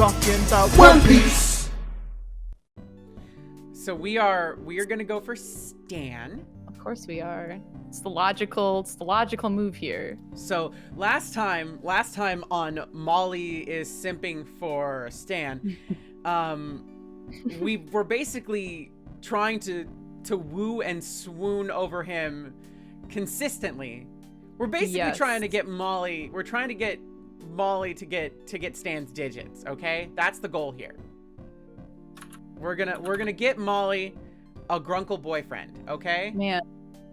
talking about One Piece. So we are gonna go for Stan. Of course we are. It's the logical move here. So last time on Molly is simping for Stan, we were basically trying to woo and swoon over him consistently. We're basically trying to get Molly. We're trying to get Molly to get Stan's digits. Okay, that's the goal here. We're gonna get Molly a grunkle boyfriend. Okay. Man,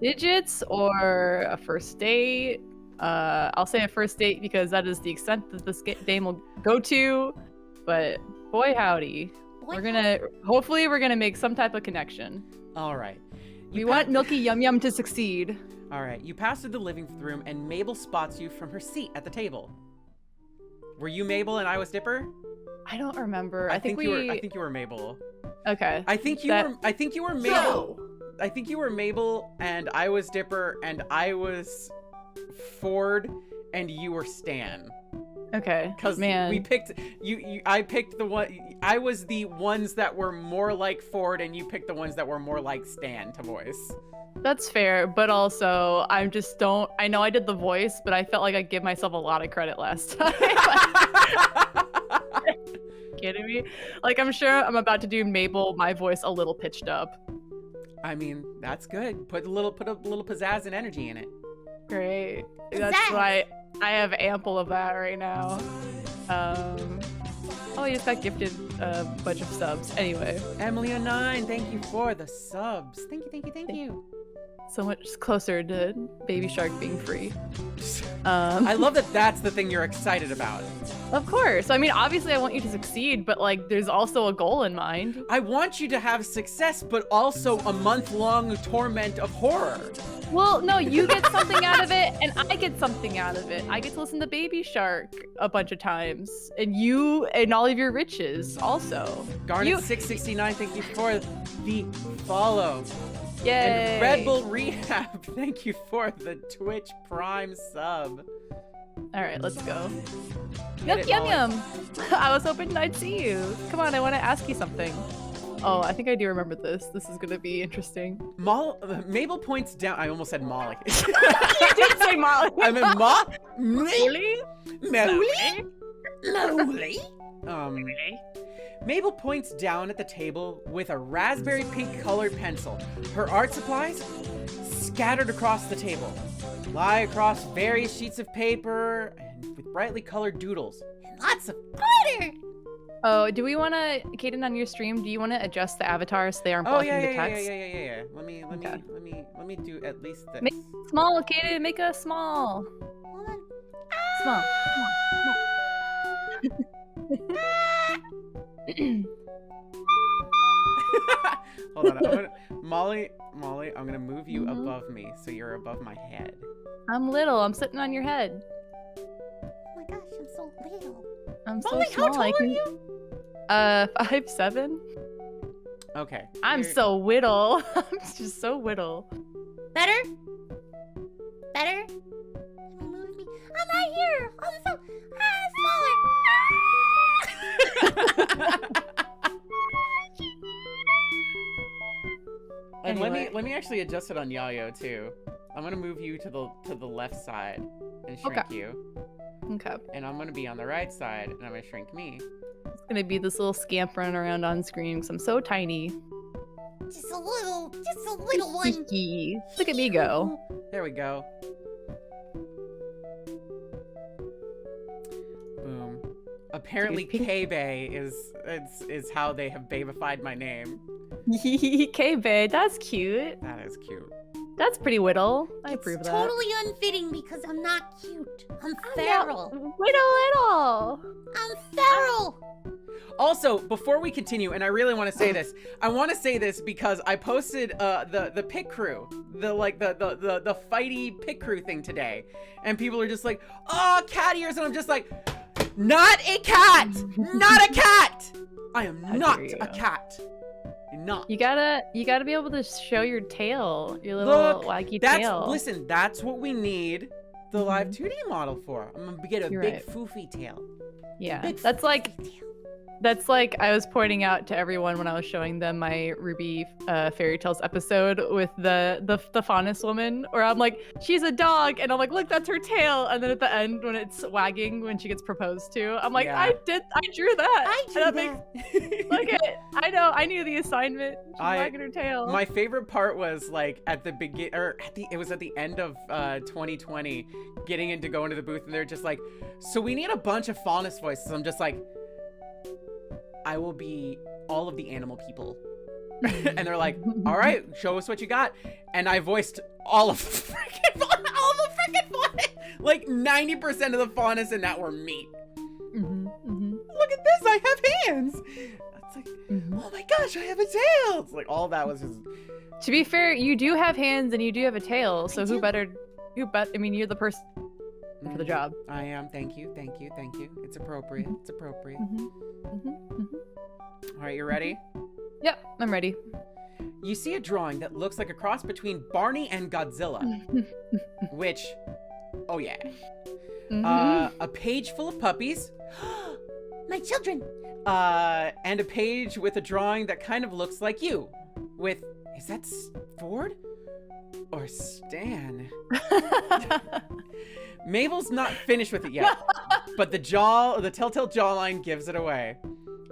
digits or a first date? I'll say a first date because that is the extent that this game will go to. But boy howdy, hopefully we're gonna make some type of connection. All right. We want Milky Yum Yum to succeed. All right. You pass through the living room, and Mabel spots you from her seat at the table. Were you Mabel and I was Dipper? I don't remember. I think you were Mabel. Okay. I think you were Mabel. I think you were Mabel, and I was Dipper, and I was Ford, and you were Stan. Okay. Because we picked you. I picked the one. I was the ones that were more like Ford, and you picked the ones that were more like Stan to voice. That's fair, but also I know I did the voice, but I felt like I give myself a lot of credit last time. Kidding me? Like, I'm sure I'm about to do Mabel, my voice a little pitched up. I mean, that's good. Put a little pizzazz and energy in it. Great. That's why I have ample of that right now. Oh, I just got gifted a bunch of subs. Anyway. Emily09, thank you for the subs. Thank you. So much closer to Baby Shark being free. I love that that's the thing you're excited about. Of course. I mean, obviously I want you to succeed, but like there's also a goal in mind. I want you to have success, but also a month-long torment of horror. Well, no, you get something out of it, and I get something out of it. I get to listen to Baby Shark a bunch of times, and you and all of your riches also. Garnet669, thank you for the follow. Yay. And Red Bull Rehab, thank you for the Twitch Prime sub. All right, let's go. Milky Yum Yum. I was hoping I'd see you. Come on, I want to ask you something. Oh, I think I do remember this. This is gonna be interesting. Mabel points down. I almost said Molly. You did say Molly. I meant Molly. Mabel points down at the table with a raspberry pink colored pencil. Her art supplies scattered across the table, lie across various sheets of paper and with brightly colored doodles and lots of glitter. Oh, do we want to, Kdin, on your stream? Do you want to adjust the avatar so they aren't blocking the text? Yeah. Let me do at least this. Make it small, Kdin. Make it small. Hold on. Small. Hold on. Molly, I'm gonna move you above me so you're above my head. I'm little. I'm sitting on your head. Oh my gosh, I'm so little. I'm Molly, so small. how tall are you? 5'7". Okay. I'm so whittle. I'm just so whittle. Better? Let me move me. I'm right here. I'm so smaller. And Anyway. let me actually adjust it on Yayo too. I'm gonna move you to the left side and shrink you. Okay. And I'm gonna be on the right side and I'm gonna shrink me. It's gonna be this little scamp running around on screen because I'm so tiny. Just a little one. Look at me go. There we go. Boom. Apparently K-Bay is how they have babified my name. K-Bae, that's cute. That is cute. That's pretty whittle. I approve of It's that. totally unfitting because I'm not cute. I'm feral. Whittle. I'm feral. Also, before we continue, and I really want to say this, I want to say this because I posted the pit crew, the fighty pit crew thing today, and people are just like, oh, cat ears, and I'm just like, not a cat, not a cat. I am not a cat. Not. You gotta be able to show your tail, your little waggy tail. Listen, that's what we need the live 2D model for. I'm gonna get a You're big right. foofy tail. Yeah, Big that's like foofy tail. That's like I was pointing out to everyone when I was showing them my Ruby Fairy Tales episode with the faunus woman, where I'm like, she's a dog, and I'm like, look, that's her tail, and then at the end when it's wagging when she gets proposed to, I'm like, Yeah. I drew that. I drew And that. Look at it. I knew the assignment. She's wagging her tail. My favorite part was like at the begin, or it was at the end of 2020, getting in to go into the booth, and they're just like, so we need a bunch of faunus voices. I'm just like, I will be all of the animal people. And they're like, all right, show us what you got. And I voiced all of the freaking faunus. Like 90% of the faunus in that were me. Look at this, I have hands. It's like, oh my gosh, I have a tail. It's like all that was just. To be fair, you do have hands and you do have a tail, so I mean, you're the person for the job. I am. Thank you. It's appropriate. All right, you ready? Yep, I'm ready. You see a drawing that looks like a cross between Barney and Godzilla, which, oh yeah. A page full of puppies. My children. And a page with a drawing that kind of looks like you. With, is that Ford? Or Stan? Mabel's not finished with it yet, but the telltale jawline gives it away.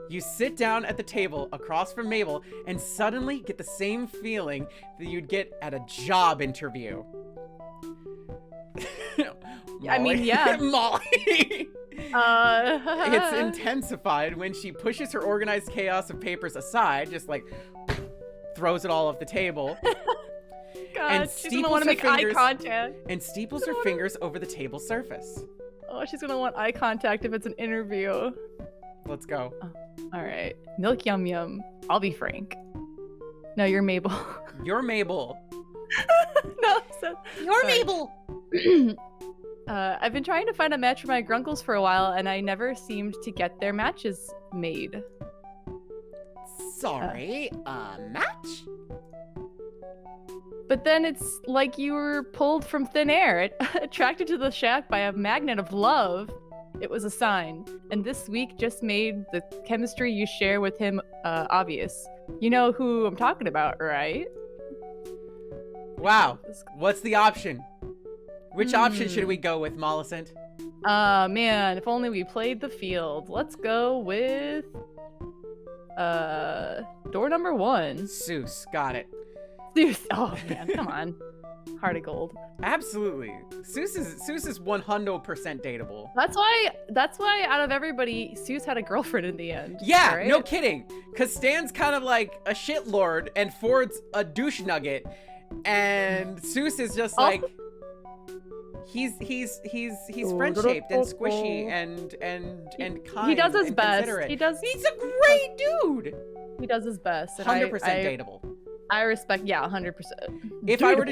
You sit down at the table across from Mabel and suddenly get the same feeling that you'd get at a job interview. I mean, yeah. Molly. It's intensified when she pushes her organized chaos of papers aside, just like throws it all off the table. God, and she's gonna want to make eye contact. And steeples her fingers over the table surface. Oh, she's gonna want eye contact if it's an interview. Let's go. Oh, all right. Milk yum yum. I'll be Frank. No, you're Mabel. You're Mabel. No, You're Mabel. I've been trying to find a match for my grunkles for a while, and I never seemed to get their matches made. Sorry, match? But then it's like you were pulled from thin air, attracted to the shack by a magnet of love. It was a sign, and this week just made the chemistry you share with him obvious. You know who I'm talking about, right? Wow. What's the option? Which option should we go with, Mollicent? Man, if only we played the field. Let's go with door number 1. Seuss, got it. Seuss. Oh man, come on. Heart of gold. Absolutely. Seuss is 100% dateable. That's why out of everybody, Seuss had a girlfriend in the end. Yeah, right? no kidding. Cause Stan's kind of like a shitlord and Ford's a douche nugget. And Seuss is just like he's friend-shaped and squishy and kind. He does his and best. considerate. He's a great dude. He does his best. 100% dateable. I respect, 100%. If I were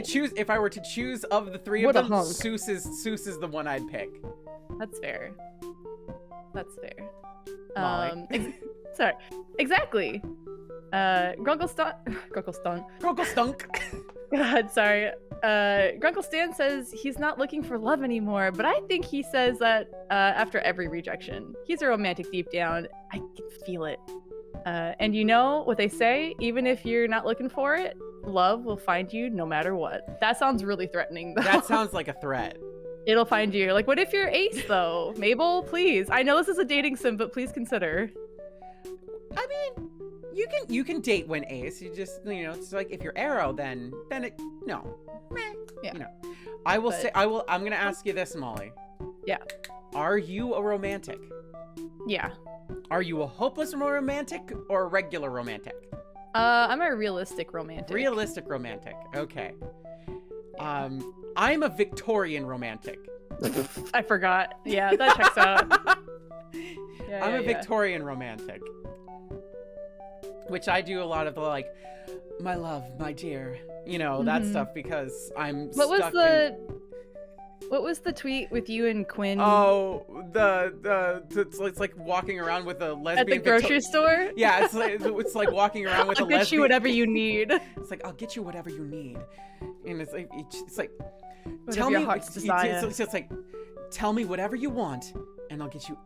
to choose of the three of them, Seuss is the one I'd pick. That's fair. Molly. Sorry. Exactly. Grunkle Stunk. God, sorry. Grunkle Stan says he's not looking for love anymore, but I think he says that after every rejection. He's a romantic deep down. I can feel it. And you know what they say, even if you're not looking for it, love will find you no matter what. That sounds really threatening, though. That sounds like a threat. It'll find you. Like, what if you're Ace, though? Mabel, please. I know this is a dating sim, but please consider. I mean, you can date when Ace. You just, it's like if you're Arrow, then it, no. Yeah. I'm going to ask you this, Molly. Yeah. Are you a romantic? Yeah. Are you a hopeless romantic or a regular romantic? I'm a realistic romantic. Realistic romantic. Okay. I'm a Victorian romantic. I forgot. Yeah, that checks out. I'm a Victorian romantic. Which I do a lot of the like, my love, my dear, that stuff because I'm What was the tweet with you and Quinn? Oh, it's like walking around with a lesbian at the grocery store. Yeah, it's like walking around with a lesbian. I'll get you whatever you need. It's like I'll get you whatever you need, and it's like Whatever tell your me. heart's desire. It's like tell me whatever you want, and I'll get you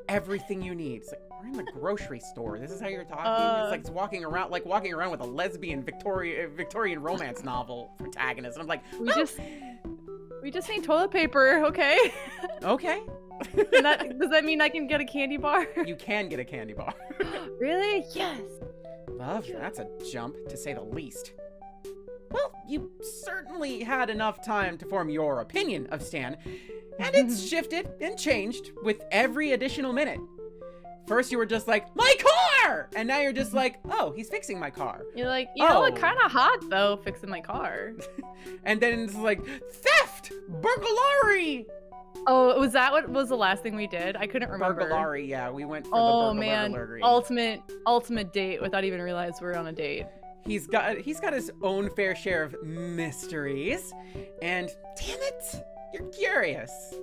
everything you need. It's like, all We're in the grocery store. This is how you're talking? It's like walking around with a lesbian Victorian romance novel protagonist. And I'm like, we just need toilet paper, okay? Okay. Does that mean I can get a candy bar? You can get a candy bar. Really? Yes. Well, that's a jump, to say the least. Well, you certainly had enough time to form your opinion of Stan, and it's shifted and changed with every additional minute. First you were just like, my car! And now you're just like, oh, he's fixing my car. You're like, you look kind of hot, though, fixing my car. And then it's like, theft! Burglary! Oh, was that what was the last thing we did? I couldn't remember. Burglary, yeah. We went for the burglary. Man. Ultimate date without even realizing we're on a date. He's got his own fair share of mysteries. And damn it, you're curious.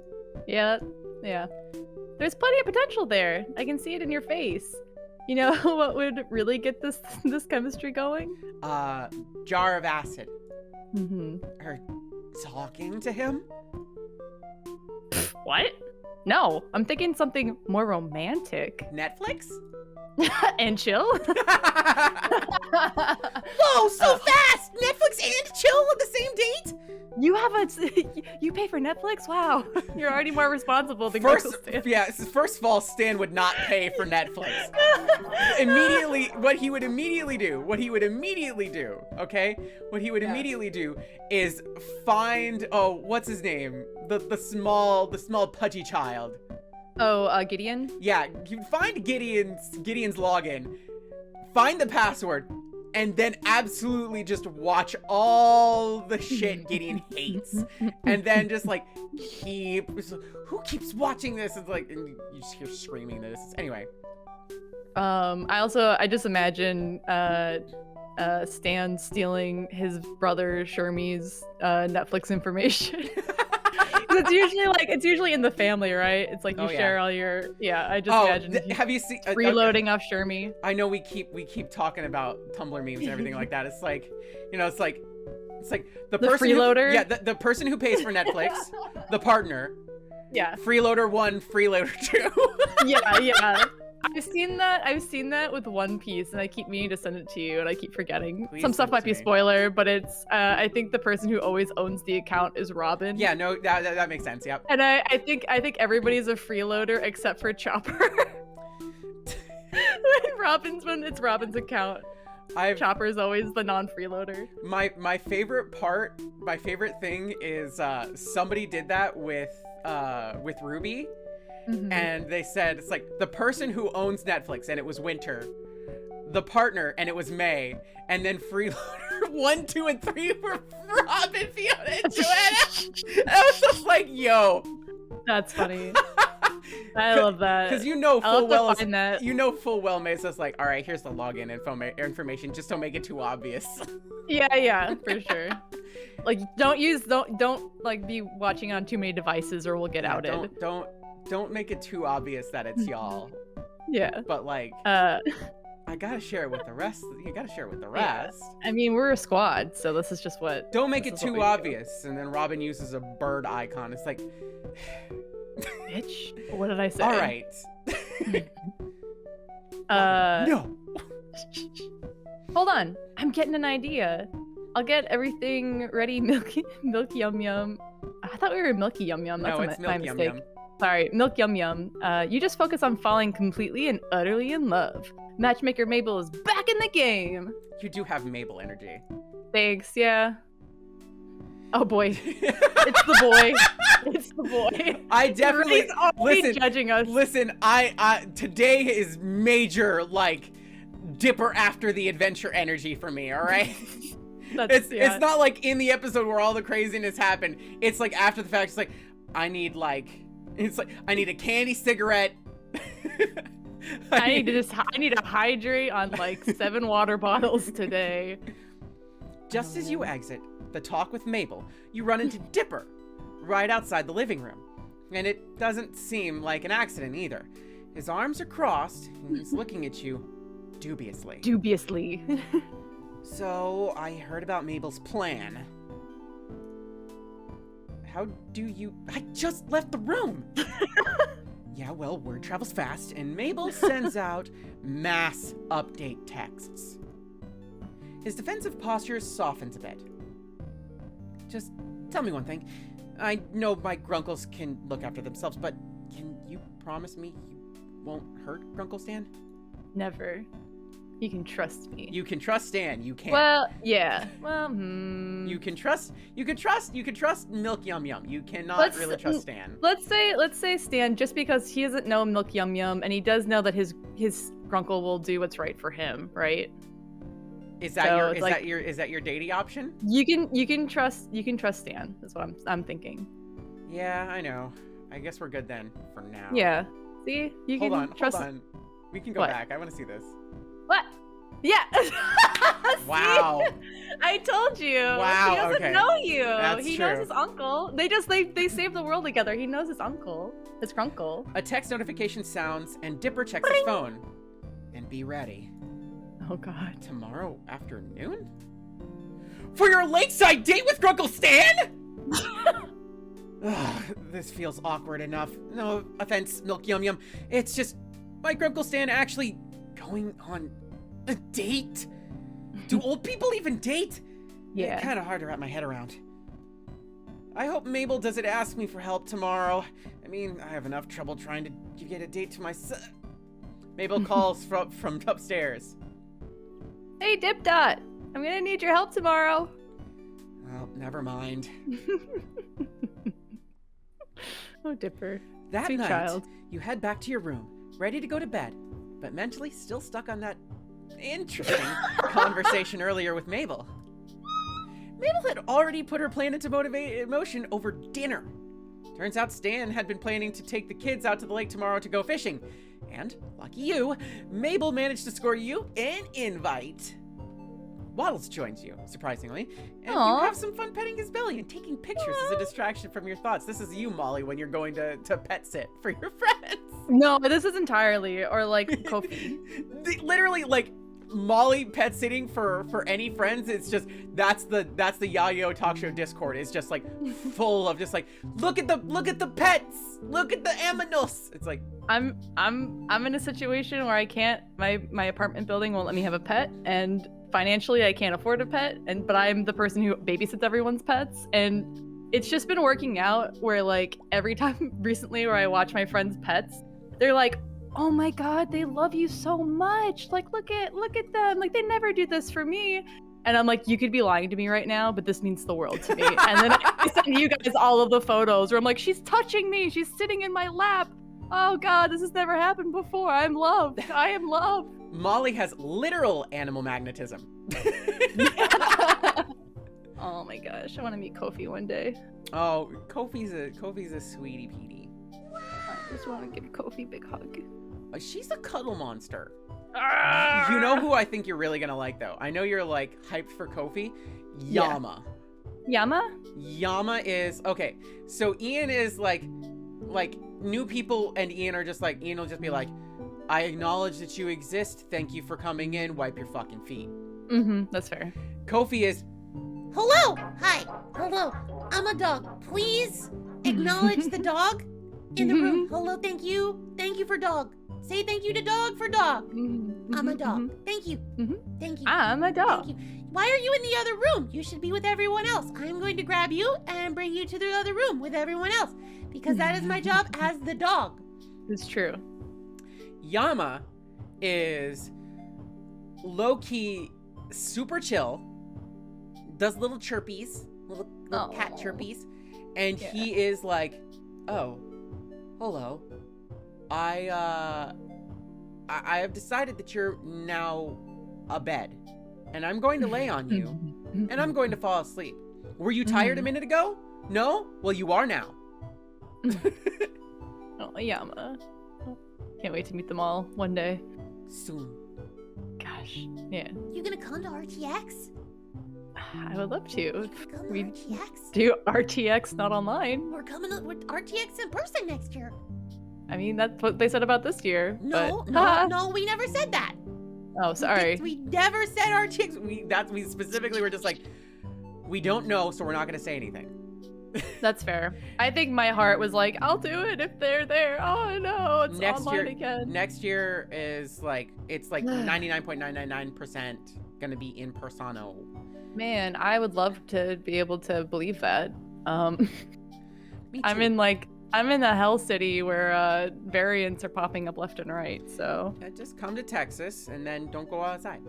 Yeah. There's plenty of potential there. I can see it in your face. You know what would really get this chemistry going? Jar of acid. Mm-hmm. Or talking to him? What? No, I'm thinking something more romantic. Netflix? And chill? Whoa, so fast! Netflix and chill on the same date? You pay for Netflix? Wow, you're already more responsible than Stan. Yeah, first of all, Stan would not pay for Netflix. What he would immediately do, okay? What he would immediately do is find, what's his name? The small pudgy child. Oh, Kdin? Yeah, you find Gideon's login, find the password, and then absolutely just watch all the shit Kdin hates. And then just like, who keeps watching this? It's like, and you just hear screaming this. Anyway. I just imagine Stan stealing his brother Shermie's Netflix information. It's usually in the family, right? It's like you share all your I just imagine have you seen freeloading off Shermie. I know we keep talking about Tumblr memes and everything like that. It's like, it's like the person freeloader. The person who pays for Netflix, the partner. Yeah. Freeloader 1, freeloader 2. Yeah. I've seen that with One Piece, and I keep meaning to send it to you, and I keep forgetting. Some stuff might be spoiler, but it's I think the person who always owns the account is Robin. Yeah, no, that makes sense. Yep. And I think everybody's a freeloader except for Chopper. when it's Robin's account. Chopper's always the non-freeloader. My favorite thing is somebody did that with Ruby. Mm-hmm. And they said, it's like, the person who owns Netflix, and it was Winter. The partner, and it was May. And then freeloader 1, 2, and 3 were Robin, Fiona, and Joanna. I was just like, yo. That's funny. I love that. Because full well Mesa's like, all right, here's the login information, just don't make it too obvious. Yeah, for sure. Like, don't like be watching on too many devices, or we'll get outed. Don't make it too obvious that it's y'all. Yeah. But like, I gotta share it with the rest. You gotta share it with the rest. Yeah. I mean, we're a squad, so this is just what. Don't make it too obvious. And then Robin uses a bird icon. It's like, bitch. What did I say? All right. No. Hold on. I'm getting an idea. I'll get everything ready. Milky Yum Yum. I thought we were Milky Yum Yum. That's my mistake. Yum Yum. Sorry, Milk Yum Yum. You just focus on falling completely and utterly in love. Matchmaker Mabel is back in the game. You do have Mabel energy. Thanks, yeah. Oh boy. It's the boy. It's the boy. I definitely listen. Judging us. Listen, I today is major like Dipper after the adventure energy for me, all right? It's not like in the episode where all the craziness happened. It's like after the fact, it's like I need a candy cigarette. I need to hydrate on like 7 water bottles today. Just as you exit the talk with Mabel, you run into Dipper right outside the living room. And it doesn't seem like an accident either. His arms are crossed and he's looking at you dubiously. Dubiously. So, I heard about Mabel's plan. I just left the room. Yeah, well, word travels fast, and Mabel sends out mass update texts. His defensive posture softens a bit. Just tell me one thing. I know my grunkles can look after themselves, but can you promise me you won't hurt Grunkle Stan? Never. You can trust me. You can trust Stan. You can't. Well, yeah. Well, You can trust Milk Yum Yum. You cannot really trust Stan. Let's say Stan, just because he doesn't know Milk Yum Yum, and he does know that his grunkle will do what's right for him, right? Is that your dating option? You can trust Stan. Is what I'm thinking. Yeah, I know. I guess we're good then for now. Yeah. See, you Hold can trust. on. We can go What? back. I want to see this. What? Yeah. Wow. See? I told you. Wow, He doesn't okay. know you. That's He true. knows his uncle. They saved the world together. He knows his uncle. His grunkle. A text notification sounds, and Dipper checks his phone. And be ready. Oh God. Tomorrow afternoon? For your lakeside date with Grunkle Stan? Ugh, this feels awkward enough. No offense, Milk Yum Yum. It's just my Grunkle Stan actually going on a date? Do old people even date? Yeah. Kind of hard to wrap my head around. I hope Mabel doesn't ask me for help tomorrow. I mean, I have enough trouble trying to get a date to my son. Mabel calls from upstairs. Hey, Dip Dot. I'm gonna need your help tomorrow. Oh, never mind. Oh, Dipper. That Sweet night, child. you head back to your room, ready to go to bed, but mentally still stuck on that interesting conversation earlier with Mabel. Mabel had already put her plan into motion over dinner. Turns out Stan had been planning to take the kids out to the lake tomorrow to go fishing. And, lucky you, Mabel managed to score you an invite. Waddles joins you, surprisingly, and Aw. you have some fun petting his belly and taking pictures as a distraction from your thoughts. This is you, Molly, when you're going to pet sit for your friends. No, this is entirely, or like Kofi. Literally, like, Molly pet sitting for any friends, it's just that's the Yayo talk show Discord. It's just like full of just like look at the pets, look at the aminos. It's like I'm in a situation where I can't. My apartment building won't let me have a pet, and financially I can't afford a pet. But I'm the person who babysits everyone's pets, and it's just been working out. Where like every time recently where I watch my friends' pets, they're like, oh my God, they love you so much. Like, look at them. Like, they never do this for me. And I'm like, you could be lying to me right now, but this means the world to me. And then I send you guys all of the photos where I'm like, she's touching me. She's sitting in my lap. Oh God, this has never happened before. I'm loved. I am loved. Molly has literal animal magnetism. Oh my gosh, I want to meet Kofi one day. Oh, Kofi's a sweetie Petey. I just want to give Kofi a big hug. She's a cuddle monster. Ah! You know who I think you're really gonna like though? I know you're like hyped for Kofi. Yama. Yama? Yama is okay. So Ian is like new people, and Ian will just be like, I acknowledge that you exist. Thank you for coming in. Wipe your fucking feet. Mm-hmm, that's fair. Kofi is, Hello. Hi. Hello. I'm a dog. Please acknowledge the dog in the room. Hello. Thank you. Thank you for dog. Say thank you to dog for dog. I'm a dog. Thank you. Thank you. I'm a dog. Thank you. Why are you in the other room? You should be with everyone else. I'm going to grab you and bring you to the other room with everyone else because that is my job as the dog. It's true. Yama is low-key super chill, does little chirpies, little cat chirpies, and he is like, oh, hello. I have decided that you're now a bed, and I'm going to lay on you, and I'm going to fall asleep. Were you tired a minute ago? No? Well, you are now. Oh, Yama. Can't wait to meet them all one day. Soon. Gosh, yeah. You gonna come to RTX? I would love to. Come to We RTX? do RTX, not online. We're coming with RTX in person next year. I mean, that's what they said about this year. No, but... no, we never said that. Oh, sorry. We never said RTX. We specifically were just like, we don't know, so we're not going to say anything. That's fair. I think my heart was like, I'll do it if they're there. Oh no, it's online again. Next year is like, it's like 99.999% gonna be in persona. Man, I would love to be able to believe that. Me too. I'm in the hell city where variants are popping up left and right, so. Yeah, just come to Texas and then don't go outside.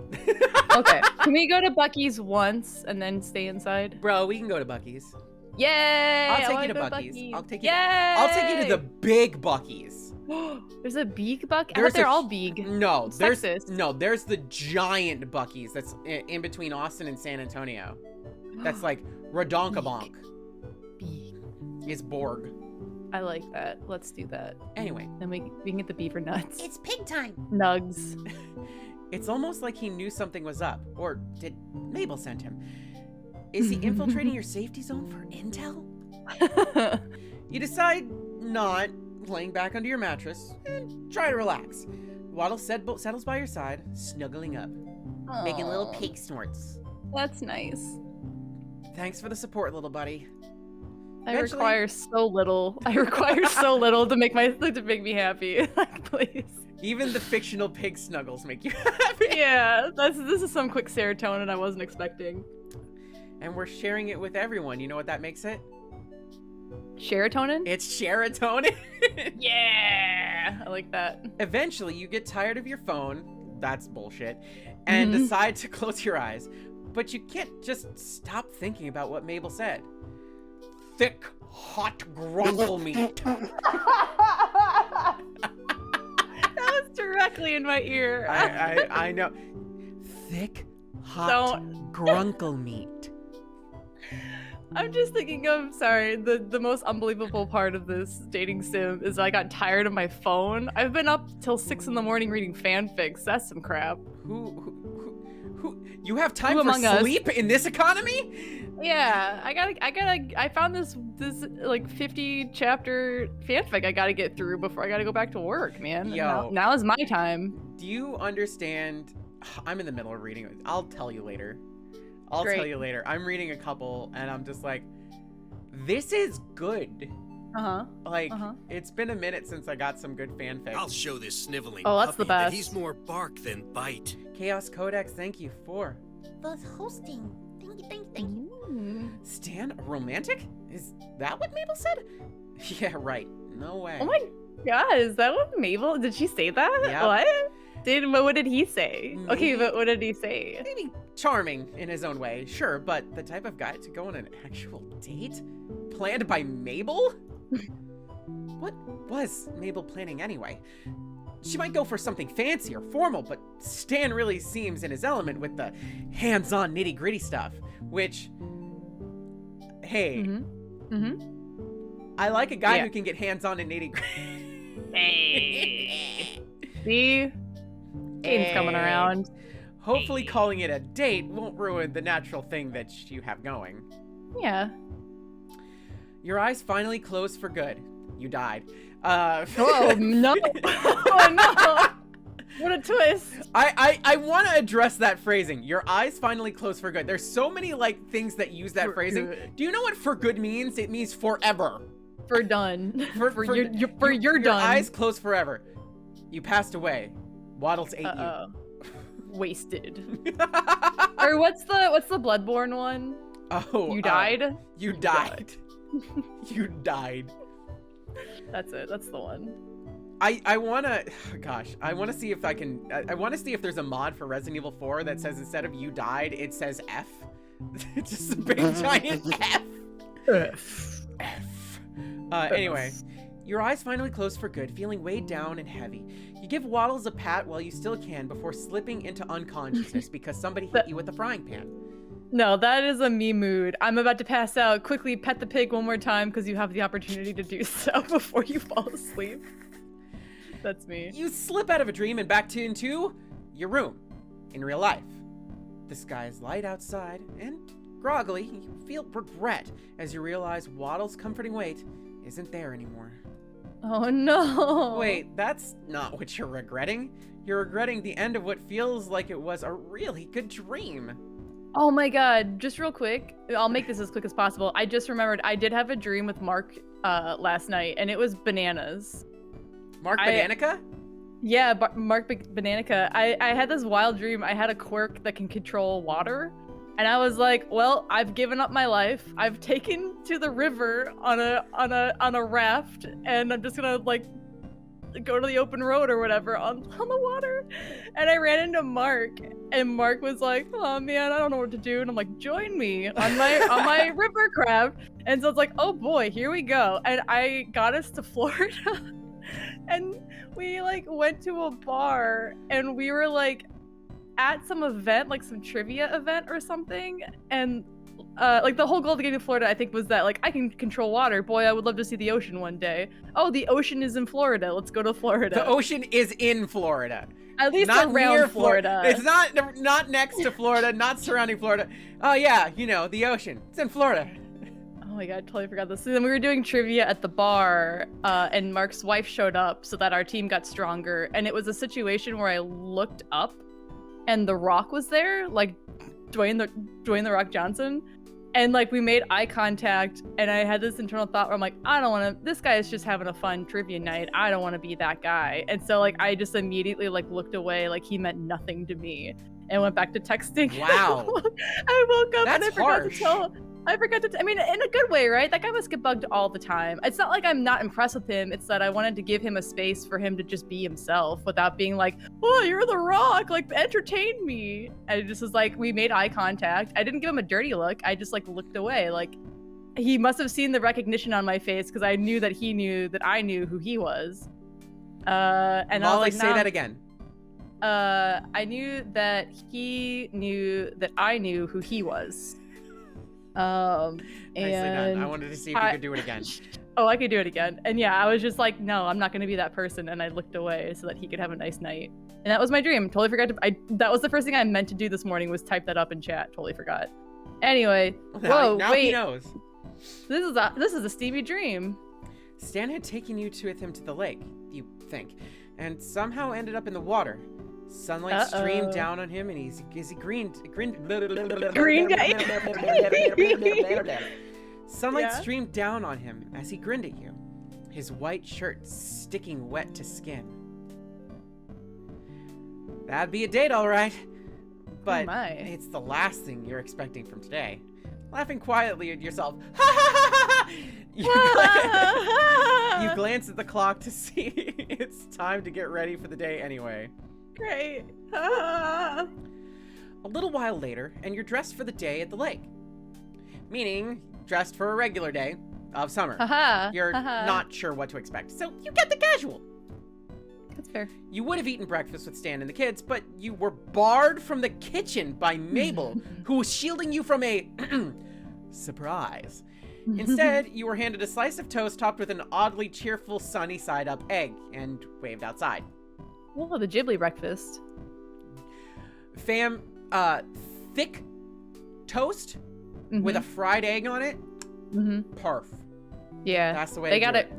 Okay, can we go to Buc-ee's once and then stay inside? Bro, we can go to Buc-ee's. Yay! I'll take you to Buc-ee's. I'll take you to the big Buc-ee's. There's a big Buc-ee? I There's thought they're all big. No, It's there's Texas. there's the giant Buc-ee's that's in between Austin and San Antonio. That's like Redonkabonk Big. is Borg. I like that. Let's do that. Anyway, Then we can get the beaver nuts. It's pig time. Nugs. it's almost like he knew something was up. Or did Mabel send him? Is he infiltrating your safety zone for intel? You decide not, laying back under your mattress, and try to relax. Waddle settles by your side, snuggling up, making little Aw, pig snorts. That's nice. Thanks for the support, little buddy. I Eventually- require so little. I require so little to make me happy. Like, please. Even the fictional pig snuggles make you happy. Yeah, this is some quick serotonin I wasn't expecting. And we're sharing it with everyone. You know what that makes it? Serotonin? It's serotonin. Yeah, I like that. Eventually, you get tired of your phone. That's bullshit. And decide to close your eyes. But you can't just stop thinking about what Mabel said. Thick, hot grunkle meat. That was directly in my ear. I know. Thick, hot grunkle meat. I'm just thinking of, sorry, the most unbelievable part of this dating sim is I got tired of my phone. I've been up till 6 in the morning reading fanfics. That's some crap. Who you have time Who for among us? sleep in this economy? Yeah, I found this like 50 chapter fanfic I gotta get through before I gotta go back to work, man. And Yo. now is my time. Do you understand? I'm in the middle of reading it. I'll tell you later. Great. Tell you later. I'm reading a couple and I'm just like, this is good. Uh-huh. Like, it's been a minute since I got some good fanfic. I'll show this sniveling Oh, that's the puppy that best. he's more bark than bite. Chaos Codex, thank you for. The hosting. Thank you. Stan, a romantic? Is that what Mabel said? Yeah, right. No way. Oh my god, is that what Mabel, did she say that? Yep. What did he say? Okay, but what did he say? Maybe charming in his own way, sure, but the type of guy to go on an actual date? Planned by Mabel? What was Mabel planning anyway? She might go for something fancy or formal, but Stan really seems in his element with the hands-on nitty-gritty stuff, which, hey, I like a guy who can get hands-on and nitty-gritty. Hey. See? Aiden's coming around. Hopefully calling it a date won't ruin the natural thing that you have going. Yeah. Your eyes finally closed for good. You died. Oh, no. Oh, no. What a twist. I want to address that phrasing. Your eyes finally closed for good. There's so many like things that use that phrasing. Good. Do you know what for good means? It means forever. For done. You're Your done. eyes closed forever. You passed away. Waddles ate Wasted. Or what's the Bloodborne one? Oh, You died? You died. You died. That's it. That's the one. I wanna, gosh, I wanna see if I can, I wanna see if there's a mod for Resident Evil 4 that says instead of you died, it says F. It's just a big giant F. F. Anyway, your eyes finally closed for good, feeling weighed down and heavy. You give Waddles a pat while you still can before slipping into unconsciousness because somebody hit you with a frying pan. No, that is a me mood. I'm about to pass out. Quickly pet the pig one more time because you have the opportunity to do so before you fall asleep. That's me. You slip out of a dream and back into your room in real life. The sky is light outside, and groggily, you feel regret as you realize Waddle's comforting weight isn't there anymore. Oh no. Wait, that's not what you're regretting. You're regretting the end of what feels like it was a really good dream. Oh my god, just real quick. I'll make this as quick as possible. I just remembered I did have a dream with Mark last night, and it was bananas. Mark Bananica? Yeah, Mark Bananica. I had this wild dream. I had a quirk that can control water. And I was like, well, I've given up my life. I've taken to the river on a raft, and I'm just gonna like go to the open road or whatever on the water. And I ran into Mark, and Mark was like, oh man, I don't know what to do. And I'm like, join me on my river craft. And so it's like, oh boy, here we go. And I got us to Florida, and we like went to a bar, and we were like at some event, like some trivia event or something, and like the whole goal of getting to Florida, I think, was that like I can control water. Boy, I would love to see the ocean one day. Oh, the ocean is in Florida. Let's go to Florida. The ocean is in Florida. At least not around near Florida. It's not next to Florida, not surrounding Florida. Oh yeah, you know, the ocean. It's in Florida. Oh my god, I totally forgot this. So then we were doing trivia at the bar, and Mark's wife showed up so that our team got stronger. And it was a situation where I looked up, and The Rock was there, like Dwayne the Rock Johnson, and like we made eye contact, and I had this internal thought where I'm like, I don't want to. This guy is just having a fun trivia night. I don't want to be that guy. And so like I just immediately like looked away, like he meant nothing to me, and went back to texting. Wow. I woke up and That's I forgot harsh. to tell. I forgot to. I mean, in a good way, right? That guy must get bugged all the time. It's not like I'm not impressed with him. It's that I wanted to give him a space for him to just be himself without being like, "Oh, you're The Rock. Like, entertain me." And it just was like we made eye contact. I didn't give him a dirty look. I just like looked away. Like he must have seen the recognition on my face because I knew that he knew that I knew who he was. And Molly, I was like, say that again. I knew that he knew that I knew who he was. Nicely And done. I wanted to see if you could do it again. Oh, I could do it again. And yeah, I was just like, no, I'm not going to be that person. And I looked away so that he could have a nice night. And that was my dream. Totally forgot to. That was the first thing I meant to do this morning was type that up in chat. Totally forgot. Anyway, whoa, now wait. he knows. This is a steamy dream. Stan had taken you with him to the lake, you think, and somehow ended up in the water. Sunlight streamed down on him, and he grinned. Green guy. Sunlight Yeah. streamed down on him as he grinned at you, his white shirt sticking wet to skin. That'd be a date, all right. But my. it's the last thing you're expecting from today. Laughing quietly at yourself. You glance at the clock to see it's time to get ready for the day anyway. Great. A little while later, and you're dressed for the day at the lake. Meaning, dressed for a regular day of summer. Haha. You're not sure what to expect, so you get the casual. That's fair. You would have eaten breakfast with Stan and the kids, but you were barred from the kitchen by Mabel, who was shielding you from a surprise. Instead, you were handed a slice of toast topped with an oddly cheerful sunny side-up egg and waved outside. Whoa, the Ghibli breakfast. Fam, thick toast with a fried egg on it. Parf. Yeah. That's the way they to got do it.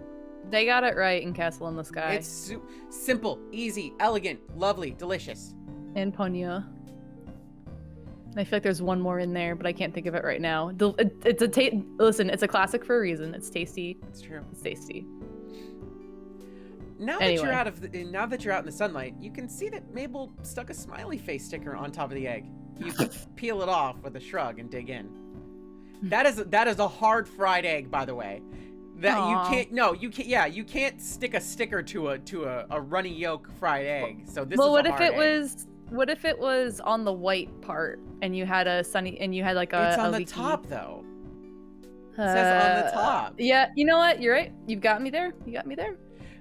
They got it right in Castle in the Sky. It's simple, easy, elegant, lovely, delicious. And Ponyo. And I feel like there's one more in there, but I can't think of it right now. Listen, it's a classic for a reason. It's tasty. It's true. It's tasty. Now that Anyway. you're out in the sunlight, you can see that Mabel stuck a smiley face sticker on top of the egg. You peel it off with a shrug and dig in. That is a hard fried egg, by the way. That Aw. you can't stick a sticker to a runny yolk fried egg. So this Well, is what a if hard it egg. was? What if it was on the white part and you had like a? It's on the leaky- top though. It says on the top. Yeah, you know what? You're right. You've got me there.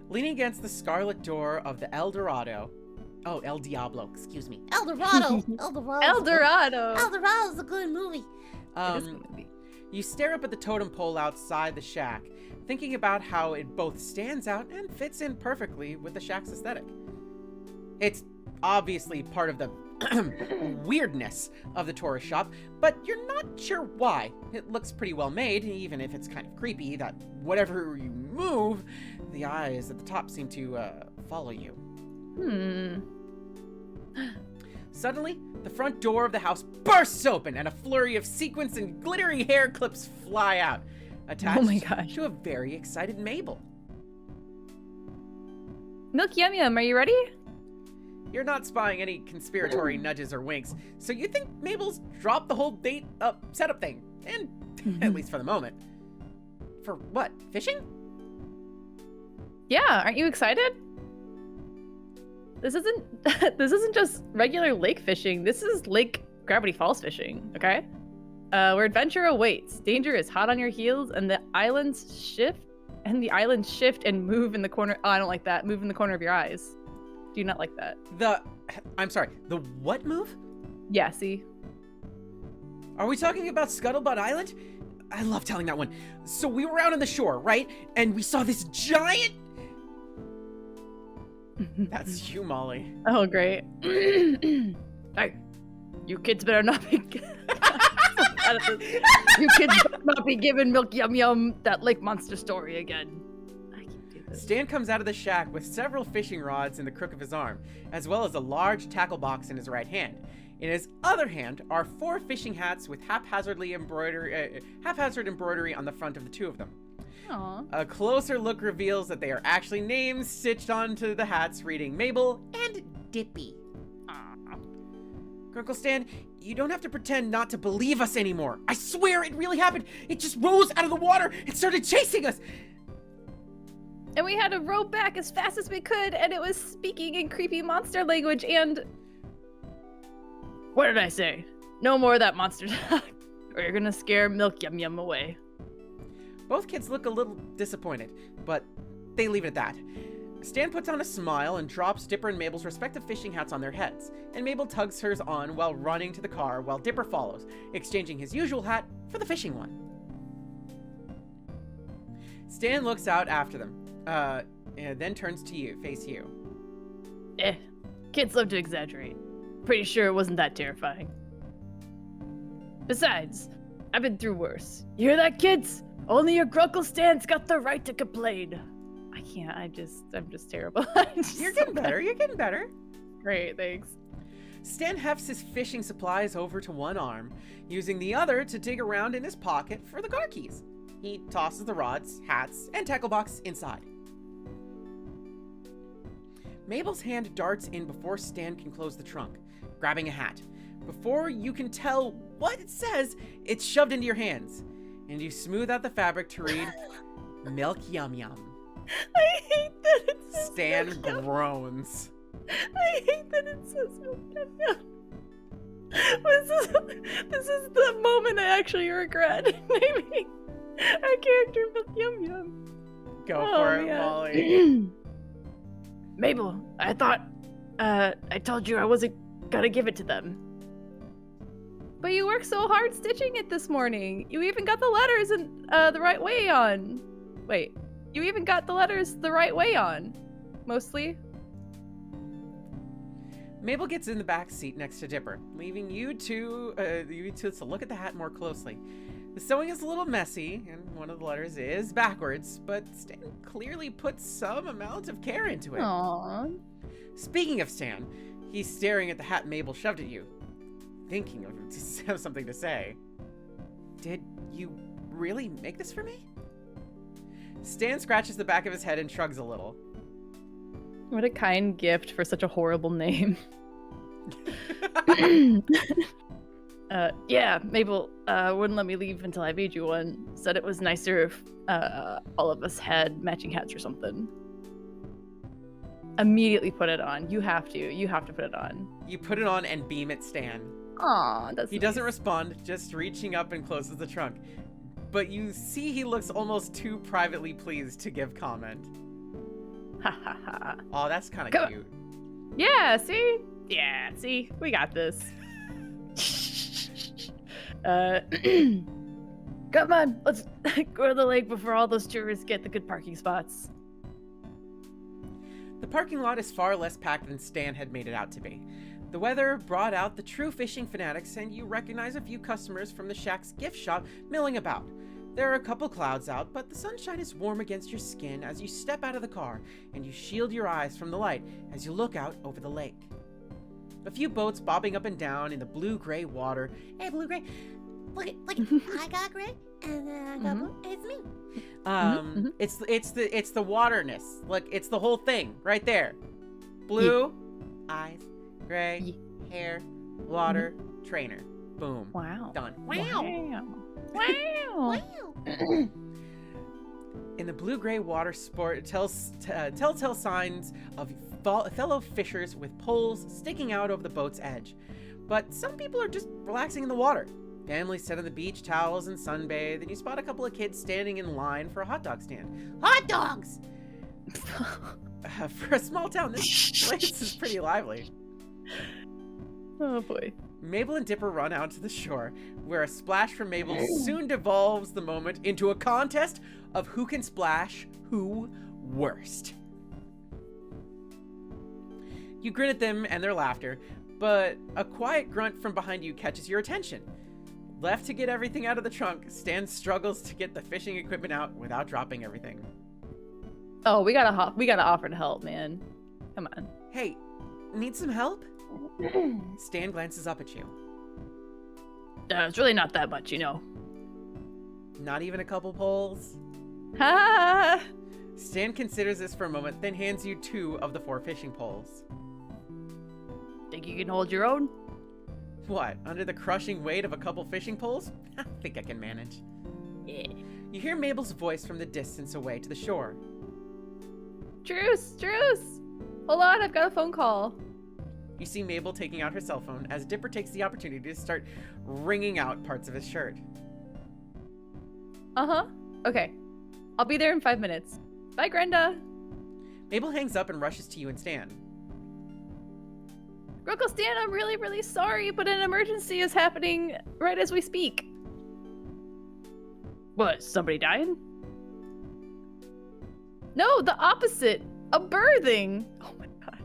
Leaning against the scarlet door of the El Dorado. Oh, El Diablo, excuse me. El Dorado. El Dorado. El Dorado's a good movie. It is a good movie. You stare up at the totem pole outside the shack, thinking about how it both stands out and fits in perfectly with the shack's aesthetic. It's obviously part of the weirdness of the tourist shop, but you're not sure why. It looks pretty well made, even if it's kind of creepy that whatever you move, the eyes at the top seem to follow you. Suddenly, the front door of the house bursts open and a flurry of sequins and glittery hair clips fly out, attached Oh my gosh. to a very excited Mabel. Milky Yum Yum, are you ready? You're not spying any conspiratory nudges or winks, so you think Mabel's dropped the whole date setup thing. And, at least for the moment. For what, fishing? Yeah, aren't you excited? This isn't just regular lake fishing. This is Lake Gravity Falls fishing, okay? Where adventure awaits. Danger is hot on your heels, and the islands shift and move in the corner. Oh, I don't like that. Move in the corner of your eyes. Do you not like that? I'm sorry, the what move? Yeah, see? Are we talking about Scuttlebutt Island? I love telling that one. So we were out on the shore, right? And we saw this giant... That's you, Molly. Oh, great. Hey, you kids better not be... You kids better not be giving Milky Yum Yum that lake monster story again. I can't do this. Stan comes out of the shack with several fishing rods in the crook of his arm, as well as a large tackle box in his right hand. In his other hand are 4 fishing hats with haphazard embroidery on the front of the 2 of them. Aww. A closer look reveals that they are actually names stitched onto the hats reading Mabel and Dippy. Grunkle Stan, you don't have to pretend not to believe us anymore. I swear it really happened. It just rose out of the water and started chasing us. And we had to row back as fast as we could, and it was speaking in creepy monster language, and... What did I say? No more of that monster talk, or you're gonna scare Milk Yum Yum away. Both kids look a little disappointed, but they leave it at that. Stan puts on a smile and drops Dipper and Mabel's respective fishing hats on their heads, and Mabel tugs hers on while running to the car while Dipper follows, exchanging his usual hat for the fishing one. Stan looks out after them, and then turns to face you. Kids love to exaggerate. Pretty sure it wasn't that terrifying. Besides, I've been through worse. You hear that, kids? Only your Grunkle Stan's got the right to complain. I can't, I'm just terrible. You're getting better, you're getting better. Great, thanks. Stan hefts his fishing supplies over to one arm, using the other to dig around in his pocket for the car keys. He tosses the rods, hats, and tackle box inside. Mabel's hand darts in before Stan can close the trunk, grabbing a hat. Before you can tell what it says, it's shoved into your hands, and you smooth out the fabric to read, Milk Yum Yum. I hate that it says Stan Milk Yum. groans. I hate that it says Milk Yum Yum. This is the moment I actually regret naming our character Milk Yum Yum. Go for it, man. Molly. Mabel, I thought, I told you I wasn't gonna give it to them. But you worked so hard stitching it this morning. You even got the letters in, the right way on. Wait, you even got the letters the right way on. Mostly. Mabel gets in the back seat next to Dipper, leaving you two to look at the hat more closely. The sewing is a little messy, and one of the letters is backwards, but Stan clearly put some amount of care into it. Aww. Speaking of Stan, he's staring at the hat Mabel shoved at you, thinking of something to say. Did you really make this for me? Stan scratches the back of his head and shrugs a little. What a kind gift for such a horrible name. Yeah, Mabel wouldn't let me leave until I made you one. Said it was nicer if all of us had matching hats or something. Immediately put it on. You have to put it on. You put it on and beam at Stan. Aw, that's He doesn't respond, just reaching up and closes the trunk. But you see he looks almost too privately pleased to give comment. Ha ha ha. Oh, that's kind of Come on. cute. Yeah, see? Yeah, see? We got this. Come on, let's go to the lake before all those tourists get the good parking spots. The parking lot is far less packed than Stan had made it out to be. The weather brought out the true fishing fanatics, and you recognize a few customers from the shack's gift shop milling about. There are a couple clouds out, but the sunshine is warm against your skin as you step out of the car, and you shield your eyes from the light as you look out over the lake. A few boats bobbing up and down in the blue-gray water. Hey, blue gray. Look it. I got gray, and then I got blue. It's me. It's the waterness. Look, it's the whole thing right there. Blue, eyes, gray, hair, water, trainer. Boom. Wow. Done. Wow. Wow. In the blue-gray water sport, telltale signs of fellow fishers with poles sticking out over the boat's edge. But some people are just relaxing in the water. Families sit on the beach, towels, and sunbathe, and you spot a couple of kids standing in line for a hot dog stand. Hot dogs. For a small town, this place is pretty lively. Oh boy. Mabel and Dipper run out to the shore, where a splash from Mabel soon devolves the moment into a contest of who can splash who worst. You grin at them and their laughter, but a quiet grunt from behind you catches your attention. Left to get everything out of the trunk, Stan struggles to get the fishing equipment out without dropping everything. Oh, we gotta offer to help, man. Come on. Hey, need some help? Stan glances up at you. It's really not that much, you know. Not even a couple poles? Ha! Stan considers this for a moment, then hands you 2 of the 4 fishing poles. Think you can hold your own? What, under the crushing weight of a couple fishing poles? I think I can manage. Yeah. You hear Mabel's voice from the distance away to the shore. Truce! Hold on, I've got a phone call. You see Mabel taking out her cell phone as Dipper takes the opportunity to start wringing out parts of his shirt. Uh-huh. Okay. I'll be there in 5 minutes. Bye, Grenda. Mabel hangs up and rushes to you and Stan. Uncle Stan, I'm really, really sorry, but an emergency is happening right as we speak. What, somebody dying? No, the opposite. A birthing. Oh my god.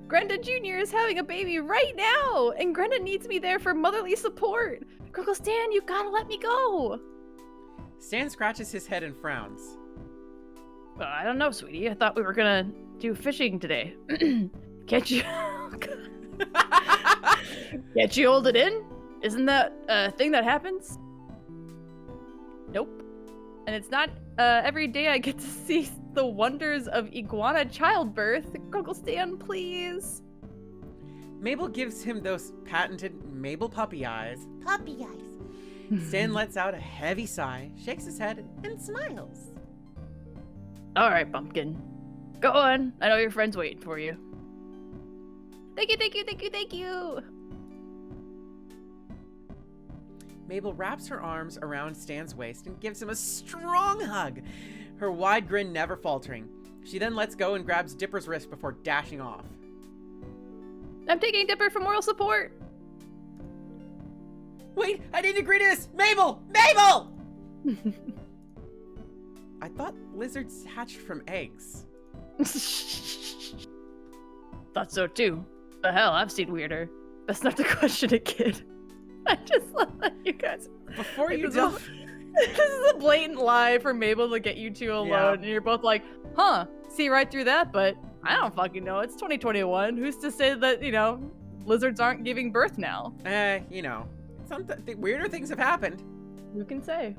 Grenda Jr. is having a baby right now, and Grenda needs me there for motherly support. Uncle Stan, you gotta let me go. Stan scratches his head and frowns. Well, I don't know, sweetie. I thought we were gonna do fishing today. Can't you... Can't you hold it in? Isn't that a thing that happens? Nope. And it's not every day I get to see the wonders of iguana childbirth. Uncle Stan, please. Mabel gives him those patented Mabel puppy eyes. Puppy eyes. Stan lets out a heavy sigh, shakes his head, and smiles. All right, Pumpkin. Go on. I know your friend's waiting for you. Thank you. Mabel wraps her arms around Stan's waist and gives him a strong hug, her wide grin never faltering. She then lets go and grabs Dipper's wrist before dashing off. I'm taking Dipper for moral support. Wait, I didn't agree to this! Mabel! Mabel! I thought lizards hatched from eggs. Thought so too. The hell, I've seen weirder. That's not the question, a kid. I just love that you guys. Before you this delve... this is a blatant lie for Mabel to get you two alone, Yeah. and you're both like, huh, see right through that, but I don't fucking know. It's 2021. Who's to say that, you know, lizards aren't giving birth now? You know, weirder things have happened. Who can say?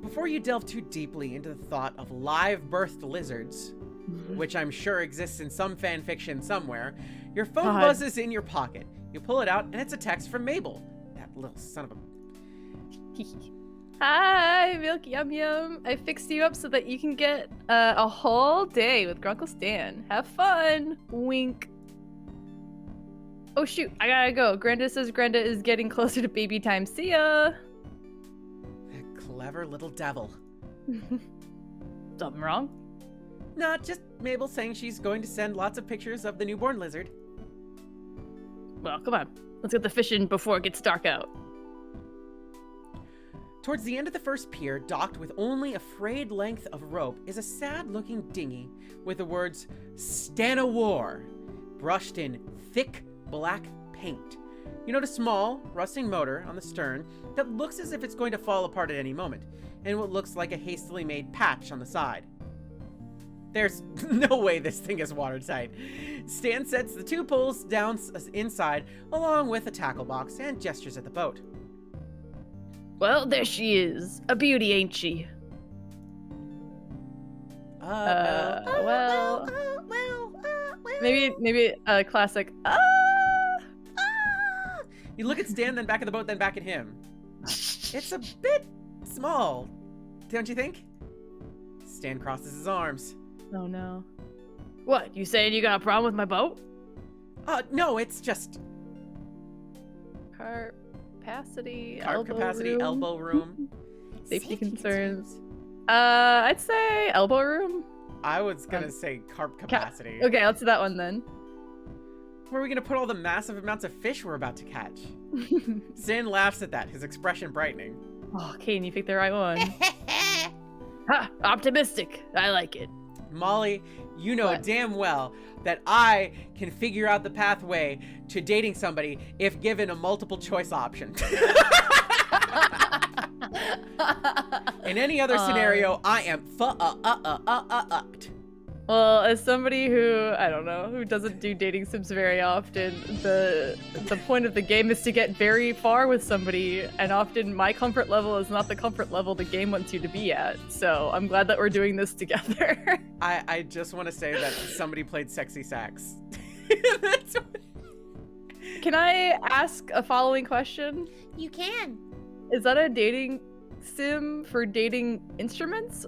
Before you delve too deeply into the thought of live-birthed lizards, which I'm sure exists in some fan fiction somewhere, your phone God. buzzes in your pocket. You pull it out, and it's a text from Mabel. That little son of a... Hi, Milky Yum Yum. I fixed you up so that you can get a whole day with Grunkle Stan. Have fun. Wink. Oh shoot, I gotta go. Grenda says Grenda is getting closer to baby time. See ya. That clever little devil. Something wrong? Not just Mabel saying she's going to send lots of pictures of the newborn lizard. Well, come on. Let's get the fishing before it gets dark out. Towards the end of the first pier, docked with only a frayed length of rope, is a sad-looking dinghy with the words "Stan-O-War" brushed in thick black paint. You note a small, rusting motor on the stern that looks as if it's going to fall apart at any moment, and what looks like a hastily made patch on the side. There's no way this thing is watertight. Stan sets the 2 poles down inside, along with a tackle box, and gestures at the boat. Well, there she is. A beauty, ain't she? Well, maybe a classic. You look at Stan, then back at the boat, then back at him. It's a bit small, don't you think? Stan crosses his arms. Oh no. What, you saying you got a problem with my boat? No, it's just... Carp capacity, elbow room. Safety concerns. I'd say elbow room. I was gonna say carp capacity. Okay, let's do that one then. Where are we gonna put all the massive amounts of fish we're about to catch? Stan laughs at that, his expression brightening. Oh, Kane, you picked the right one. Ha! Optimistic. I like it. Molly, you know damn well that I can figure out the pathway to dating somebody if given a multiple choice option. In any other scenario, I am fucked. Well, as somebody who, I don't know, who doesn't do dating sims very often, the point of the game is to get very far with somebody, and often my comfort level is not the comfort level the game wants you to be at. So I'm glad that we're doing this together. I just want to say that somebody played sexy sax. Can I ask a following question? You can. Is that a dating sim for dating instruments?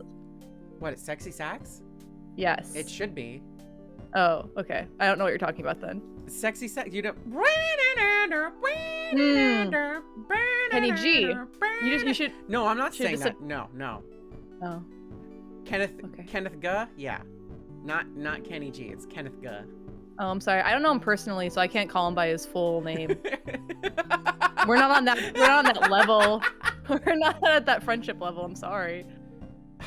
What, it's sexy sax? Yes. It should be. Oh, okay. I don't know what you're talking about then. Sexy sax, you don't... Kenny G. You should... No, I'm not saying just that. No. Oh. Kenneth Guh? Yeah. Not Kenny G, it's Kenneth Guh. Oh, I'm sorry. I don't know him personally, so I can't call him by his full name. We're not on that level. We're not at that friendship level. I'm sorry.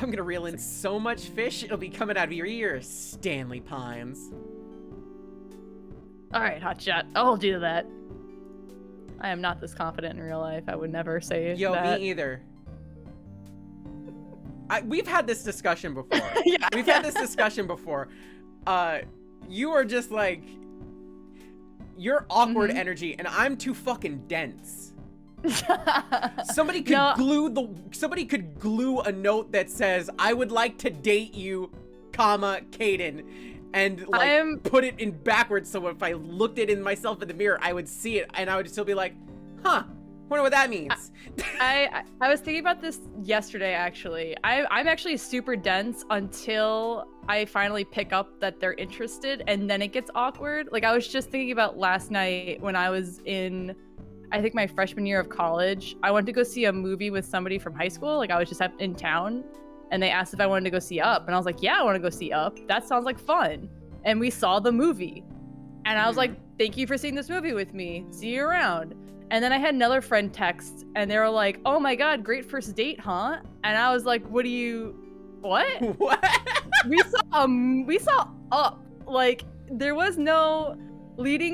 I'm gonna reel in so much fish, it'll be coming out of your ears, Stanley Pines. All right, hotshot. I'll do that. I am not this confident in real life. I would never say that. Yo, me either. We've had this discussion before. Yeah. We've had this discussion before. You are just like... You're awkward energy, and I'm too fucking dense. Somebody could glue a note that says, "I would like to date you, Kdin," and like put it in backwards, so if I looked it in myself in the mirror, I would see it, and I would still be like, "Huh, wonder what that means." I was thinking about this yesterday, actually. I'm actually super dense until I finally pick up that they're interested, and then it gets awkward. Like, I was just thinking about last night when I was in, I think, my freshman year of college. I went to go see a movie with somebody from high school. Like, I was just in town, and they asked if I wanted to go see Up, and I was like, yeah, I want to go see Up. That sounds like fun. And we saw the movie, and I was like, thank you for seeing this movie with me. See you around. And then I had another friend text, and they were like, oh my god, great first date, huh? And I was like, what? What? we saw Up. Like, there was no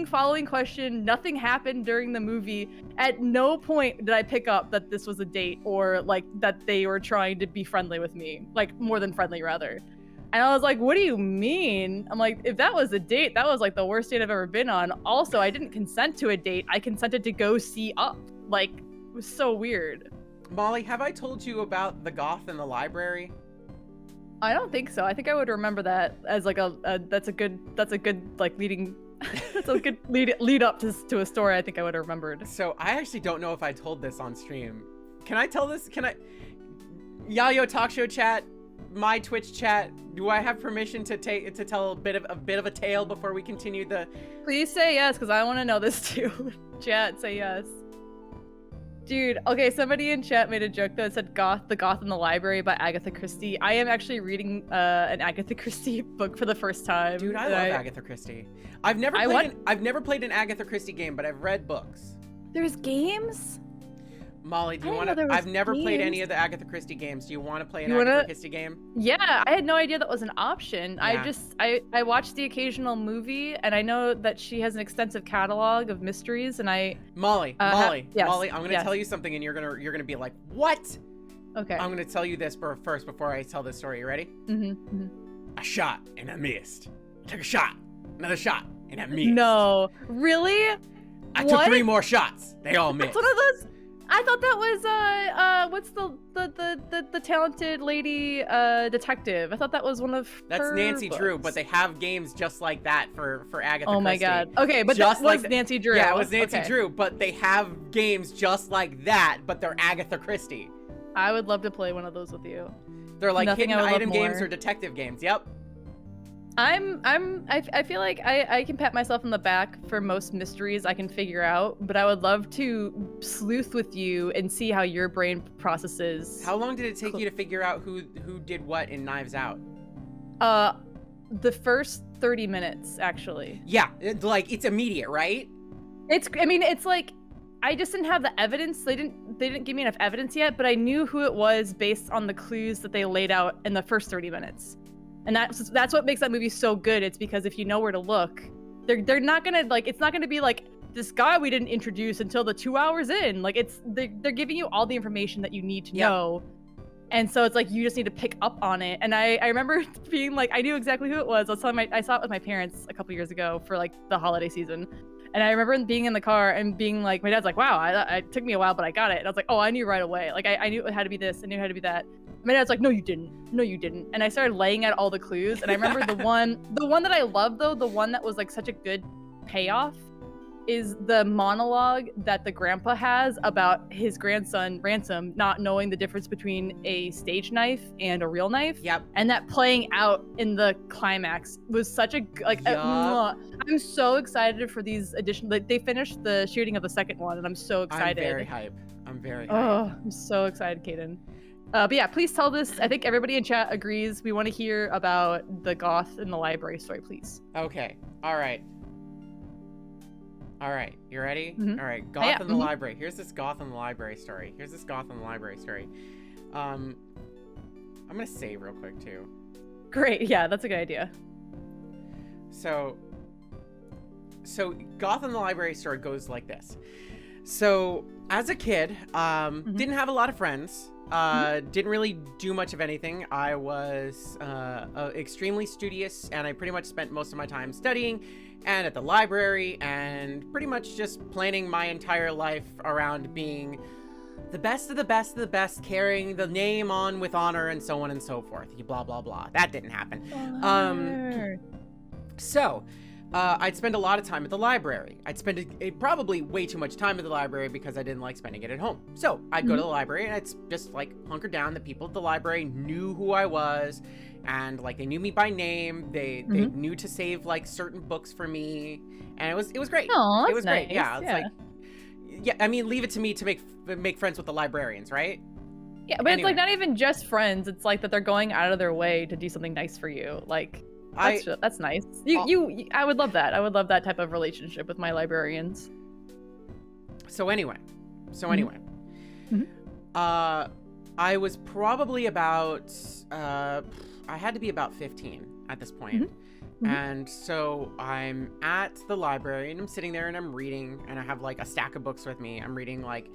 following question. Nothing happened during the movie. At no point did I pick up that this was a date, or like that they were trying to be friendly with me, like more than friendly rather. And I was like, what do you mean? I'm like, if that was a date, that was like the worst date I've ever been on. Also, I didn't consent to a date. I consented to go see Up. Like, it was so weird. Molly, have I told you about the goth in the library? I don't think so. I think I would remember that as like that's a good like leading that's a good lead up to a story I think I would have remembered. So I actually don't know if I told this on stream. Can I tell this? Can I? Yayo Talk Show chat, my Twitch chat. Do I have permission to tell a bit of a tale before we continue the? Please say yes, because I want to know this too. Chat, say yes. Dude, okay, somebody in chat made a joke that said The Goth in the Library by Agatha Christie. I am actually reading an Agatha Christie book for the first time. Dude, I love Agatha Christie. I've never played an Agatha Christie game, but I've read books. There's games? Molly, do you want to? I've never played any of the Agatha Christie games. Do you want to play an Agatha Christie game? Yeah, I had no idea that was an option. Yeah. I watched the occasional movie, and I know that she has an extensive catalog of mysteries, and Molly, I'm gonna tell you something, and you're gonna be like, what? Okay. I'm gonna tell you this first before I tell this story. You ready? a shot, and I missed. I took a shot, another shot, and I missed. No, really? I took 3 more shots. They all missed. That's one of those. I thought that was what's the talented lady detective? I thought that was one of That's her Nancy books. Drew, but they have games just like that for Agatha Oh my Christie. god. Okay, but Just that was like the- Nancy Drew. Yeah, it was Nancy Okay. Drew, but they have games just like that, but they're Agatha Christie. I would love to play one of those with you. They're like Nothing hidden I would love item games more. or detective games. Yep. I feel like I can pat myself on the back for most mysteries I can figure out, but I would love to sleuth with you and see how your brain processes. How long did it take you to figure out who did what in Knives Out? The first 30 minutes actually. Yeah, it's immediate, right? It's like I just didn't have the evidence. They didn't give me enough evidence yet, but I knew who it was based on the clues that they laid out in the first 30 minutes. And that's what makes that movie so good. It's because if you know where to look, they're not gonna it's not gonna be like this guy we didn't introduce until the 2 hours in. Like they're giving you all the information that you need to know. And so it's like you just need to pick up on it. And I remember being like, I knew exactly who it was. I saw it with my parents a couple years ago for like the holiday season. And I remember being in the car and being like, my dad's like, wow, it took me a while, but I got it. And I was like, oh, I knew right away. Like I knew it had to be this, I knew it had to be that. My dad's like, no, you didn't. No, you didn't. And I started laying out all the clues. And I remember the one that I love though, the one that was like such a good payoff is the monologue that the grandpa has about his grandson, Ransom, not knowing the difference between a stage knife and a real knife. Yep. And that playing out in the climax was such a, I'm so excited for these additional, they finished the shooting of the second one and I'm so excited. I'm very hype. Oh, I'm so excited, Kdin. But yeah, please tell this. I think everybody in chat agrees. We want to hear about the goth in the library story, please. Okay. All right. You ready? Mhm. All right. Goth Yeah, in the library. Here's this goth in the library story. I'm gonna save real quick too. Great. Yeah, that's a good idea. So Goth in the Library story goes like this. So as a kid, didn't have a lot of friends. Didn't really do much of anything. I was extremely studious, and I pretty much spent most of my time studying and at the library, and pretty much just planning my entire life around being the best of the best of the best, carrying the name on with honor, and so on and so forth. Blah blah blah. That didn't happen. So I'd spend a lot of time at the library. I'd spend probably way too much time at the library because I didn't like spending it at home. So I'd go to the library and I'd just like hunker down. The people at the library knew who I was, and like they knew me by name. They knew to save like certain books for me, and it was great. Oh, it was great. nice. Yeah, it's like, yeah. I mean, leave it to me to make friends with the librarians, right? Yeah, but it's like not even just friends. It's like that they're going out of their way to do something nice for you. Like that's nice. I would love that. I would love that type of relationship with my librarians. So anyway, I was probably about I had to be about 15 at this point. And so I'm at the library and I'm sitting there and I'm reading, and I have like a stack of books with me. I'm reading like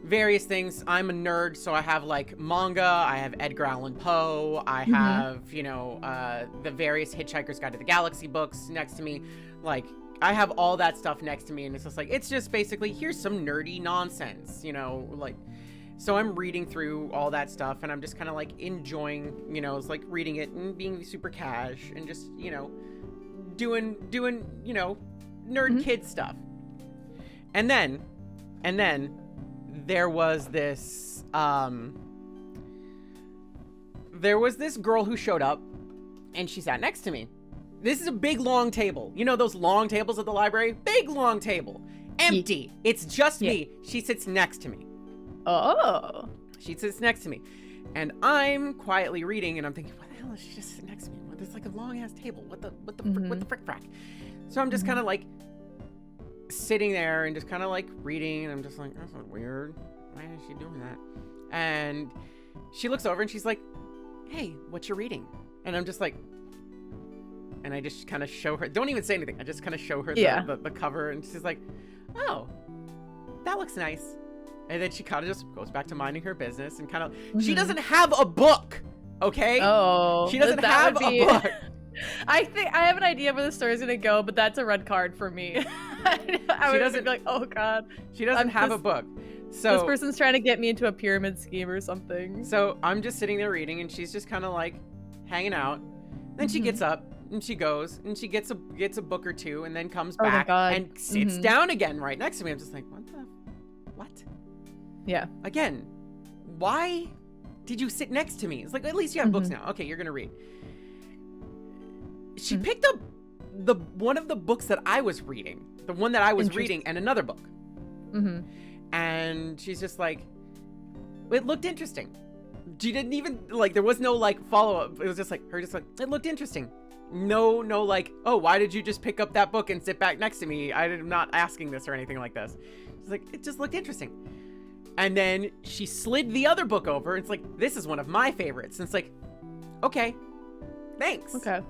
various things. I'm a nerd, so I have like manga, I have Edgar Allan Poe, I have, the various Hitchhiker's Guide to the Galaxy books next to me. Like, I have all that stuff next to me, and it's just basically, here's some nerdy nonsense, like, so I'm reading through all that stuff, and I'm just kind of like enjoying, it's like reading it and being super cash and just, doing, nerd kid stuff. And then there was this girl who showed up, and she sat next to me. This is a big long table. You know those long tables at the library? Big long table. Empty. It's just me. She sits next to me. Oh. She sits next to me. And I'm quietly reading, and I'm thinking, why the hell is she just sitting next to me? There's like a long ass table. What the frick frack? So I'm just kind of like sitting there and just kind of like reading, and I'm just like, that's weird. Why is she doing that? And she looks over and she's like, hey, what you reading? And I'm just like, and I just kind of show her, don't even say anything, I just kind of show her the cover, and she's like, oh, that looks nice. And then she kind of just goes back to minding her business, and kind of she doesn't have a book. Okay? Oh, She doesn't that have would a be- book. I think I have an idea where the story's gonna go, but that's a red card for me. I would doesn't- be like, oh god, She doesn't I'm have a just- book. this So person's trying to get me into a pyramid scheme or something. so I'm just sitting there reading, and she's just kind of like hanging out. Then she Mhm. gets up and she goes and she gets a book or two, and then comes Oh my back God. and sits Mhm. down again right next to me. I'm just like, what? Yeah. Again, why did you sit next to me? It's like, at least you have books Mhm. now. Okay, you're gonna read. She Mhm. picked up the one of the books that I was reading, the one that I was Interesting. reading, and another book. Mm-hmm. And she's just like, it looked interesting. She didn't even like, there was no like follow up. It was just like her, just like, it looked interesting. No, like, oh, why did you just pick up that book and sit back next to me? I'm not asking this or anything like this. She's like, it just looked interesting. And then she slid the other book over. And it's like, this is one of my favorites. And it's like, okay, thanks. Okay.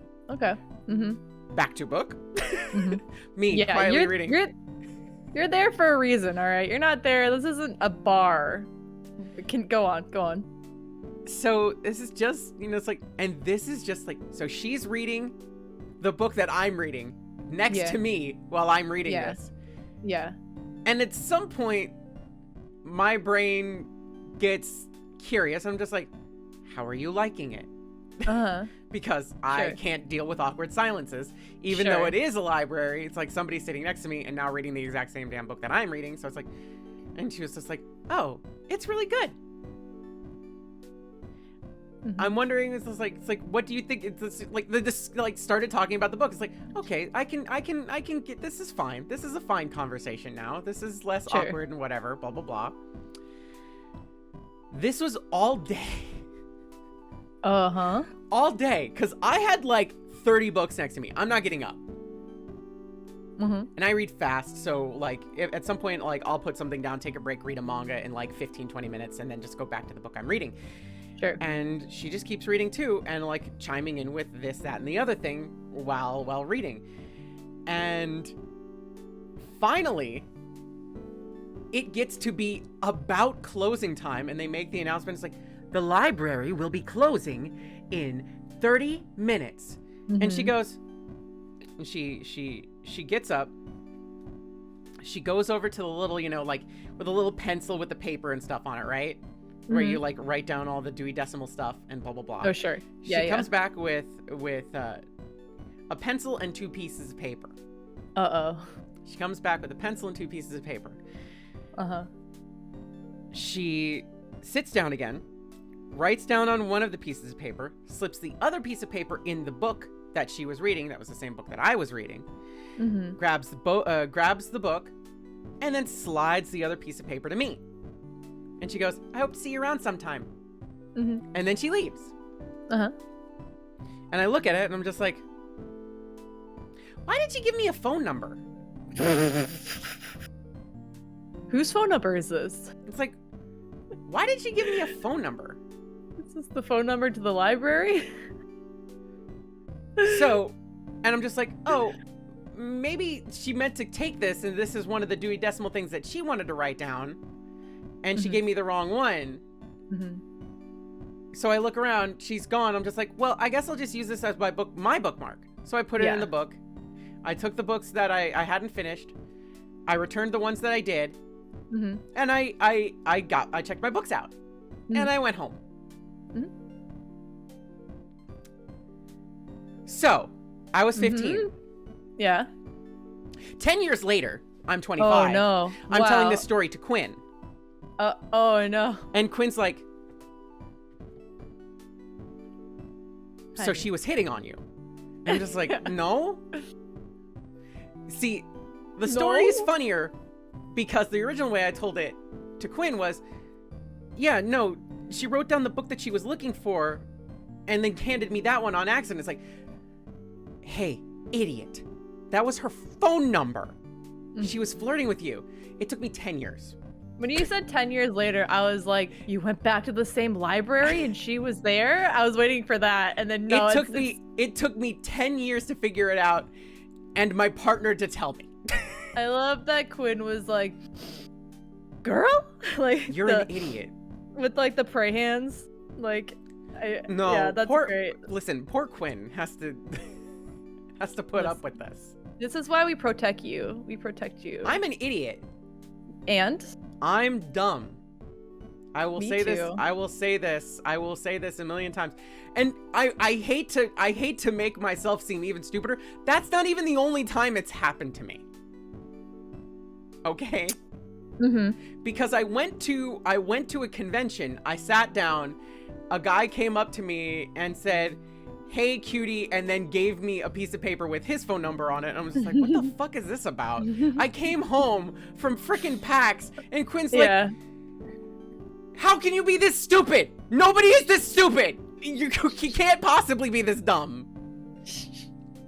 Mm-hmm. Back to book. Mhm. Me Yeah, quietly reading. you're there for a reason, all right? You're not there. This isn't a bar. Go on. So this is just, it's like, and this is just like, so she's reading the book that I'm reading next Yeah. to me while I'm reading Yeah. this. Yeah. And at some point, my brain gets curious. I'm just like, how are you liking it? Uh-huh. Because I Sure. can't deal with awkward silences. Even though Sure. it is a library, it's like somebody sitting next to me and now reading the exact same damn book that I'm reading. So it's like, and she was just like, oh, it's really good. Mhm. I'm wondering, it's like, what do you think? It's like this like started talking about the book. It's like, okay, I can get, this is fine. This is a fine conversation now. This is less Sure. awkward and whatever, blah, blah, blah. This was all day. Uh-huh. All day. Cause I had like 30 books next to me. I'm not getting up. Mm-hmm. And I read fast. So like if, at some point, like I'll put something down, take a break, read a manga in like 15-20 minutes, and then just go back to the book I'm reading. Sure. And she just keeps reading too, and like chiming in with this, that, and the other thing while reading. And finally, it gets to be about closing time, and they make the announcement. It's like, the library will be closing in 30 minutes. And she Mhm. goes, and she gets up. She goes over to the little, like with a little pencil with the paper and stuff on it, right? Where you like write down all the Dewey Decimal stuff and blah blah blah. Oh, sure. She comes back with a pencil and 2 pieces of paper. Uh-oh. She comes back with a pencil and 2 pieces of paper. Uh-huh. She sits down again, writes down on one of the pieces of paper, slips the other piece of paper in the book that she was reading. That was the same book that I was reading. Mm-hmm. Grabs the book, and then slides the other piece of paper to me. And she goes, I hope to see you around sometime. Mm-hmm. And then she leaves. Uh-huh. And I look at it and I'm just like, why did she give me a phone number? Whose phone number is this? It's like, why did she give me a phone number? Is this the phone number to the library? So, and I'm just like, oh, maybe she meant to take this, and this is one of the Dewey Decimal things that she wanted to write down, and she Mhm. gave me the wrong one. Mm-hmm. So I look around, she's gone. I'm just like, well, I guess I'll just use this as my bookmark. So I put it in Yeah. the book. I took the books that I hadn't finished. I returned the ones that I did, Mm-hmm. and I checked my books out, and I went home. Mhm. So I was 15. Yeah. 10 years later, I'm 25. Oh no. I'm telling Wow. this story to Quinn. Oh no. And Quinn's like, so Honey. she was hitting on you. And I'm just like, no. See, the story is No? funnier because the original way I told it to Quinn was, yeah, no, she wrote down the book that she was looking for and then handed me that one on accident. It's like, hey, idiot. That was her phone number. She was flirting with you. It took me 10 years. When you said 10 years later, I was like, you went back to the same library and she was there? I was waiting for that. And then no, it took me 10 years to figure it out and my partner to tell me. I love that Quinn was like, girl? Like You're an idiot. with like the pray hands. Like, No, yeah, that's great. Listen, poor Quinn has to put up with this. This is why we protect you. We protect you. I'm an idiot. And I'm dumb. I will Me say this. too. I will say this. I will say this a million times. And I hate to make myself seem even stupider. That's not even the only time it's happened to me. Okay? Because I went to a convention. I sat down. A guy came up to me and said, "Hey, cutie," and then gave me a piece of paper with his phone number on it. And I was just like, what the fuck is this about? I came home from frickin' PAX, and Quinn's like, how can you be this stupid? Nobody is this stupid. You can't possibly be this dumb.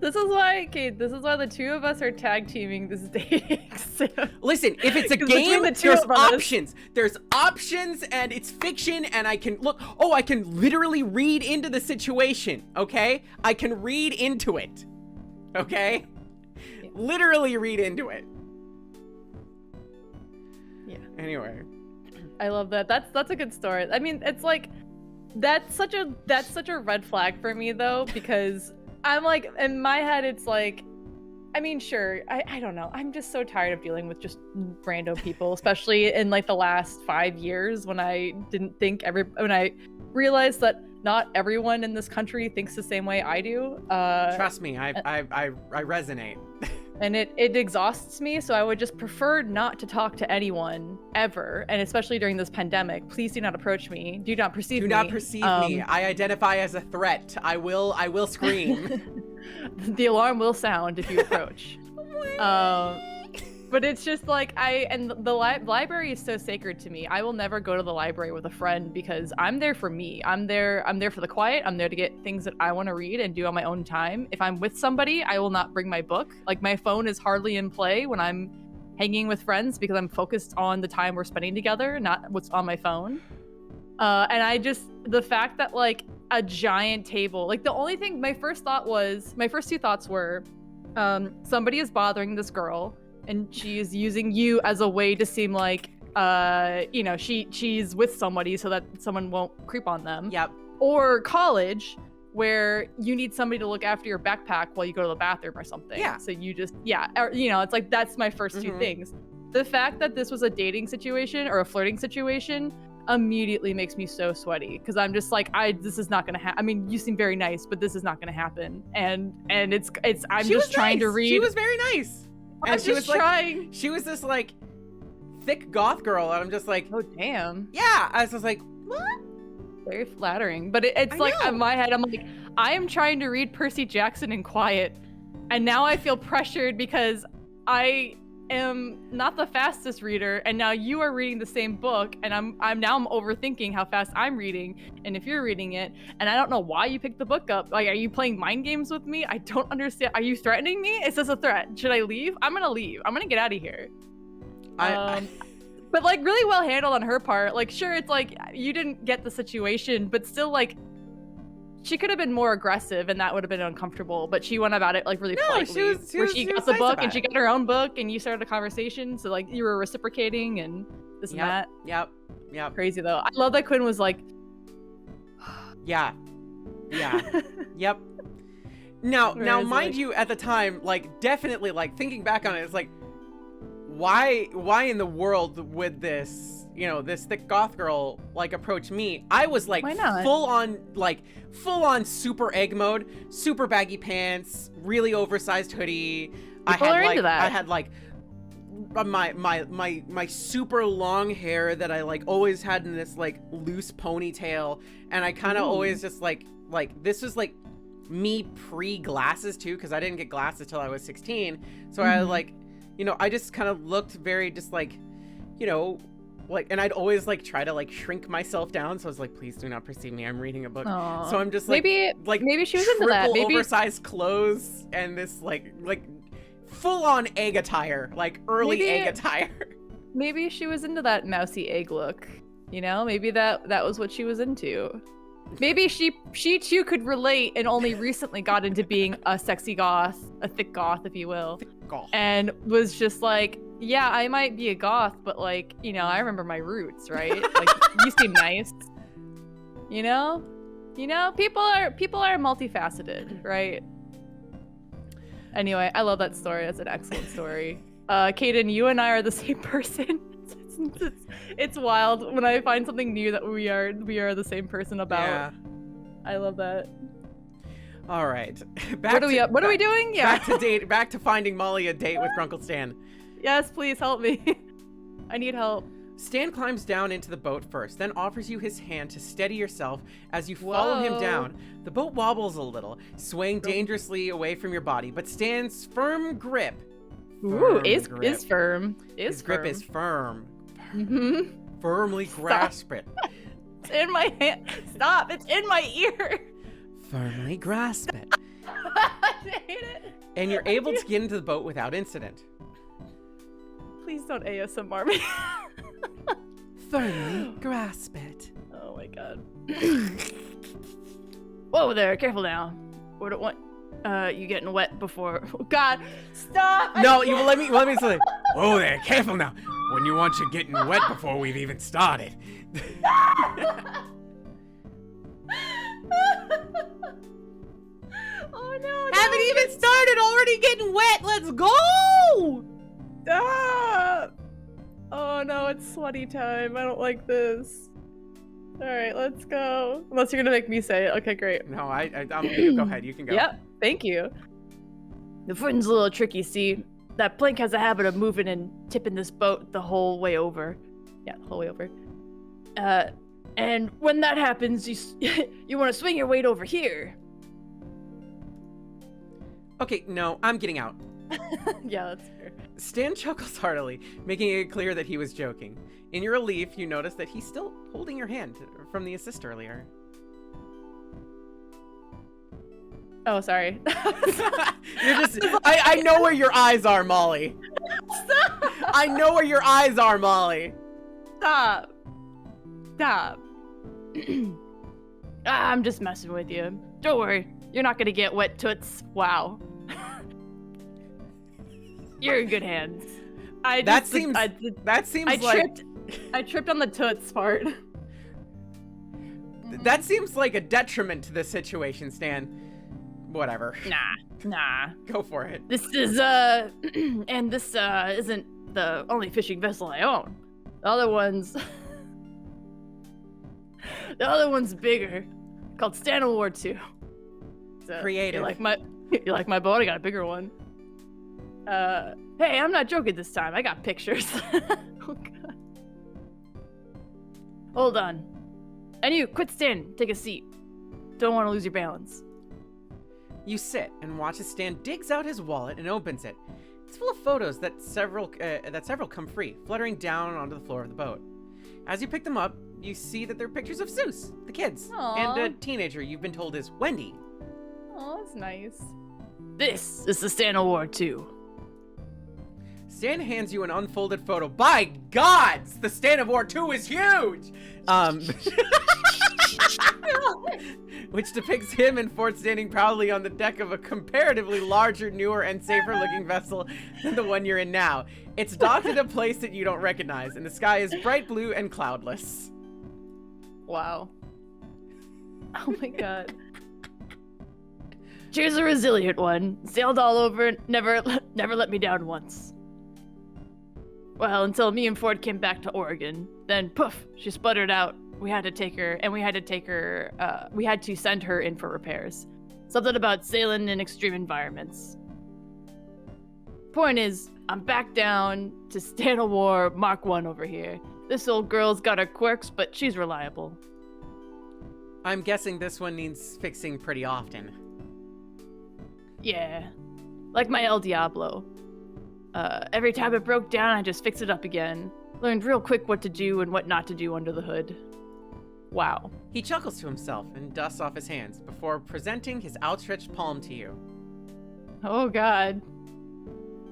This is why, Kate, this is why the two of us are tag teaming this dating sim. Listen, if it's a 'Cause game, between the two there's of us- options. There's options, and it's fiction, and I can look. Oh, I can literally read into the situation. Okay, I can read into it. Okay, literally read into it. Yeah. Anyway, I love that. That's a good story. I mean, it's like that's such a red flag for me though, because I'm like, in my head it's like, I mean, sure, I don't know. I'm just so tired of dealing with just random people, especially in like the last 5 years when I didn't think when I realized that not everyone in this country thinks the same way I do. trust me, I resonate. And it exhausts me, so I would just prefer not to talk to anyone ever, and especially during this pandemic. Please do not approach me. Do not perceive me. Do not perceive me. I identify as a threat. I will scream. The alarm will sound if you approach. But it's just like the library is so sacred to me. I will never go to the library with a friend because I'm there for me. I'm there for the quiet. I'm there to get things that I want to read and do on my own time. If I'm with somebody, I will not bring my book. Like my phone is hardly in play when I'm hanging with friends because I'm focused on the time we're spending together, not what's on my phone. And the fact that like a giant table, like the only thing, my first two thoughts were, somebody is bothering this girl. And she is using you as a way to seem like, she's with somebody so that someone won't creep on them. Yep. Or college, where you need somebody to look after your backpack while you go to the bathroom or something. Yeah. So you just, it's like, that's my first two things. The fact that this was a dating situation or a flirting situation immediately makes me so sweaty because I'm just like, this is not gonna happen. I mean, you seem very nice, but this is not gonna happen. And I'm just trying to read. She was very nice. And she was trying. Like, she was this like thick goth girl, and I'm just like, oh damn. Yeah, I was just like, what? Very flattering, but it's like in my head, I'm like, I am trying to read Percy Jackson in quiet, and now I feel pressured because I am not the fastest reader, and now you are reading the same book, and I'm overthinking how fast I'm reading, and if you're reading it, and I don't know why you picked the book up. Like, are you playing mind games with me? I don't understand. Are you threatening me? Is this a threat? Should I leave? I'm gonna leave. I'm gonna get out of here. But like really well handled on her part. Like, sure, it's like you didn't get the situation, but still like she could have been more aggressive and that would have been uncomfortable, but she went about it like really politely. She got the book and she got her own book and you started a conversation, so like you were reciprocating and this and that. Yep. Crazy though. I love that Quinn was like, yeah. Yep. Now mind you, at the time, like definitely like thinking back on it, it's like, why in the world would this thick goth girl like approach me? I was like full on super egg mode, super baggy pants, really oversized hoodie. I had my super long hair that I like always had in this like loose ponytail, and I kind of always just like this was like me pre-glasses too, because I didn't get glasses till I was 16, so I like, I just kind of looked very just like, like, and I'd always like try to like shrink myself down, so I was like, please do not perceive me, I'm reading a book. Aww. So I'm just like maybe she was into that. Maybe oversized clothes and this like full on egg attire, like early egg attire. Maybe she was into that mousy egg look, maybe that was what she was into. Maybe she too could relate and only recently got into being a sexy goth, a thick goth, if you will, and was just like, yeah, I might be a goth, but like, I remember my roots, right? Like, you seem nice, You know, people are multifaceted, right? Anyway, I love that story. That's an excellent story. Kdin, you and I are the same person. It's wild when I find something new that we are the same person about. Yeah. I love that. All right. What are we doing? Yeah. Back to finding Molly a date with Grunkle Stan. Yes, please help me. I need help. Stan climbs down into the boat first, then offers you his hand to steady yourself as you follow him down. The boat wobbles a little, swaying dangerously away from your body, but Stan's firm grip. Is firm. His grip is firm. Mm-hmm. Firmly grasp it. It's in my hand. Stop! It's in my ear. Firmly grasp it. I hate it. And you're able to get into the boat without incident. Please don't ASMR me. Firmly grasp it. Oh my god. Whoa there, careful now. We don't want you getting wet before. Oh god, stop! No, you let me say. Oh there, careful now. When you want you getting wet before we've even started. Oh no! Haven't even started, already getting wet. Let's go! Stop! Oh no, it's sweaty time. I don't like this. All right, let's go. Unless you're gonna make me say it. Okay, great. No, you go ahead. You can go. Yep, thank you. The footing's a little tricky, see? That plank has a habit of moving and tipping this boat the whole way over. Yeah, the whole way over. And when that happens, you want to swing your weight over here. Okay, no, I'm getting out. Yeah, that's fair. Stan chuckles heartily, making it clear that he was joking. In your relief, you notice that he's still holding your hand from the assist earlier. Oh, sorry. You're just. I know where your eyes are, Molly. Stop! I know where your eyes are, Molly. Stop. I'm just messing with you. Don't worry. You're not gonna get wet toots. Wow. You're in good hands. I tripped on the toots part. That seems like a detriment to the situation, Stan. Whatever. Nah. Go for it. This is and this isn't the only fishing vessel I own. The other one's bigger, called Kdin and Molly 2. So Creative. You like my boat? I got a bigger one. Hey, I'm not joking this time. I got pictures. Oh god. Hold on. And you, quit standing. Take a seat. Don't want to lose your balance. You sit and watch as Stan digs out his wallet and opens it. It's full of photos that several come free, fluttering down onto the floor of the boat. As you pick them up, you see that they're pictures of Seuss, the kids, Aww. and a teenager you've been told is Wendy. Oh, that's nice. This is the Kdin and Molly 2. Stan hands you an unfolded photo. By gods, the Kdin and Molly 2 is huge! Which depicts him and Ford standing proudly on the deck of a comparatively larger, newer, and safer-looking vessel than the one you're in now. It's docked at a place that you don't recognize, and the sky is bright blue and cloudless. Wow. Oh my god. Cheers a resilient one. Sailed all over, never let me down once. Well, until me and Ford came back to Oregon. Then poof, she sputtered out. We had to send her in for repairs. Something about sailing in extreme environments. Point is, I'm back down to Kdin and Molly Mark 1 over here. This old girl's got her quirks, but she's reliable. I'm guessing this one needs fixing pretty often. Yeah, like my El Diablo. Every time it broke down, I just fixed it up again. Learned real quick what to do and what not to do under the hood. Wow. He chuckles to himself and dusts off his hands before presenting his outstretched palm to you. Oh god.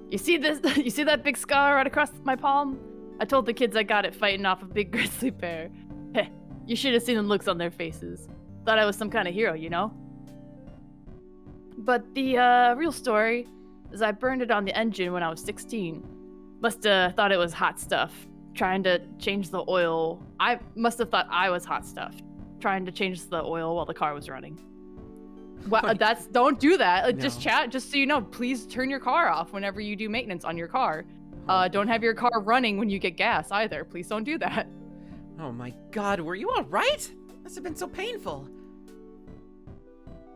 You see this? You see that big scar right across my palm? I told the kids I got it fighting off a big grizzly bear. Heh, you should have seen the looks on their faces. Thought I was some kind of hero, you know? But the real story is I burned it on the engine when I was 16. Musta thought it was hot stuff. Trying to change the oil. I must have thought I was hot stuff. trying to change the oil while the car was running. Well, don't do that. No. Just chat. Just so you know, please turn your car off whenever you do maintenance on your car. Don't have your car running when you get gas either. Please don't do that. Oh my God, were you all right? Must have been so painful.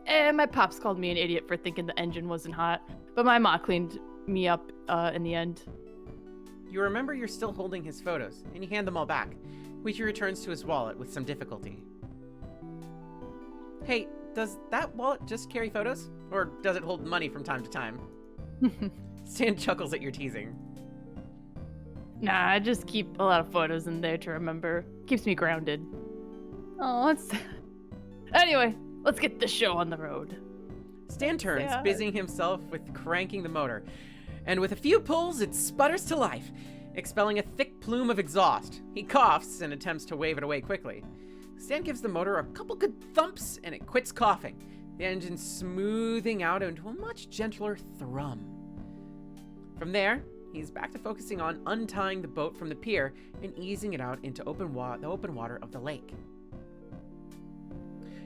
My pops called me an idiot for thinking the engine wasn't hot, but my ma cleaned me up in the end. You remember you're still holding his photos, and you hand them all back, which he returns to his wallet with some difficulty. Hey, does that wallet just carry photos? Or does it hold money from time to time? Stan chuckles at your teasing. Nah, I just keep a lot of photos in there to remember. Keeps me grounded. Oh, it's... Anyway, let's get the show on the road. Stan turns, Yeah. busying himself with cranking the motor. And with a few pulls, it sputters to life, expelling a thick plume of exhaust. He coughs and attempts to wave it away quickly. Stan gives the motor a couple good thumps, and it quits coughing, the engine smoothing out into a much gentler thrum. From there, he's back to focusing on untying the boat from the pier and easing it out into the open water of the lake.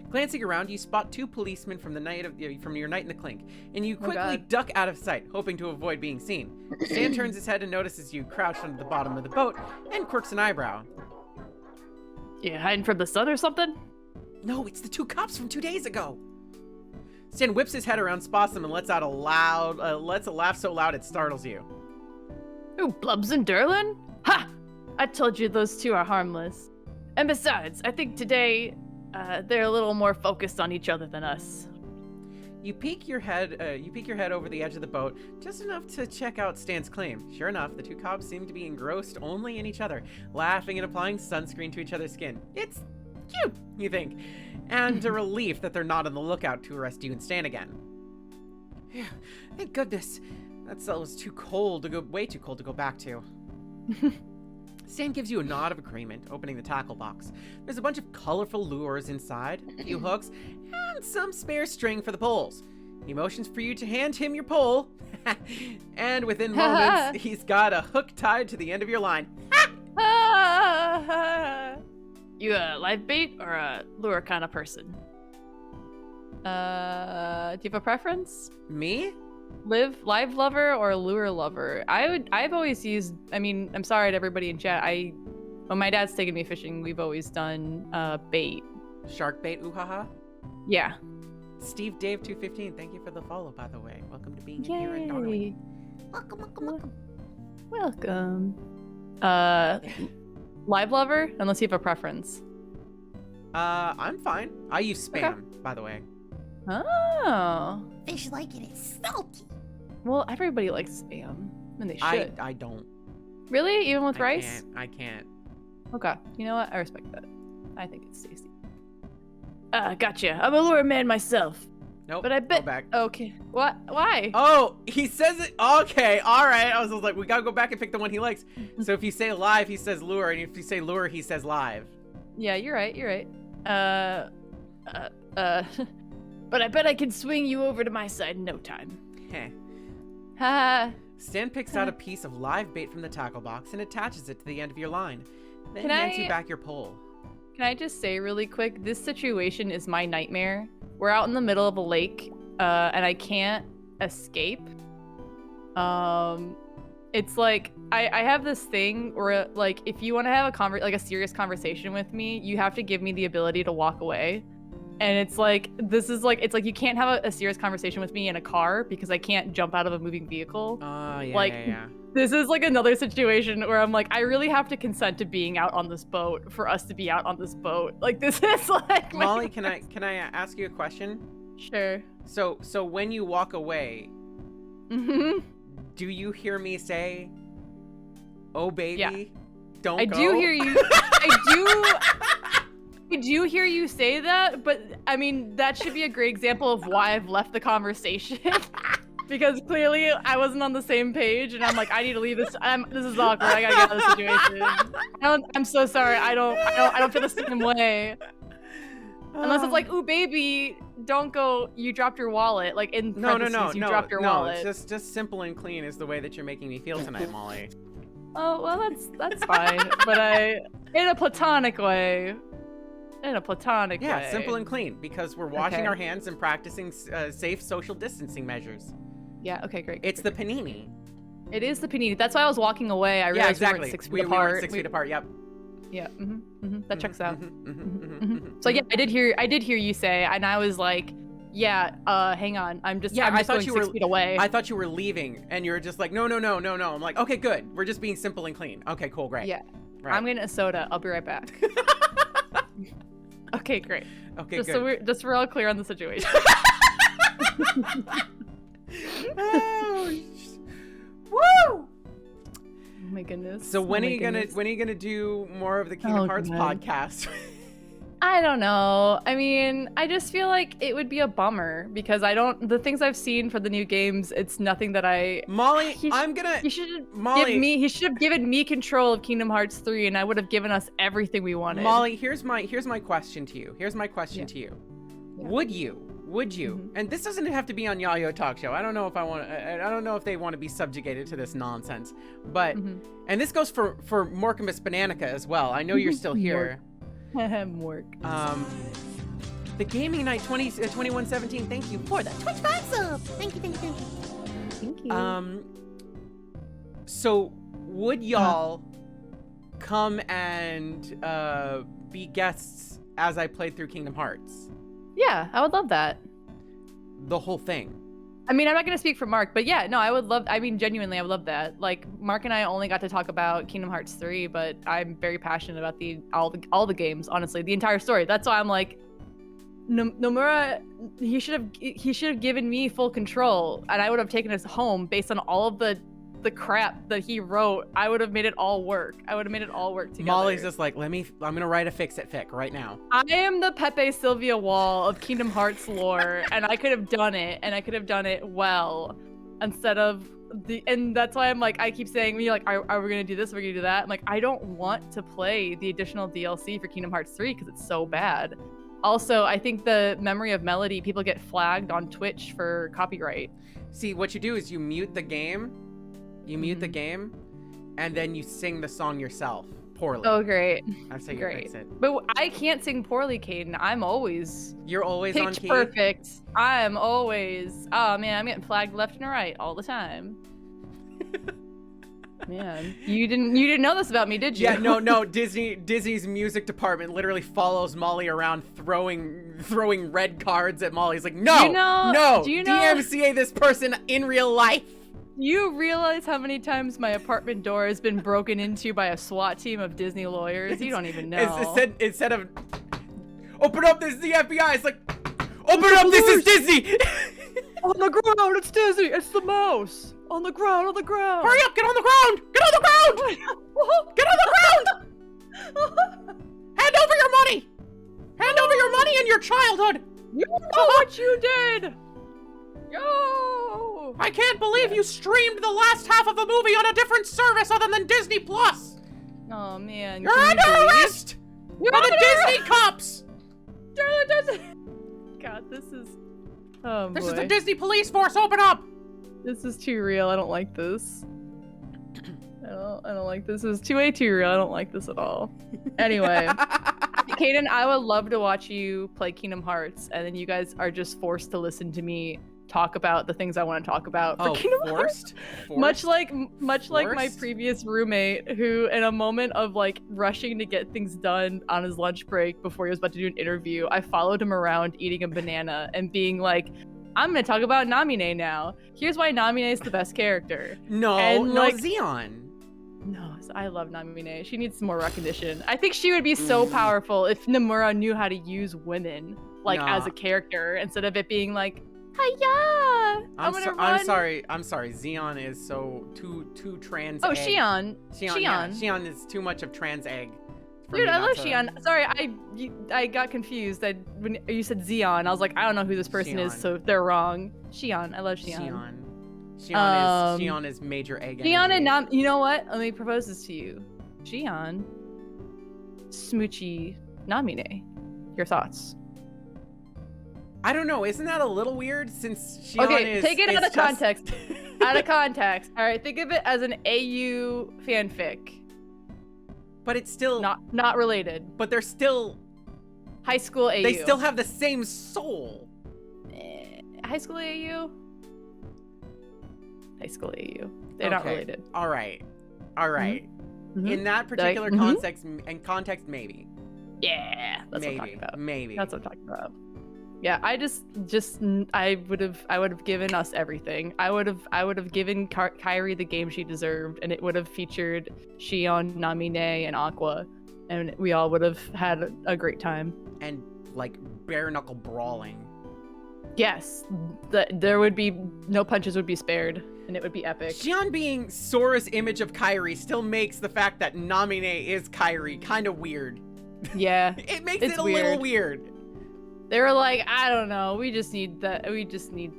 Glancing around, you spot two policemen from your night in the clink, and you quickly God. duck out of sight, hoping to avoid being seen. Stan turns his head and notices you crouched under the bottom of the boat and quirks an eyebrow. You hiding from the sun or something? No, it's the two cops from 2 days ago. Stan whips his head around, spots them, and lets a laugh so loud it startles you. Ooh, Blubs and Derlin? Ha! I told you those two are harmless. And besides, I think today, they're a little more focused on each other than us. You peek your head over the edge of the boat, just enough to check out Stan's claim. Sure enough, the two cops seem to be engrossed only in each other, laughing and applying sunscreen to each other's skin. It's cute, you think, and a relief that they're not on the lookout to arrest you and Stan again. Phew, thank goodness. That cell was way too cold to go back to. Stan gives you a nod of agreement, opening the tackle box. There's a bunch of colorful lures inside, a few hooks, and some spare string for the poles. He motions for you to hand him your pole, and within moments, he's got a hook tied to the end of your line. You a live bait or a lure kind of person? Do you have a preference? Me? Live lover or lure lover? I've always used, I'm sorry to everybody in chat. When my dad's taken me fishing, we've always done bait. Shark bait, ooh ha ha? Yeah. Steve Dave 215, thank you for the follow, by the way. Welcome to being here in Darwin. Welcome. Welcome. Live lover, unless you have a preference. I'm fine. I use spam, by the way. Oh. Fish like it is salty. Well, everybody likes spam, and they should. I don't. Really? Even with rice? I can't. Okay. You know what? I respect that. I think it's tasty. Gotcha. I'm a lure man myself. Nope. But I bet. Go back. Okay. What? Why? Oh, he says it. Okay. All right. I was like, we gotta go back and pick the one he likes. So if you say live, he says lure, and if you say lure, he says live. Yeah, you're right. You're right. But I bet I can swing you over to my side in no time. Heh. Ha. Stan picks out a piece of live bait from the tackle box and attaches it to the end of your line. Then Can hands I- you back your pole. Can I just say really quick, this situation is my nightmare. We're out in the middle of a lake, and I can't escape. It's like, I have this thing where, like, if you want to have a serious conversation with me, you have to give me the ability to walk away. And it's like, you can't have a serious conversation with me in a car because I can't jump out of a moving vehicle. Yeah. This is like another situation where I'm like, I really have to consent to being out on this boat for us to be out on this boat. Like, this is like Molly, can I ask you a question? Sure. So when you walk away, Mm-hmm. do you hear me say, "Oh baby, Yeah. don't I go"? do hear you. I do hear you say that, but I mean, that should be a great example of why I've left the conversation. Because clearly I wasn't on the same page, and I'm like, I need to leave this. This is awkward. I gotta get out of the situation. I'm so sorry. I don't feel the same way. Unless it's like, ooh, baby, don't go. You dropped your wallet. Like in parentheses, you dropped your wallet. It's just simple and clean is the way that you're making me feel tonight, Molly. Oh well, that's fine. But in a platonic way. In a platonic way. Yeah, simple and clean, because we're washing Okay. our hands and practicing safe social distancing measures. Yeah, okay, great. It's the panini. It is the panini. That's why I was walking away. I Yeah, realized exactly. we weren't 6 feet We apart. weren't 6 feet apart. Yep. Yeah, that checks out. Mhm. So yeah, I did hear you say, and I was like, yeah, hang on, I'm just I thought going you 6 were. feet away. I thought you were leaving, and you were just like, no. I'm like, okay, good. We're just being simple and clean. Okay, cool, great. Yeah, Right. I'm getting a soda. I'll be right back. Okay, great. Okay, Just good. so we're all clear on the situation. Oh, woo! Oh my goodness. So when Oh are my you gonna goodness. do more of the Kingdom Oh, Hearts God. podcast? I don't know. I mean, I just feel like it would be a bummer because the things I've seen for the new games, it's nothing that Molly, He he should have given me control of Kingdom Hearts 3 and I would have given us everything we wanted. Molly, here's my question to you. Yeah. Would you? Mhm. And this doesn't have to be on Yayo Talk Show. I don't know if they want to be subjugated to this nonsense. But Mhm. and this goes for Morkimus Bananica as well. I know you're still here. Mork. The Gaming Night 2117. Thank you for that. Twitch Prime sub. Thank you. Thank you. So would y'all come and be guests as I played through Kingdom Hearts? Yeah, I would love that. The whole thing. I mean, I'm not going to speak for Mark, but yeah, no, genuinely, I would love that. Like, Mark and I only got to talk about Kingdom Hearts 3, but I'm very passionate about all the games, honestly, the entire story. That's why I'm like, Nomura, he should have given me full control, and I would have taken us home based on all of the crap that he wrote. I would have made it all work. Together. Molly's just like, I'm gonna write a fix-it fic right now. I am the Pepe Sylvia Wall of Kingdom Hearts lore, and I could have done it, and I could have done it well, instead of and that's why I'm like, I keep saying, you're like, are we gonna do this? Are we gonna do that? I'm like, I don't want to play the additional DLC for Kingdom Hearts 3 because it's so bad. Also, I think the Memory of Melody, people get flagged on Twitch for copyright. See, what you do is you mute the game, Mm-hmm. and then you sing the song yourself poorly. Oh, great. That's how you Great. fix it. But I can't sing poorly, Kdin. I'm always You're always on pitch key. perfect. I'm always, oh man, I'm getting flagged left and right all the time. Man, you didn't know this about me, did you? Yeah, no. Disney's music department literally follows Molly around, throwing red cards at Molly. He's like, no, do you know- DMCA this person in real life. You realize how many times my apartment door has been broken into by a SWAT team of Disney lawyers? You don't even know. Instead of open up, this is the FBI. It's like, open up, this is Disney. On the ground, it's Disney. It's the mouse. On the ground. Hurry up, get on the ground. Get on the ground. Get on the ground. Hand over your money. Hand over your money and your childhood. You know what you did. Yo. I can't believe you streamed the last half of a movie on a different service other than Disney Plus. Oh man. You're can under you believe- arrest You're by the under Disney cops. God, this is. Oh boy. This is the Disney police force. Open up. This is too real. I don't like this. I don't like this. This is way too real. I don't like this at all. Anyway, Kdin, I would love to watch you play Kingdom Hearts, and then you guys are just forced to listen to me talk about the things I want to talk about for Kingdom Hearts. Much like my previous roommate, who in a moment of like rushing to get things done on his lunch break before he was about to do an interview, I followed him around eating a banana and being like, I'm gonna talk about Namine now. Here's why Namine is the best character. No, Xeon. No, I love Namine. She needs some more recognition. I think she would be so powerful if Nomura knew how to use women as a character instead of it being like, hiya! I'm sorry. Xeon is so too trans. Oh, egg. Xion. Yeah, Xion is too much of trans egg. Dude, I love Xion. Sorry, I got confused. When you said Xeon, I was like, I don't know who this person is, so they're wrong. Xion. I love Xion. Xion is major egg. Xion and you know what? Let me propose this to you. Xion, Smoochie, Namine. Your thoughts? I don't know. Isn't that a little weird? Since Xion is take it out of just... context. Out of context. All right, think of it as an AU fanfic. But it's still not related. But they're still High school AU. They still have the same soul. High school AU? High school AU. They're not related. All right. Mm-hmm. In that particular context, maybe. Yeah, that's what I'm talking about. Maybe. That's what I'm talking about. Yeah, I would have given us everything. I would have given Kairi the game she deserved, and it would have featured Shion, Namine, and Aqua, and we all would have had a great time. And like bare knuckle brawling. Yes, there would be no punches would be spared, and it would be epic. Shion being Sora's image of Kairi still makes the fact that Namine is Kairi kind of weird. Yeah, it makes it a little weird. They were like, I don't know, we just need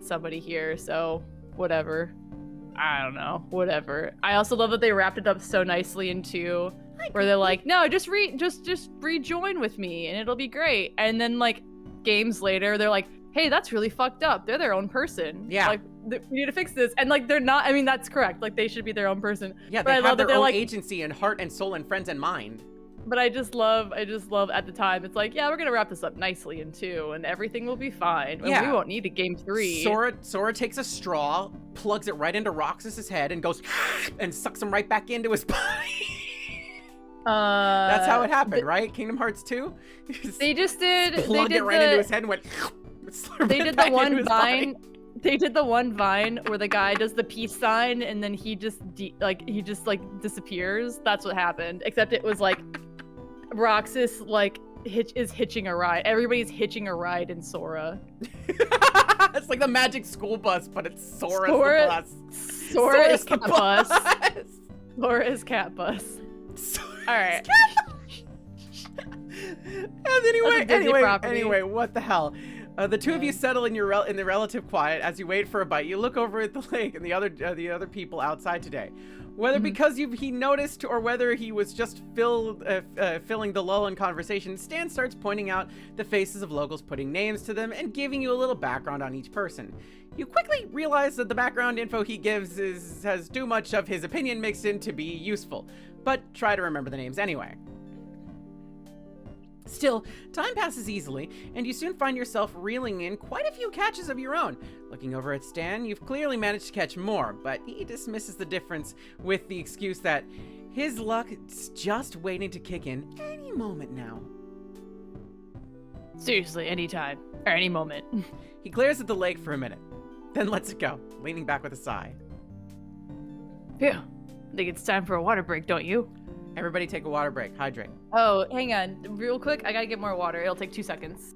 somebody here, so whatever. I don't know, whatever. I also love that they wrapped it up so nicely into where they're like, no, just rejoin with me and it'll be great. And then like games later, they're like, hey, that's really fucked up. They're their own person. Yeah. Like we need to fix this. And like they're not. I mean, that's correct. Like they should be their own person. Yeah, but they have their own like, agency and heart and soul and friends and mind. But I just love at the time, it's like, yeah, we're gonna wrap this up nicely in 2 and everything will be fine. Yeah. We won't need a game 3. Sora takes a straw, plugs it right into Roxas's head, and goes and sucks him right back into his body. That's how it happened, right? Kingdom Hearts 2? They just did. Plugged it right into his head and went. They did the one vine. They did the one vine where the guy does the peace sign and then he just disappears. That's what happened. Except it was like Roxas like is hitching a ride. Everybody's hitching a ride in Sora. It's like the magic school bus, but it's Sora's the bus. Sora's cat bus. Sora's cat bus. All right. And anyway, what the hell? The two of you settle in the relative quiet as you wait for a bite. You look over at the lake and the other people outside today. Whether because he noticed or whether he was just filling the lull in conversation, Stan starts pointing out the faces of locals, putting names to them, and giving you a little background on each person. You quickly realize that the background info he gives has too much of his opinion mixed in to be useful, but try to remember the names anyway. Still, time passes easily, and you soon find yourself reeling in quite a few catches of your own. Looking over at Stan, you've clearly managed to catch more, but he dismisses the difference with the excuse that his luck is just waiting to kick in any moment now. Seriously, anytime, or any moment. He glares at the lake for a minute, then lets it go, leaning back with a sigh. Phew, I think it's time for a water break, don't you? Everybody take a water break. Hydrate. Oh, hang on. Real quick, I gotta get more water. It'll take 2 seconds.